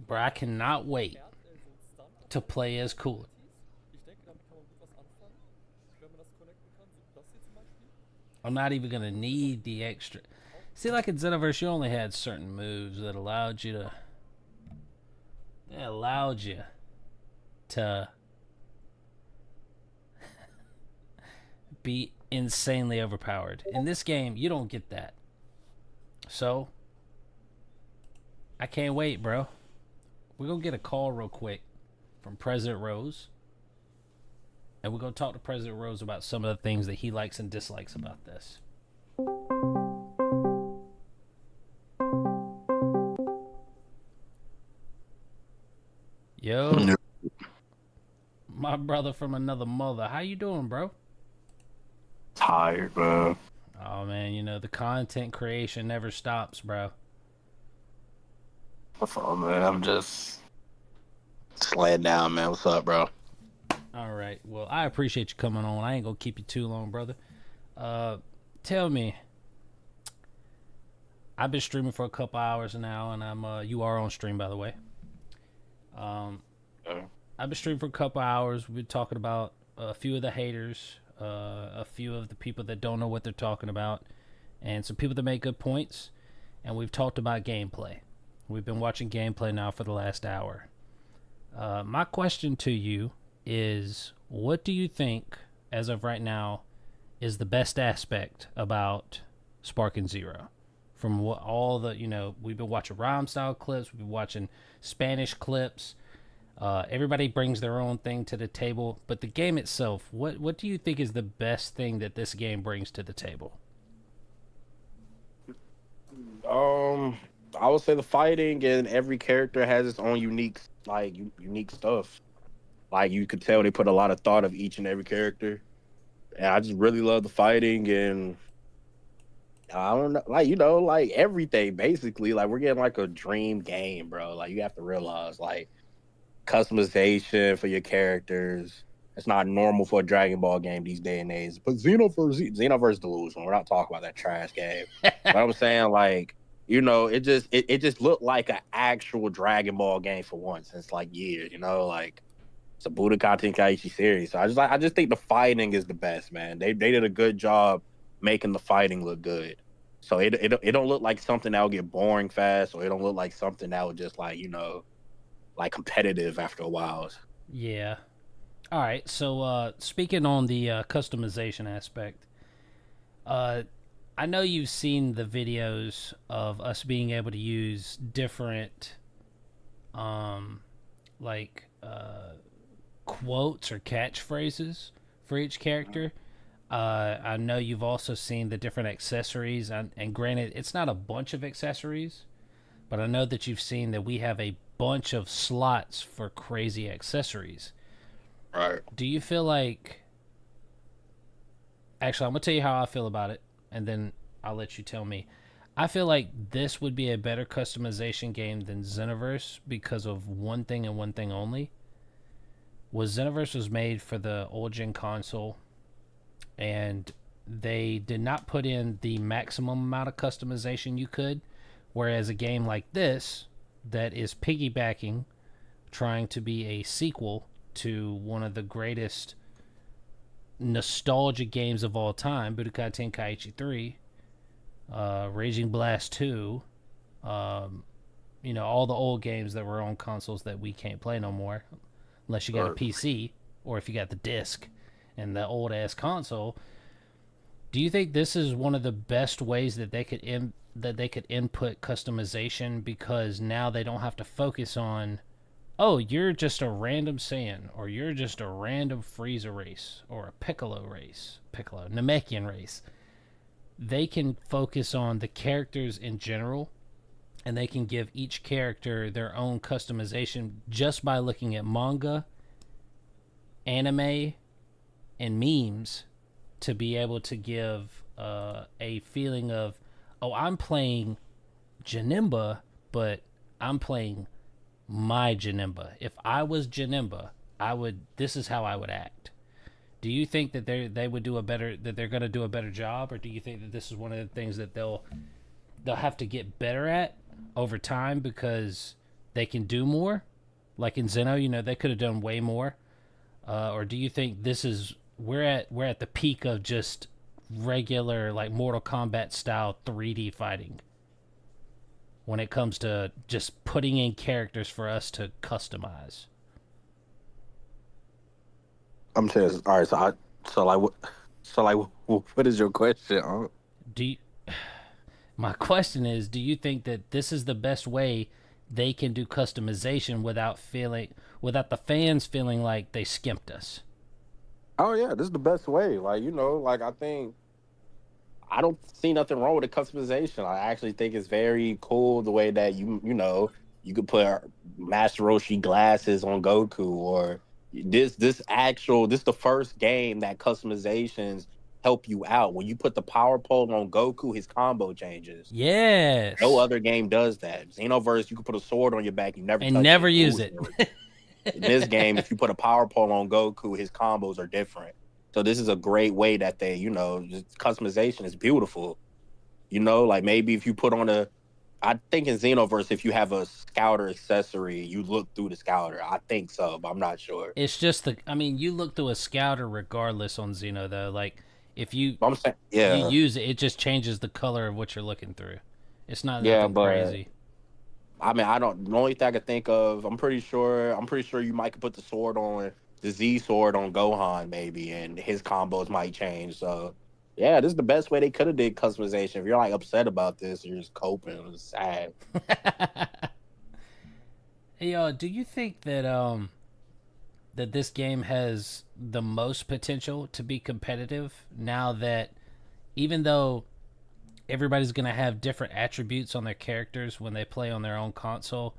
Bro, I cannot wait to play as Cooler. I'm not even gonna need the extra. See, like in Xenoverse, you only had certain moves that allowed you to be insanely overpowered. In this game, you don't get that. So I can't wait, bro. We're gonna get a call real quick from President Rose, and we're gonna talk to President Rose about some of the things that he likes and dislikes about this. Yo, my brother from another mother. How you doing, bro? Tired, bro. Oh man, you know the content creation never stops, bro. What's up, man? I'm just laying down, man. What's up, bro? All right. Well, I appreciate you coming on. I ain't gonna keep you too long, brother. Tell me. I've been streaming for a couple hours now, and you are on stream, by the way. I've been streaming for a couple hours. We've been talking about a few of the haters, a few of the people that don't know what they're talking about, and some people that make good points. And we've talked about gameplay. We've been watching gameplay now for the last hour. My question to you is, what do you think, as of right now, is the best aspect about Sparking Zero? From what all the, we've been watching ROM style clips, we've been watching Spanish clips. Everybody brings their own thing to the table, but the game itself, what do you think is the best thing that this game brings to the table? I would say the fighting, and every character has its own unique stuff. Like, you could tell they put a lot of thought of each and every character. And I just really love the fighting, and I don't know, like everything basically. Like, we're getting like a dream game, bro. Like, you have to realize, like, customization for your characters. It's not normal for a Dragon Ball game these day and age. But Xenoverse delusion. We're not talking about that trash game. But I'm saying, like, it just looked like an actual Dragon Ball game for once since like years. Like, it's a Budokai Tenkaichi series. So I just think the fighting is the best, man. They did a good job making the fighting look good. So it don't look like something that will get boring fast, or it don't look like something that will just like competitive after a while. Yeah. All right. So speaking on the customization aspect, I know you've seen the videos of us being able to use different quotes or catchphrases for each character. I know you've also seen the different accessories, and granted, it's not a bunch of accessories, but I know that you've seen that we have a bunch of slots for crazy accessories. Right. Do you feel like... Actually, I'm going to tell you how I feel about it, and then I'll let you tell me. I feel like this would be a better customization game than Xenoverse because of one thing and one thing only. Xenoverse was made for the old-gen console, and they did not put in the maximum amount of customization you could, whereas a game like this that is piggybacking, trying to be a sequel to one of the greatest nostalgia games of all time, Budokai Tenkaichi 3, Raging Blast 2, all the old games that were on consoles that we can't play no more, unless you got a PC, or if you got the disc and the old-ass console. Do you think this is one of the best ways that they could input customization, because now they don't have to focus on, oh, you're just a random Saiyan, or you're just a random Frieza race, or a Piccolo, Namekian race. They can focus on the characters in general, and they can give each character their own customization just by looking at manga, anime, and memes to be able to give a feeling of, oh, I'm playing Janemba, but I'm playing my Janemba. If I was Janemba, this is how I would act. Do you think that they're going to do a better job, or do you think that this is one of the things that they'll have to get better at over time because they can do more? Like in Xeno, they could have done way more. Or do you think we're at the peak of just regular, like, Mortal Kombat style 3D fighting when it comes to just putting in characters for us to customize? I'm saying, all right. What is your question? My question is, do you think that this is the best way they can do customization without the fans feeling like they skimped us? Oh yeah, this is the best way. I think I don't see nothing wrong with the customization. I actually think it's very cool the way that you could put Master Roshi glasses on Goku, or this the first game that customizations help you out. When you put the power pole on Goku, his combo changes. Yes. No other game does that. Xenoverse, you can put a sword on your back, you never use it. In this game, if you put a power pole on Goku, his combos are different. So this is a great way that they, just customization is beautiful. Maybe if you put on I think in Xenoverse, if you have a scouter accessory, you look through the scouter. I think so, but I'm not sure. It's just you look through a scouter regardless on Xeno, though. Like, if you you use it, it just changes the color of what you're looking through. It's not nothing crazy. The only thing I could think of, I'm pretty sure you might put the sword on, the Z sword on Gohan maybe, and his combos might change. So, yeah, this is the best way they could have did customization. If you're upset about this, you're just coping. It's sad. Hey, do you think that that this game has the most potential to be competitive now that, even though everybody's going to have different attributes on their characters when they play on their own console,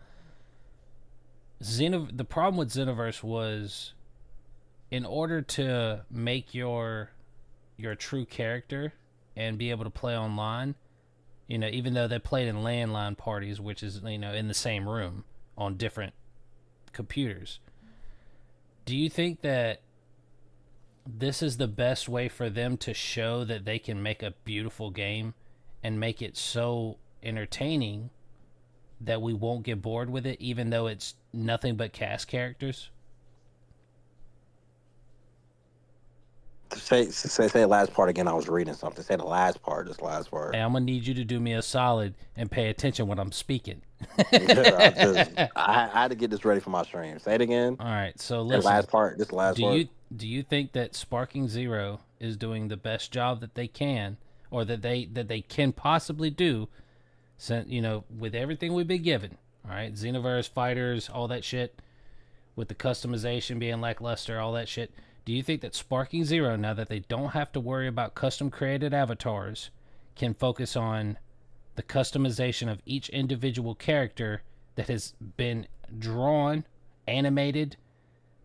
the problem with Xenoverse was, in order to make your true character and be able to play online, even though they played in landline parties, which is, in the same room on different computers, do you think that this is the best way for them to show that they can make a beautiful game and make it so entertaining that we won't get bored with it, even though it's nothing but cast characters? Say the last part again. I was reading something. Say the last part. This last part. Hey, I'm gonna need you to do me a solid and pay attention when I'm speaking. I had to get this ready for my stream. Say it again. All right. So listen. The last part. This last part. Do you think that Sparking Zero is doing the best job that they can, or that they can possibly do, since with everything we've been given? All right, Xenoverse, fighters, all that shit, with the customization being lackluster, all that shit. Do you think that Sparking Zero, now that they don't have to worry about custom created avatars, can focus on the customization of each individual character that has been drawn, animated,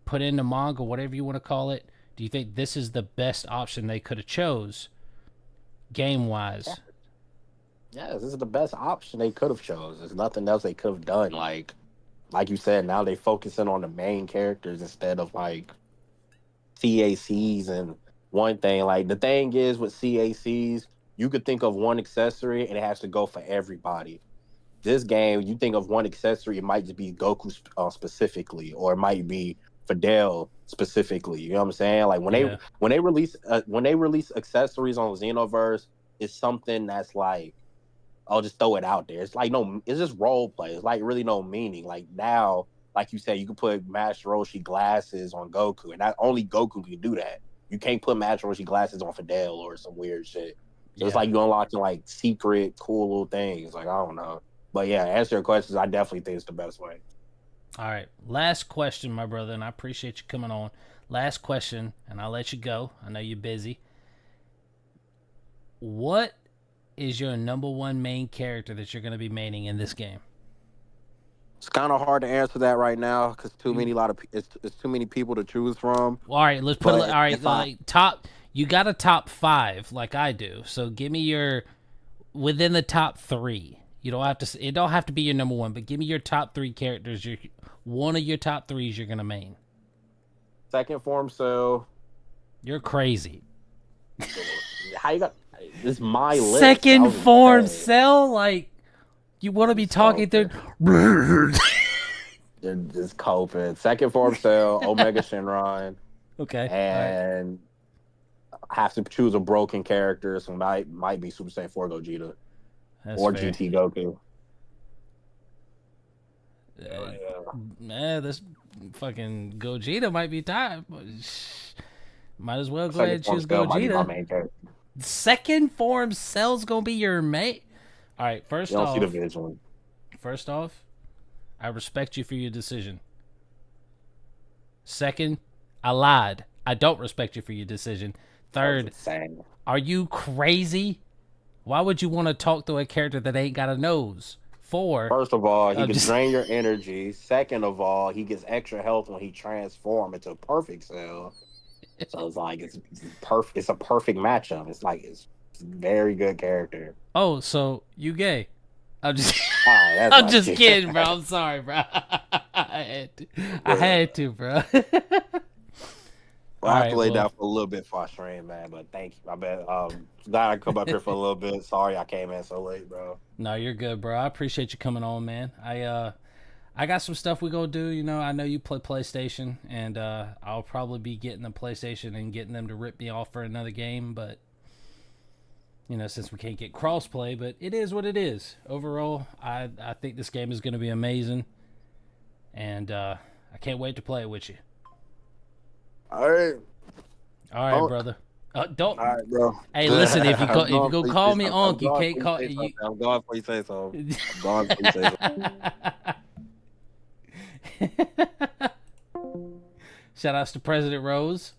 put into manga, whatever you want to call it? Do you think this is the best option they could have chose, game-wise? Yeah, this is the best option they could have chose. There's nothing else they could have done. Like you said, now they focusing on the main characters instead of like CACs and one thing. Like the thing is with CACs, you could think of one accessory and it has to go for everybody. This game, you think of one accessory, it might just be Goku specifically, or it might be Fidel specifically. You know what I'm saying? Like when they release accessories on Xenoverse, it's something that's like, I'll just throw it out there. It's like it's just role play. It's like really no meaning. Like now, like you said, you can put Master Roshi glasses on Goku, and not only Goku can do that. You can't put Master Roshi glasses on Fidel or some weird shit. So it's like you unlocking like secret, cool little things. Like I don't know, but yeah, answer your questions. I definitely think it's the best way. All right, last question, my brother, and I appreciate you coming on. Last question, and I'll let you go. I know you're busy. What is your number one main character that you're going to be maining in this game? It's kind of hard to answer that right now because it's too many people to choose from. Well, all right, let's put it. All right, like top. You got a top 5 like I do. So give me your within the top 3. You don't have to. It don't have to be your number 1, but give me your top 3 characters. One of your top 3s you're gonna main. Second form Cell. You're crazy. How you got? This is my list. Second form Cell, like you want to be talking through. Just coping. Second form Cell, Omega Shenron. Okay. And have to choose a broken character, so might be Super Saiyan 4 Gogeta. Or fair. GT Goku. This fucking Gogeta might be tied. Might as well go ahead and choose Gogeta. Second form Cell's gonna be your mate. All right, first off, I respect you for your decision. Second, I lied. I don't respect you for your decision. Third, are you crazy? Why would you want to talk to a character that ain't got a nose? 4. First of all, he can drain your energy. Second of all, he gets extra health when he transforms into a perfect Cell. So it's like it's perfect. It's a perfect matchup. It's like it's a very good character. Oh, so you gay? I'm just I'm just kidding, bro. I'm sorry, bro. I had to, bro. Well, I have to lay down for a little bit for stream, man. But thank you. I bet. Glad I come up here for a little bit. Sorry I came in so late, bro. No, you're good, bro. I appreciate you coming on, man. I got some stuff we gonna do. You know, I know you play PlayStation, and I'll probably be getting the PlayStation and getting them to rip me off for another game. But you know, since we can't get crossplay, but it is what it is. Overall, I think this game is gonna be amazing, and I can't wait to play it with you. All right, brother. Don't. All right, bro. Hey, listen. If you go call me Unc, you can't call. I'm going before you say so. I'm going before you say so. Shout outs to President Rose.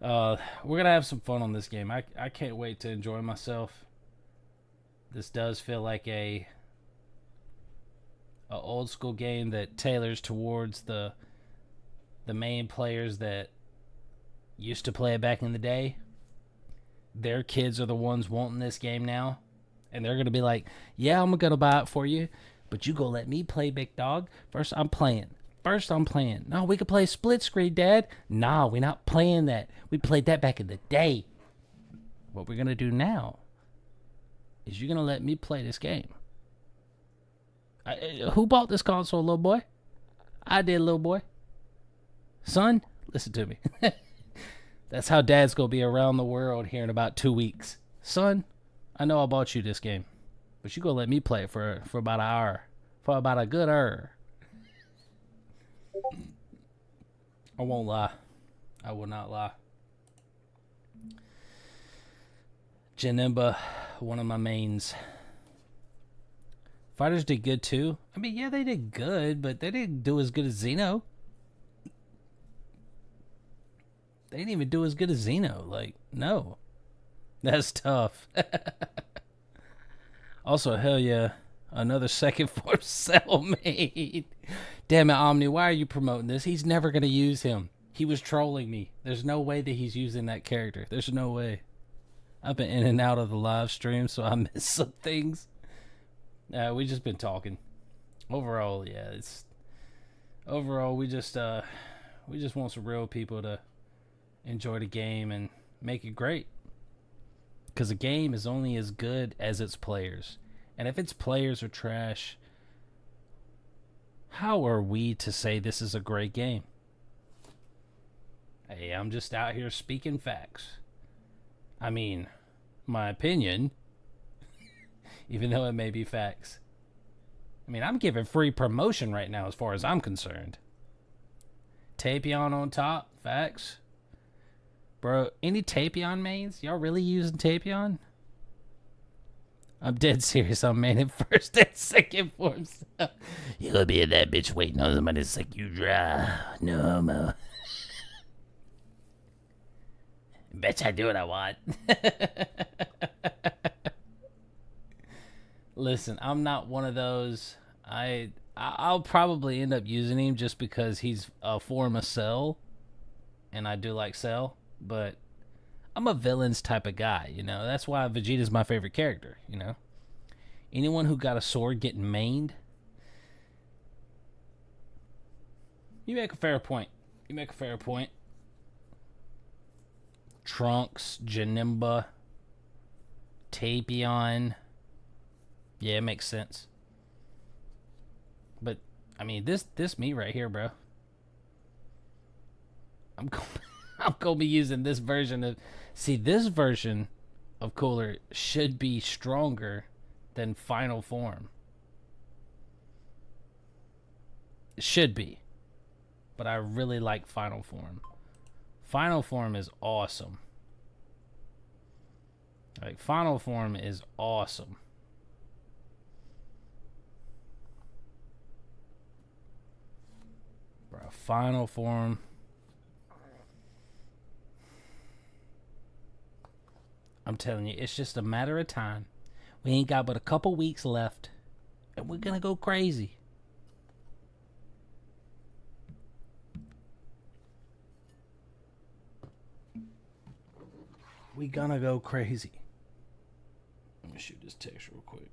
We're gonna have some fun on this game. I can't wait to enjoy myself. This does feel like a old school game that tailors towards the main players that used to play it back in the day. Their kids are the ones wanting this game now, and they're gonna be like, yeah, I'm gonna buy it for you, but you gonna let me play, big dog. First I'm playing. No, we could play split screen, Dad. Nah, we're not playing that. We played that back in the day. What we're gonna do now is you're gonna let me play this game. Who bought this console, little boy? I did, little boy. Son, listen to me. That's how Dad's gonna be around the world here in about 2 weeks. Son, I know I bought you this game, but you gonna let me play it for about an hour. For about a good hour. I won't lie. I will not lie. Janemba, one of my mains. Fighters did good too. I mean, yeah, they did good, but they didn't do as good as Xeno. They didn't even do as good as Xeno. Like, no. That's tough. Also, hell yeah. Another second form Cell made. Damn it, Omni. Why are you promoting this? He's never going to use him. He was trolling me. There's no way that he's using that character. There's no way. I've been in and out of the live stream, so I missed some things. We just been talking. Overall, yeah, it's overall we just want some real people to enjoy the game and make it great. Because a game is only as good as its players. And if its players are trash, how are we to say this is a great game? Hey, I'm just out here speaking facts. I mean, my opinion, even though it may be facts. I mean, I'm giving free promotion right now as far as I'm concerned. Tapion on top, facts. Bro, any Tapion mains? Y'all really using Tapion? I'm dead serious on maining first and second forms. You gonna be in that bitch waiting on somebody to suck you dry. No homo. Bitch, I do what I want. Listen, I'm not one of those. I'll probably end up using him just because he's a form of Cell, and I do like Cell. But I'm a villains type of guy, you know. That's why Vegeta's my favorite character, you know. Anyone who got a sword getting mained, you make a fair point. You make a fair point. Trunks, Janemba, Tapion. Yeah, it makes sense. But I mean, this me right here, bro. I'm gonna be using this version of. See, this version of Cooler should be stronger than Final Form. It should be, but I really like Final Form. Final Form is awesome. Like, Final Form is awesome. Bro, Final Form. I'm telling you, it's just a matter of time. We ain't got but a couple weeks left, and we're gonna go crazy. We gonna go crazy. Let me shoot this text real quick.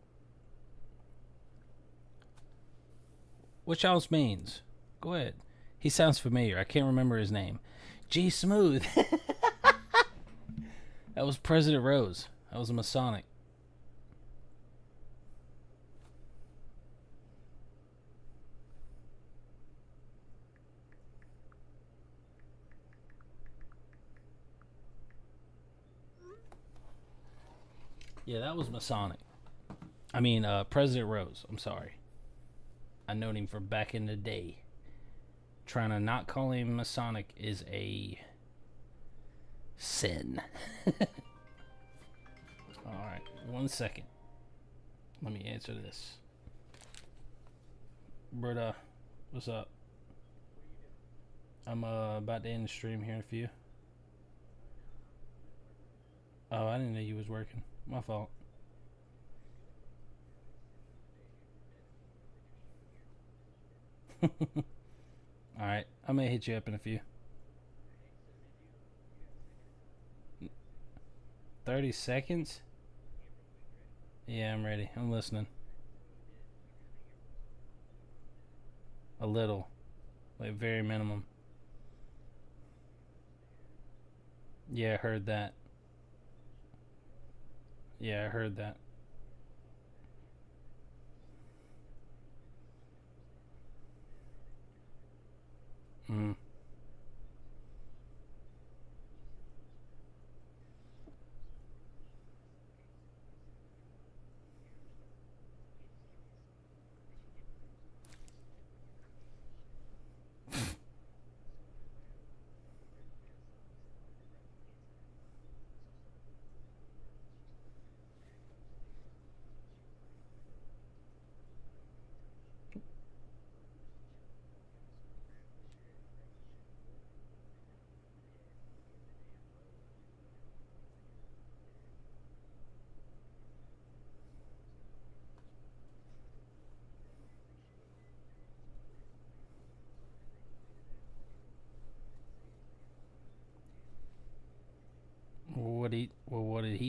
What y'all's means? Go ahead. He sounds familiar. I can't remember his name. G Smooth. That was President Rose. That was a Masonic. Yeah, that was Masonic. I mean, President Rose. I'm sorry. I known him from back in the day. Trying to not call him Masonic is a sin. Alright, 1 second. Let me answer this. Berta, what's up? I'm about to end the stream here in a few. Oh, I didn't know you was working. My fault. Alright, I may hit you up in a few. 30 seconds? Yeah, I'm ready. I'm listening. A little. Like, very minimum. Yeah, I heard that. Yeah, I heard that. Hmm.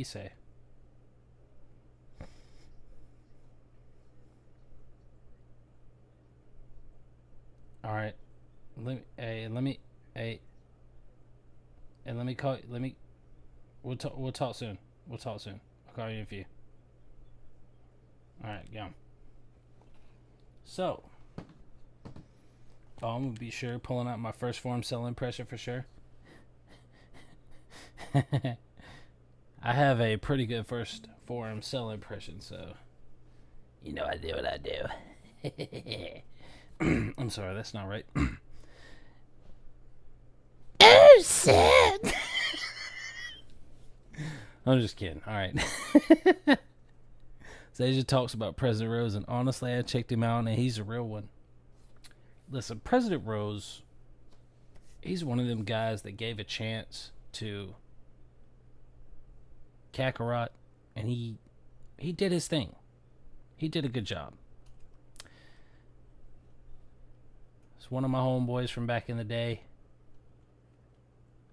say? All right. Let me call. We'll talk soon. We'll talk soon. I'll call you in a few. All right, go. So, I'm gonna be sure pulling out my first form cell impression for sure. I have a pretty good first form cell impression, so you know I do what I do. I'm sorry, that's not right. Oh shit! I'm just kidding. All right. Zaja talks about President Rose, and honestly, I checked him out, and he's a real one. Listen, President Rose, he's one of them guys that gave a chance to Kakarot, and he did his thing. He did a good job. It's one of my homeboys from back in the day.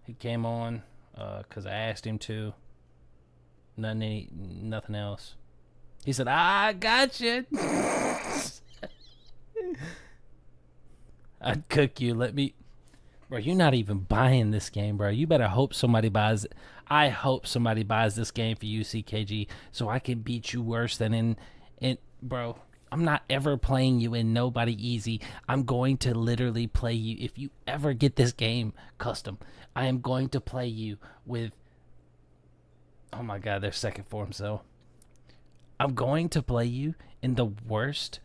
He came on because I asked him to. Nothing else. He said, I got you. I'd cook you. Let me. Bro, you're not even buying this game, bro. You better hope somebody buys it. I hope somebody buys this game for you, CKG, so I can beat you worse than in. Bro, I'm not ever playing you in Nobody Easy. I'm going to literally play you. If you ever get this game custom, I am going to play you with. Oh my god, their second form cell. I'm going to play you in the worst.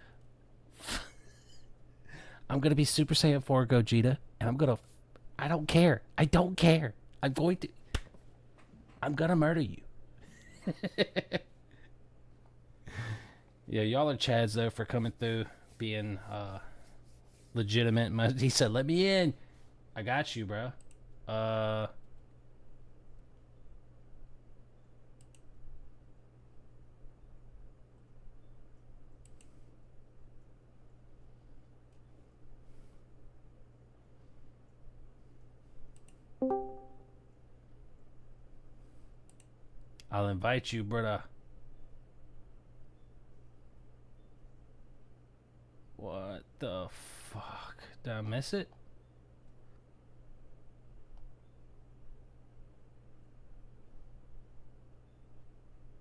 I'm going to be Super Saiyan 4 Gogeta, and I'm going to. I don't care. I don't care. I'm going to murder you. Yeah, y'all are Chads, though, for coming through, being legitimate. He said, let me in. I got you, bro. I'll invite you, brother. What the fuck? Did I miss it?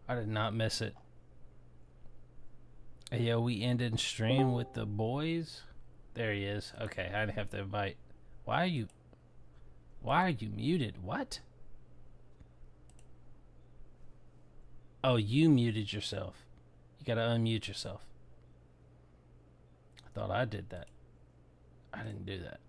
I did not miss it. Yeah, we ended stream with the boys. There he is. Okay, I didn't have to invite. Why are you muted? What? Oh, you muted yourself. You gotta unmute yourself. I thought I did that. I didn't do that.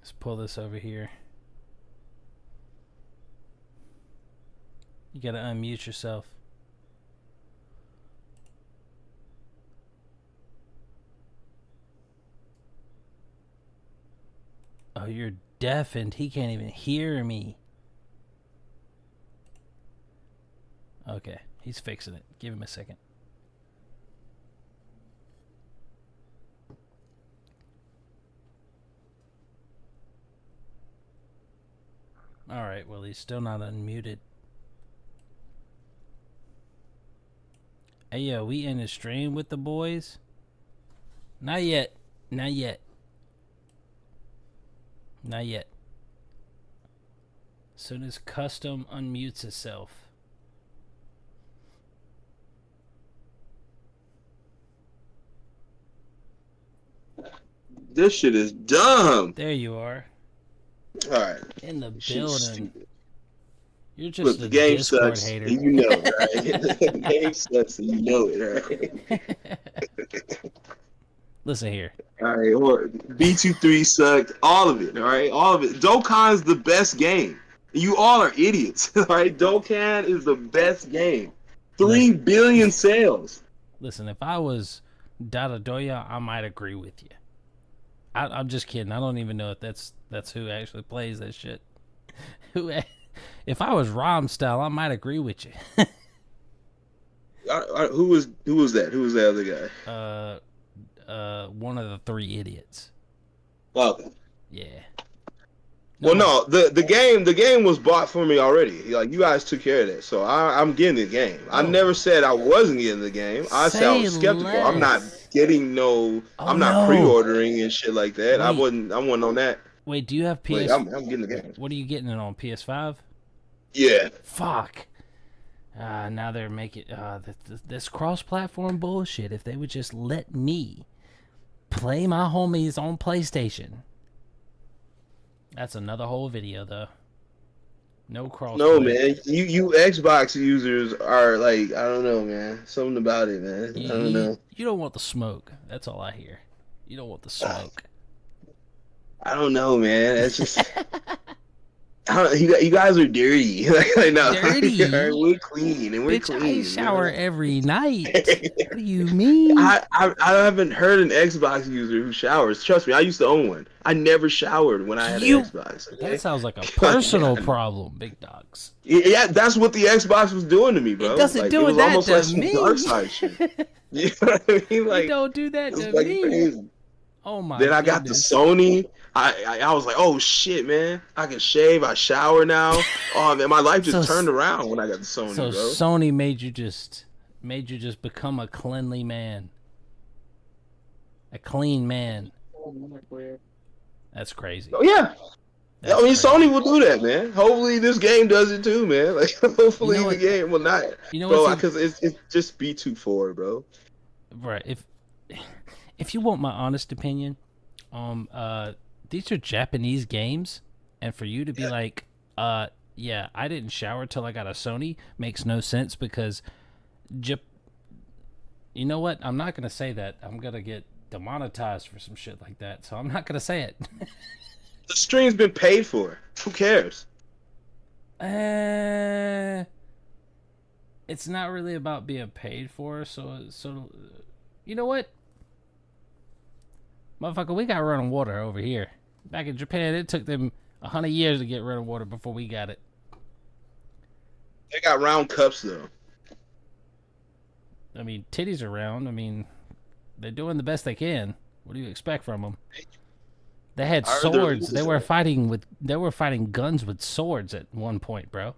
Let's pull this over here. You gotta unmute yourself. Oh, you're deafened. He can't even hear me. Okay, he's fixing it. Give him a second. Alright, well, he's still not unmuted. Hey, yo, we in the stream with the boys? Not yet. Not yet. Not yet. As soon as custom unmutes itself. This shit is dumb. There you are. All right. In the building. You're just Look, a the game Discord sucks, hater. and you know it, right? The game sucks, and you know it, right? Listen here. All right, or B23 sucked. All of it, all right? All of it. Dokkan's the best game. You all are idiots, all right? Dokkan is the best game. 3 billion sales. Listen, if I was Dadadoya, I might agree with you. I'm just kidding. I don't even know if that's who actually plays that shit. If I was Rom style, I might agree with you. who was that? Who was the other guy? One of the 3 idiots. Well, yeah. Well, no, the game was bought for me already. Like, you guys took care of that, so I'm getting the game. I never said I wasn't getting the game. I said I was skeptical. Less. I'm not getting I'm not pre-ordering and shit like that. I wasn't on that. Wait, do you have PS? Wait, I'm getting the game. What are you getting it on, PS5? Yeah. Fuck. Now they're making this cross-platform bullshit. If they would just let me play my homies on PlayStation. That's another whole video, though. No cross. No, man. You Xbox users are like, I don't know, man. Something about it, man. I don't know. You don't want the smoke. That's all I hear. You don't want the smoke. I don't know, man. It's just... You guys are dirty. Like, no, dirty? We're clean, and we're Bitch, clean. I shower every night. What do you mean? I haven't heard an Xbox user who showers. Trust me, I used to own one. I never showered when I had an Xbox. Okay? That sounds like a personal problem, Big Dogs. Yeah, that's what the Xbox was doing to me, bro. It doesn't do it was that almost to like some me. dark side shit. You know what I mean? Like, you don't do that to like me. crazy. Oh my! Then I got the Sony. I was like, oh shit, man! I can shave. I shower now. Oh man, my life just turned around when I got the Sony. So bro. Sony made you just become a cleanly man, a clean man. That's crazy. Oh yeah. That's I mean, crazy. Sony will do that, man. Hopefully, this game does it too, man. Like, hopefully, You know the game will not. You know bro, what's because it's just B24, bro. Right. If you want my honest opinion, these are Japanese games, and for you to be like, yeah, I didn't shower till I got a Sony makes no sense because, you know what? I'm not gonna say that. I'm gonna get demonetized for some shit like that, so I'm not gonna say it. The stream's been paid for. Who cares? It's not really about being paid for. So you know what? Motherfucker, we got running water over here. Back in Japan, it took them 100 years to get running water before we got it. They got round cups, though. I mean, titties are round. I mean, they're doing the best they can. What do you expect from them? They had swords. They were fighting guns with swords at one point, bro.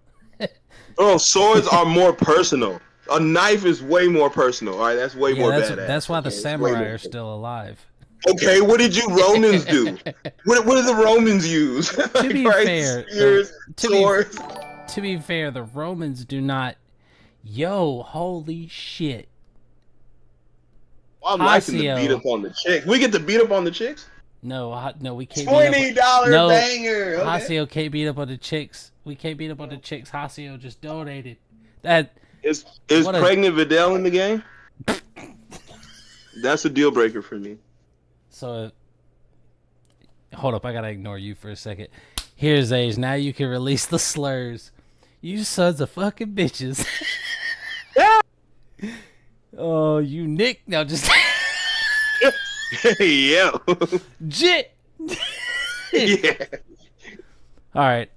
Oh, swords are more personal. A knife is way more personal. All right, that's way more badass. That's why the samurai are still alive. Okay, what did you Romans do? What did the Romans use? To be fair, spears, swords. To be fair, the Romans do not. Yo, holy shit! Well, I'm liking to beat up on the chicks. We get to beat up on the chicks? No, we can't. $20 banger. Okay. Hasio can't beat up on the chicks. We can't beat up on the chicks. Hasio just donated. That is pregnant Vidal in the game? That's a deal breaker for me. So, hold up, I gotta ignore you for a second. Here's Age. Now you can release the slurs. You sons of fucking bitches. Oh, you Nick. No, just. Yeah. Jit. Yeah. All right.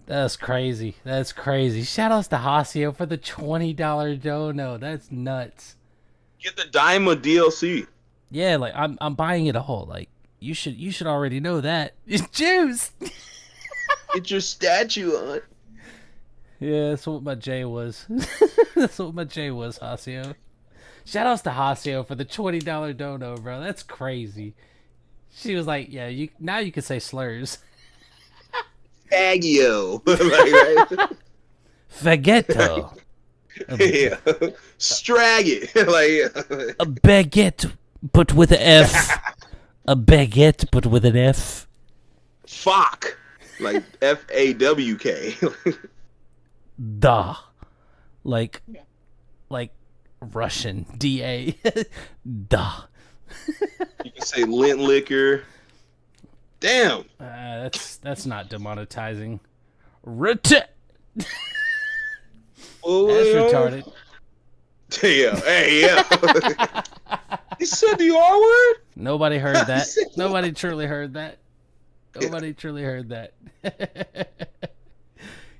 That's crazy. That's crazy. Shoutouts to Hasio for the $20 dono. That's nuts. Get the Daima DLC. Yeah, like I'm buying it a whole. Like you should already know that. It's juice. Get your statue on. Yeah, that's what my J was. That's what my J was, Hasio. Shoutouts to Hasio for the $20 dono, bro. That's crazy. She was like, yeah, now you can say slurs. Faggio. Fagetto. Yeah. Strag it. Like a baguette, but with an F. A baguette, but with an F. Fuck. Like FAWK. Da. Like Russian. DA. Da. You can say lint liquor. Damn. That's not demonetizing. Oh, that's retarded. Yeah. Hey, yeah. He said the R word? Nobody heard that. Nobody truly heard that. Nobody truly heard that.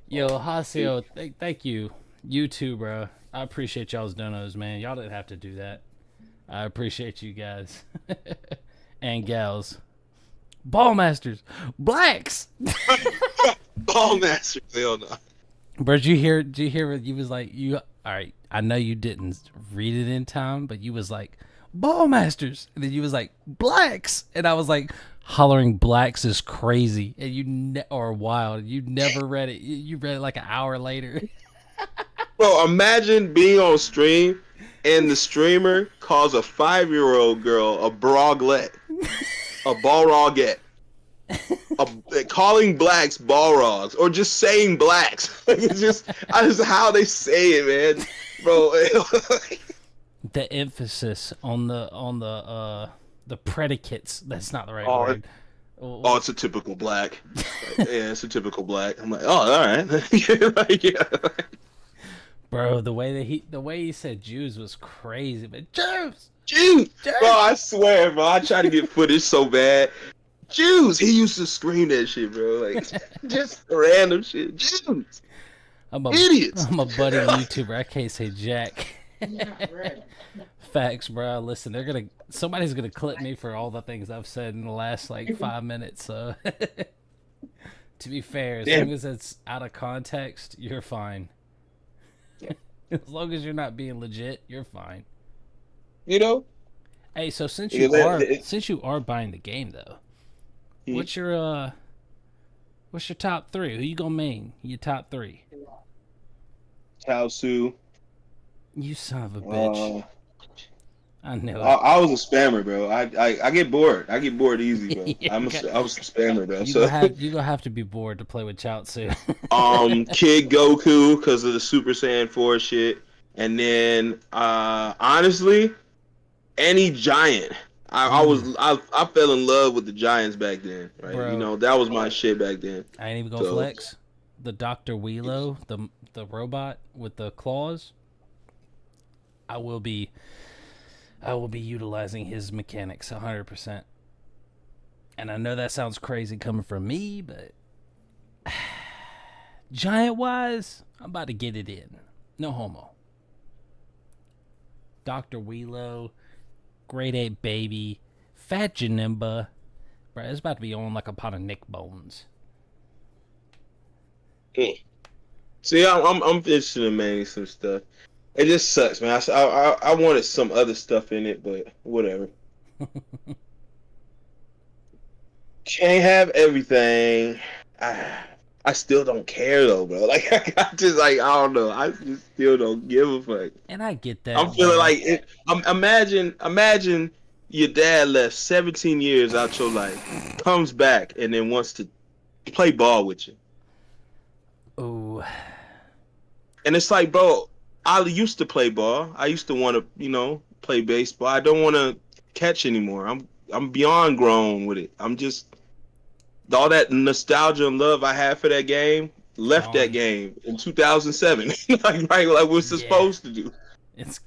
Yo, Hasio, thank you. You too, bro. I appreciate y'all's donos, man. Y'all didn't have to do that. I appreciate you guys and gals. Ballmasters, blacks. Ballmasters, hell no. Bro, did you hear what you was like? All right, I know you didn't read it in time, but you was like, Ballmasters, and then you was like, blacks, and I was like, hollering blacks is crazy, and you or wild. You never read it. You read it like an hour later. Bro, imagine being on stream and the streamer calls a 5-year-old girl a broglet, a balrogette, calling blacks balrogs, or just saying blacks. It's just how they say it, man, bro. The emphasis on the predicates. That's not the right word. Oh, it's a typical black. Yeah, it's a typical black. I'm like, oh, all right. Like, yeah. Bro, the way he said Jews was crazy, but Jews. Bro, I swear, bro, I try to get footage so bad. Jews. He used to scream that shit, bro. Like, just random shit. Jews. Idiots. I'm a buddy YouTuber. I can't say jack. Facts, bro. Listen, somebody's gonna clip me for all the things I've said in the last like 5 minutes. So, to be fair, as long as it's out of context, you're fine. As long as you're not being legit, you're fine. You know. Hey, so since you are buying the game though, what's your top 3? Who you gonna main? Your top 3? Chaozu. You son of a bitch. I know. I was a spammer, bro. I get bored. I get bored easy, bro. Yeah, I was a spammer, bro. You gonna have to be bored to play with Chaozu. Kid Goku because of the Super Saiyan 4 shit, and then honestly, any giant. I fell in love with the giants back then, right? Bro, you know, that was my shit back then. I ain't even gonna flex. The Dr. Wheelo, the robot with the claws. I will be utilizing his mechanics 100%. And I know that sounds crazy coming from me, but giant-wise, I'm about to get it in. No homo. Dr. Wheelo, Grade 8 Baby, Fat Janemba. Bro, it's about to be on like a pot of Nick Bones. See, I'm interested in mainly some stuff. It just sucks, man. I wanted some other stuff in it, but whatever. Can't have everything. I still don't care though, bro. Like I don't know. I just still don't give a fuck. And I get that. I'm feeling like it. Imagine your dad left 17 years out your life, comes back, and then wants to play ball with you. Oh. And it's like, bro, I used to play ball. I used to want to, play baseball. I don't want to catch anymore. I'm beyond grown with it. I'm just all that nostalgia and love I had for that game left that game in 2007, like we're supposed to do.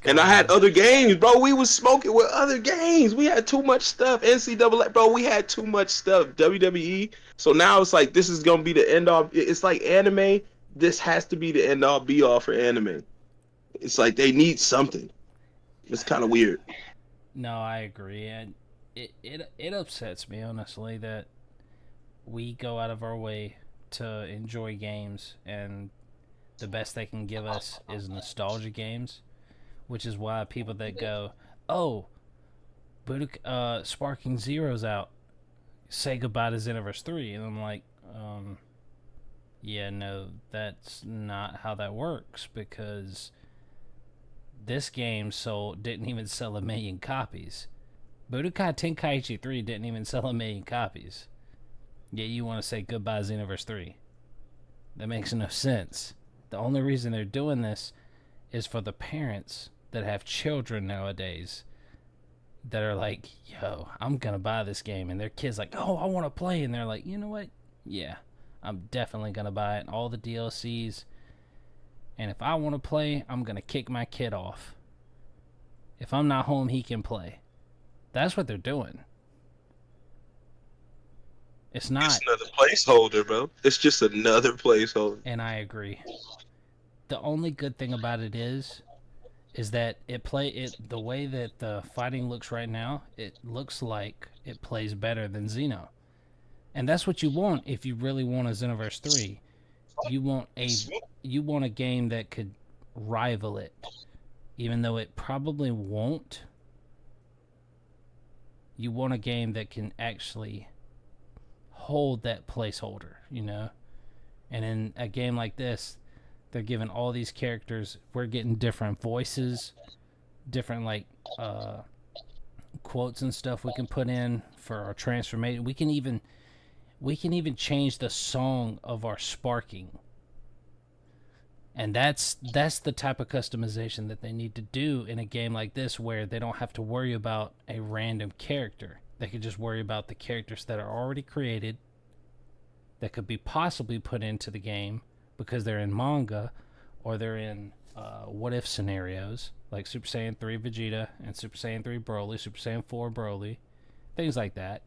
And I had other games, bro. We was smoking with other games. We had too much stuff. NCAA, bro. We had too much stuff. WWE. So now it's like this is gonna be the end all. It's like anime. This has to be the end all be all for anime. It's like they need something. It's kind of weird. No, I agree, and it upsets me honestly that we go out of our way to enjoy games, and the best they can give us is nostalgia games, which is why people that go, "Oh, Sparking Zero's out, say goodbye to Xenoverse 3," and I'm like, yeah, no, that's not how that works, because this game didn't even sell 1 million copies. Budokai Tenkaichi 3 didn't even sell 1 million copies. Yet you want to say goodbye Xenoverse 3. That makes no sense. The only reason they're doing this is for the parents that have children nowadays that are like, yo, I'm going to buy this game. And their kid's like, oh, I want to play. And they're like, you know what? Yeah, I'm definitely going to buy it. All the DLCs. And if I want to play, I'm going to kick my kid off. If I'm not home, he can play. That's what they're doing. It's not. It's another placeholder, bro. It's just another placeholder. And I agree. The only good thing about it is is that the way that the fighting looks right now, it looks like it plays better than Xeno. And that's what you want if you really want a Xenoverse 3. You want a game that could rival it, even though it probably won't. You want a game that can actually hold that placeholder, you know? And in a game like this, they're giving all these characters, we're getting different voices, different like quotes and stuff we can put in for our transformation. We can even change the song of our sparking. And that's the type of customization that they need to do in a game like this, where they don't have to worry about a random character. They could just worry about the characters that are already created, that could be possibly put into the game because they're in manga or they're in what if scenarios, like Super Saiyan 3 Vegeta and Super Saiyan 3 Broly, Super Saiyan 4 Broly, things like that.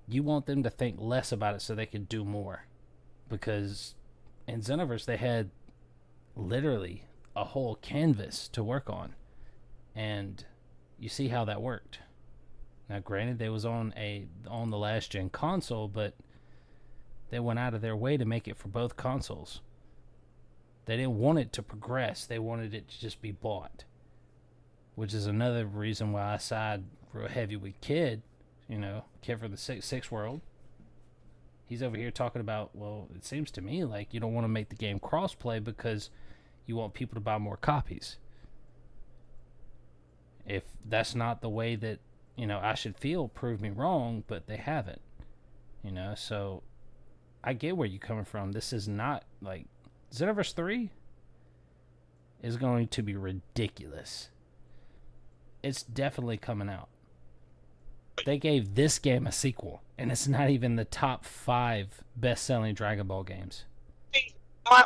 You want them to think less about it so they can do more. Because in Xenoverse, they had literally a whole canvas to work on. And you see how that worked. Now, granted, they was on the last gen console, but they went out of their way to make it for both consoles. They didn't want it to progress. They wanted it to just be bought. Which is another reason why I side real heavy with Kid. You know, Kid for the Six World. He's over here talking about, well, it seems to me like you don't want to make the game crossplay because you want people to buy more copies. If that's not the way that, you know, I should feel, prove me wrong, but they haven't. You know, so I get where you're coming from. This is not like Xenoverse 3 is going to be ridiculous. It's definitely coming out. They gave this game a sequel, and it's not even the top 5 best-selling Dragon Ball games. My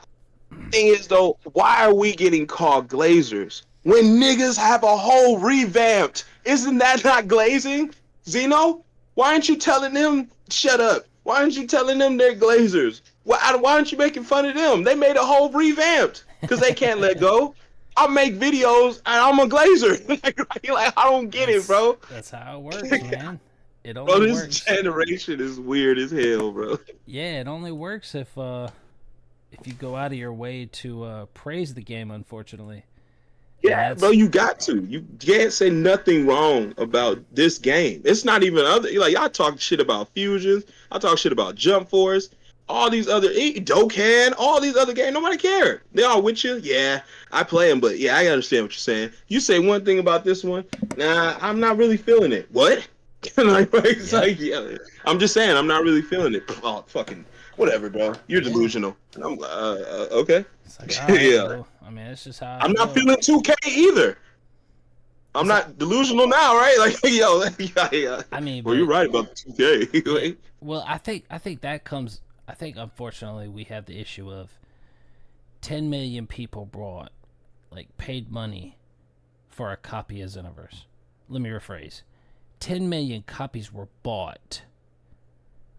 thing is, though, why are we getting called glazers when niggas have a whole revamped? Isn't that not glazing? Xeno? Why aren't you telling them, shut up? Why aren't you telling them they're glazers? Why aren't you making fun of them? They made a whole revamped because they can't let go. I make videos and I'm a glazer. like I don't get it, bro. That's how it works, man. It only this works. Generation is weird as hell, bro. Yeah, it only works if you go out of your way to praise the game. Unfortunately. Yeah, bro, you got to. You can't say nothing wrong about this game. It's not even other. Like y'all talk shit about Fusions. I talk shit about Jump Force. All these other Dokkan, all these other games, nobody care. They all with you. Yeah, I play them, but yeah, I understand what you're saying. You say one thing about this one, nah, I'm not really feeling it. What? Yeah. I'm just saying, I'm not really feeling it. Oh, fucking whatever, bro. You're delusional. I'm okay. Like, right, yeah. Bro. I mean, it's just how I'm not feeling 2K either. I'm not delusional now, right? Like, yo, yeah. I mean, well, you're right about 2K. Well, I think that comes. I think, unfortunately, we have the issue of 10 million people paid money for a copy of Xenoverse. Let me rephrase. 10 million copies were bought.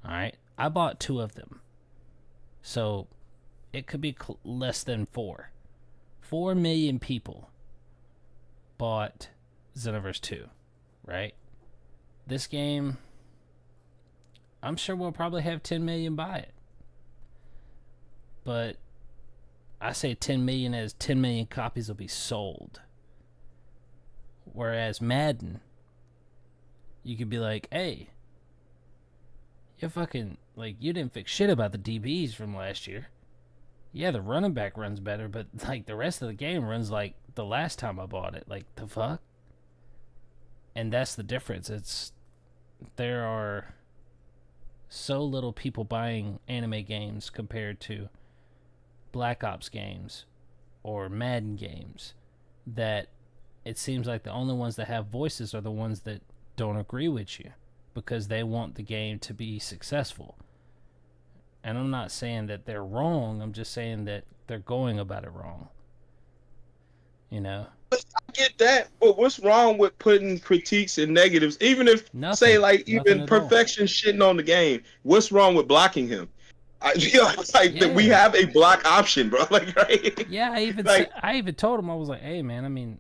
Alright? I bought 2 of them. So, it could be less than 4. 4 million people bought Xenoverse 2. Right? This game, I'm sure we'll probably have 10 million buy it. But I say 10 million as 10 million copies will be sold. Whereas Madden, you could be like, hey, you're fucking, like, you didn't fix shit about the DBs from last year. Yeah, the running back runs better, but, like, the rest of the game runs like the last time I bought it. Like, the fuck? And that's the difference. There are so little people buying anime games compared to Black Ops games or Madden games that it seems like the only ones that have voices are the ones that don't agree with you because they want the game to be successful. And I'm not saying that they're wrong, I'm just saying that they're going about it wrong. You know? I get that, but what's wrong with putting critiques and negatives, even if, say, like, even Perfection shitting on the game? What's wrong with blocking him? We have a block option, bro. Like, right? Yeah, I even told him, I was like, hey man, I mean,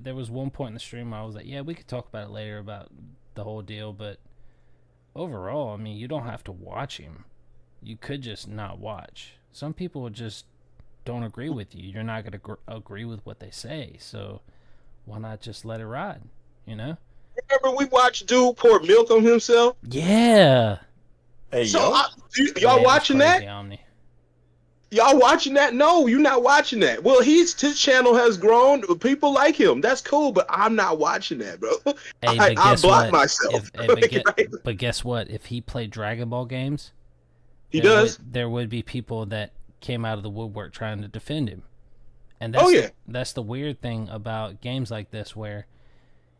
there was one point in the stream where I was like, yeah, we could talk about it later about the whole deal, but overall, I mean, you don't have to watch him. You could just not watch. Some people just don't agree with you. You're not gonna agree with what they say, so why not just let it ride? You know? Remember we watched dude pour milk on himself? Yeah. Hey, so y'all watching that? Omni. Y'all watching that? No, you're not watching that. Well, his channel has grown. People like him. That's cool, but I'm not watching that, bro. Hey, I block myself. But guess what? If he played Dragon Ball games, there would be people that came out of the woodwork trying to defend him. And that's the weird thing about games like this, where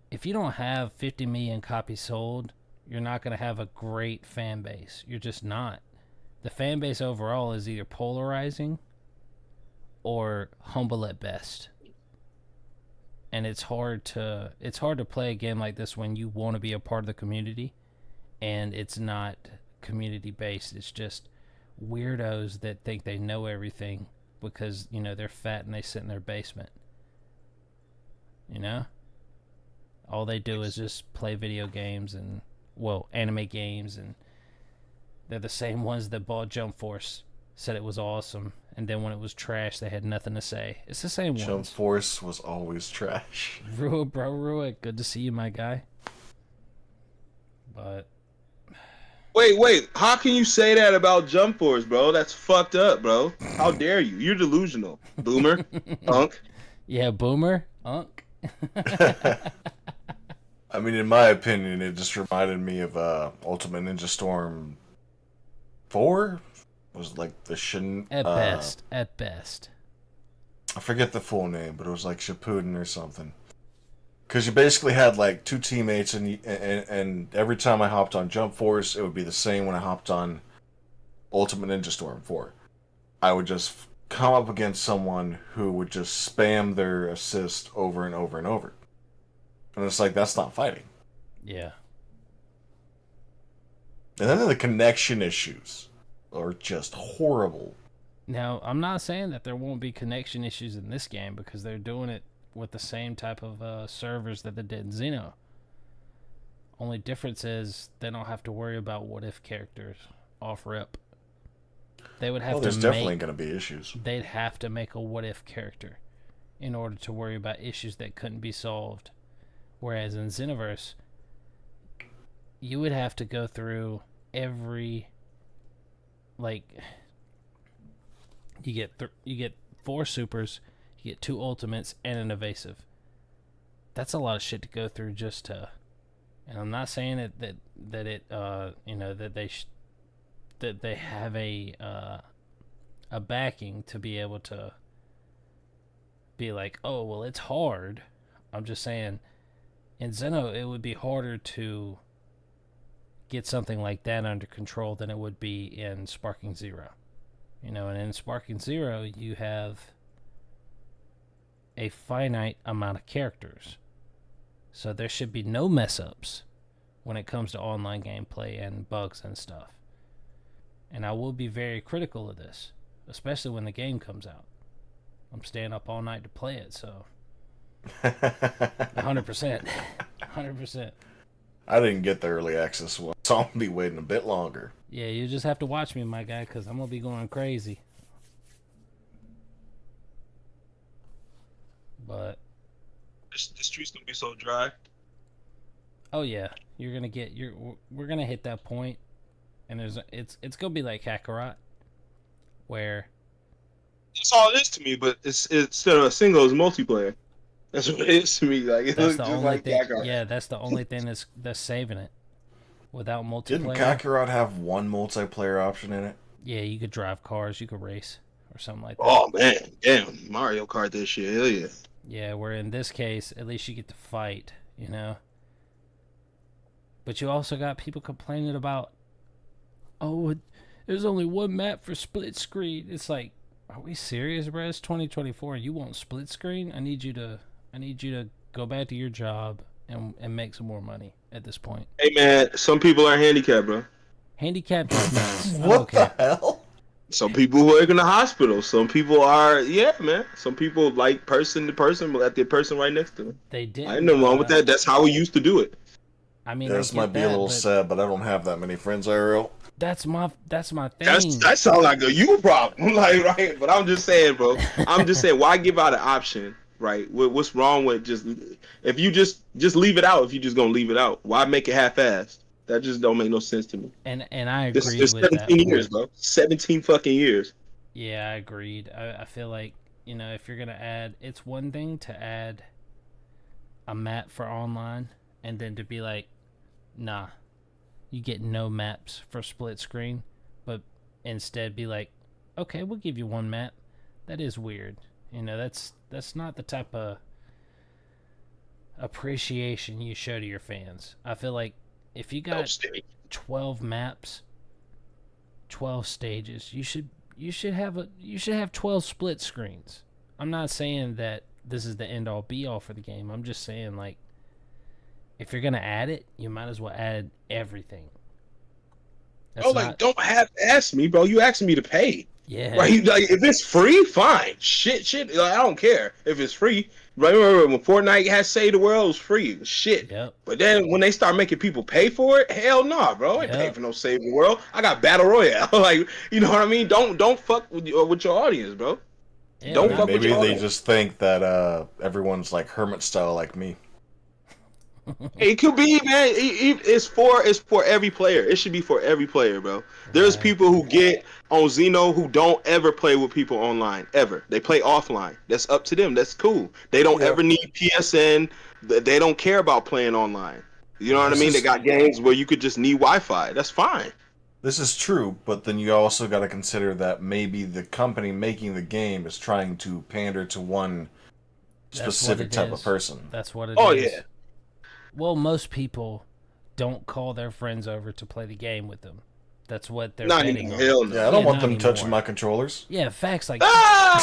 if you don't have 50 million copies sold, you're not going to have a great fan base. You're just not. The fan base overall is either polarizing or humble at best. And it's hard to play a game like this when you want to be a part of the community and it's not community based. It's just weirdos that think they know everything because, you know, they're fat and they sit in their basement. You know? All they do is just play video games and, well, anime games, and they're the same ones that bought Jump Force, said it was awesome, and then when it was trash, they had nothing to say. It's the same ones. Jump Force was always trash. Rua, good to see you, my guy. But wait, how can you say that about Jump Force, bro? That's fucked up, bro. How dare you? You're delusional, boomer, unk. Yeah, boomer, unk. I mean, in my opinion, it just reminded me of Ultimate Ninja Storm 4. Was like the Shin. At best. I forget the full name, but it was like Shippuden or something. Because you basically had like two teammates, and every time I hopped on Jump Force, it would be the same when I hopped on Ultimate Ninja Storm 4. I would just come up against someone who would just spam their assist over and over and over. And it's like, that's not fighting. Yeah. And then the connection issues are just horrible. Now, I'm not saying that there won't be connection issues in this game, because they're doing it with the same type of servers that they did in Xeno. Only difference is they don't have to worry about what-if characters off-rip. They would have there's definitely going to be issues. They'd have to make a what-if character in order to worry about issues that couldn't be solved. Whereas in Xenoverse, you would have to go through every, like, you get 4 supers, you get 2 ultimates, and an evasive. That's a lot of shit to go through just to. And I'm not saying that they have a backing to be able to be like, oh well, it's hard. I'm just saying, in Xeno, it would be harder to get something like that under control than it would be in Sparking Zero. You know, and in Sparking Zero, you have a finite amount of characters. So there should be no mess-ups when it comes to online gameplay and bugs and stuff. And I will be very critical of this, especially when the game comes out. I'm staying up all night to play it, so 100%. 100%. I didn't get the early access one, so I'll be waiting a bit longer. Yeah, you just have to watch me, my guy, because I'm going to be going crazy. But this street's going to be so dry. Oh yeah, you're going to get we're going to hit that point, and it's going to be like Kakarot, where that's all it is to me, but it's instead of a single, it's multiplayer. That's what it is to me. Like, it looks just like Kakarot. Yeah, that's the only thing that's saving it. Without multiplayer. Didn't Kakarot have one multiplayer option in it? Yeah, you could drive cars, you could race, or something like that. Oh man, damn, Mario Kart this shit, hell yeah. Yeah, where in this case, at least you get to fight, you know? But you also got people complaining about, oh, there's only one map for split screen. It's like, are we serious, bro? It's 2024 and you want split screen? I need you to go back to your job and make some more money at this point. Hey man, some people are handicapped, bro. Handicapped is nuts. What the hell? Some people work in the hospital. Some people are, man. Some people like person to person, but let the person right next to them. They did. I ain't nothing wrong with that. That's how we used to do it. I mean, this might be a little sad, but I don't have that many friends IRL. That's my thing. That sounds like a you problem, like, right? But I'm just saying, bro. I'm just saying, why give out an option, right? What's wrong with just if you just leave it out? If you just gonna leave it out, why make it half-assed? That just don't make no sense to me. And I agree with 17 that. 17 years, bro. 17 fucking years. Yeah, I agreed. I feel like, if you're gonna add, it's one thing to add a map for online, and then to be like, nah, you get no maps for split screen, but instead be like, okay, we'll give you one map. That is weird. That's not the type of appreciation you show to your fans. I feel like if you got 12 maps, 12 stages, you should have 12 split screens. I'm not saying that this is the end all be all for the game. I'm just saying, like, if you're gonna add it, you might as well add everything. Don't ask me, bro. You asking me to pay. Yeah. Right? Like, if it's free, fine. Shit. Like, I don't care if it's free. Right? Remember when Fortnite had Save the World, it was free. It was shit. Yep. But then when they start making people pay for it, hell nah, bro. I ain't paying for no Save the World. I got Battle Royale. Like, you know what I mean? Don't fuck with your audience, bro. Yeah, don't fuck maybe with your they audience. just think that everyone's like hermit style like me. It could be, man. It's for every player. It should be for every player, bro. There's people who get on Xeno who don't ever play with people online, ever. They play offline. That's up to them. That's cool. They don't ever need PSN. They don't care about playing online. You know what I mean? They got games where you could just need Wi-Fi. That's fine. This is true, but then you also got to consider that maybe the company making the game is trying to pander to one specific type of person. That's what it is. Oh, yeah. Well, most people don't call their friends over to play the game with them. That's what they're Not betting even on. hell no. Yeah, I don't want them touching my controllers. Yeah, facts like, Ah!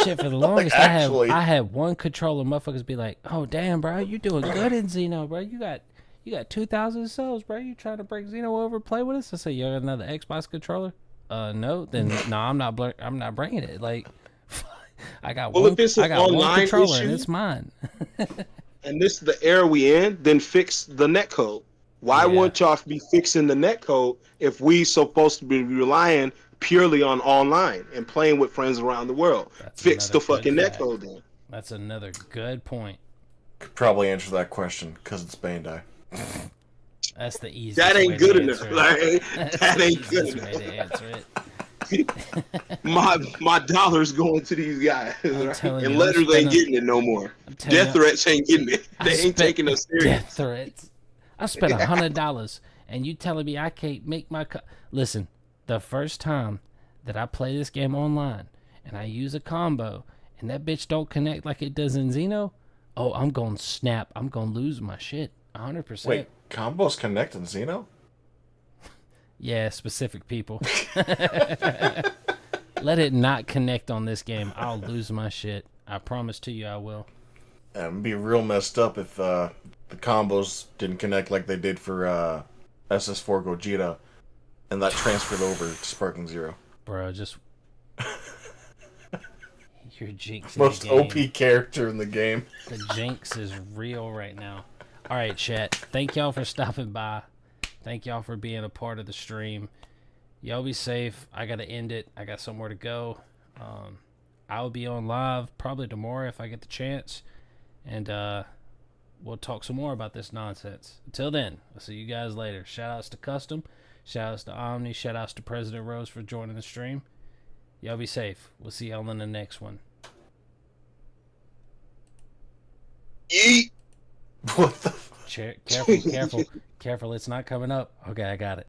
shit. For the longest, actually. I had one controller. Motherfuckers be like, "Oh damn, bro, you doing good in Xeno, bro. You got 2,000 subs, bro. You trying to break Xeno over, play with us?" I say, "You got another Xbox controller?" No. Then no, I'm not bringing it. Like, I got Well, one. if it's I an got one online controller, issue, and it's mine. and this is the era we in, then fix the netcode. Why wouldn't y'all be fixing the netcode if we supposed to be relying purely on online and playing with friends around the world? Fix the fucking netcode then. That's another good point. Could probably answer that question because it's Bandai. That's the easiest. That ain't way good to enough. answer Like, it. that ain't That's good the easiest way to answer it. my dollars going to these guys, right? telling And you, letters I'm ain't getting it no more. telling Death you, threats ain't getting it. They ain't taking us serious. Death threats. I spent $100, and you telling me I can't make my listen? The first time that I play this game online and I use a combo and that bitch don't connect like it does in Xeno, oh, I'm gonna snap. I'm gonna lose my shit. 100%. Wait, combos connect in Xeno? Yeah, specific people. Let it not connect on this game. I'll lose my shit. I promise to you I will. It'd be real messed up if the combos didn't connect like they did for SS4 Gogeta, and that transferred over to Sparking Zero. Bro, just... You're jinxing Most the game. OP character in the game. The jinx is real right now. Alright, chat. Thank y'all for stopping by. Thank y'all for being a part of the stream. Y'all be safe. I gotta end it. I got somewhere to go. I'll be on live probably tomorrow if I get the chance. And we'll talk some more about this nonsense. Until then, I'll see you guys later. Shoutouts to Custom. Shoutouts to Omni. Shoutouts to President Rose for joining the stream. Y'all be safe. We'll see y'all in the next one. Yeet. What the? Careful. It's not coming up. Okay, I got it.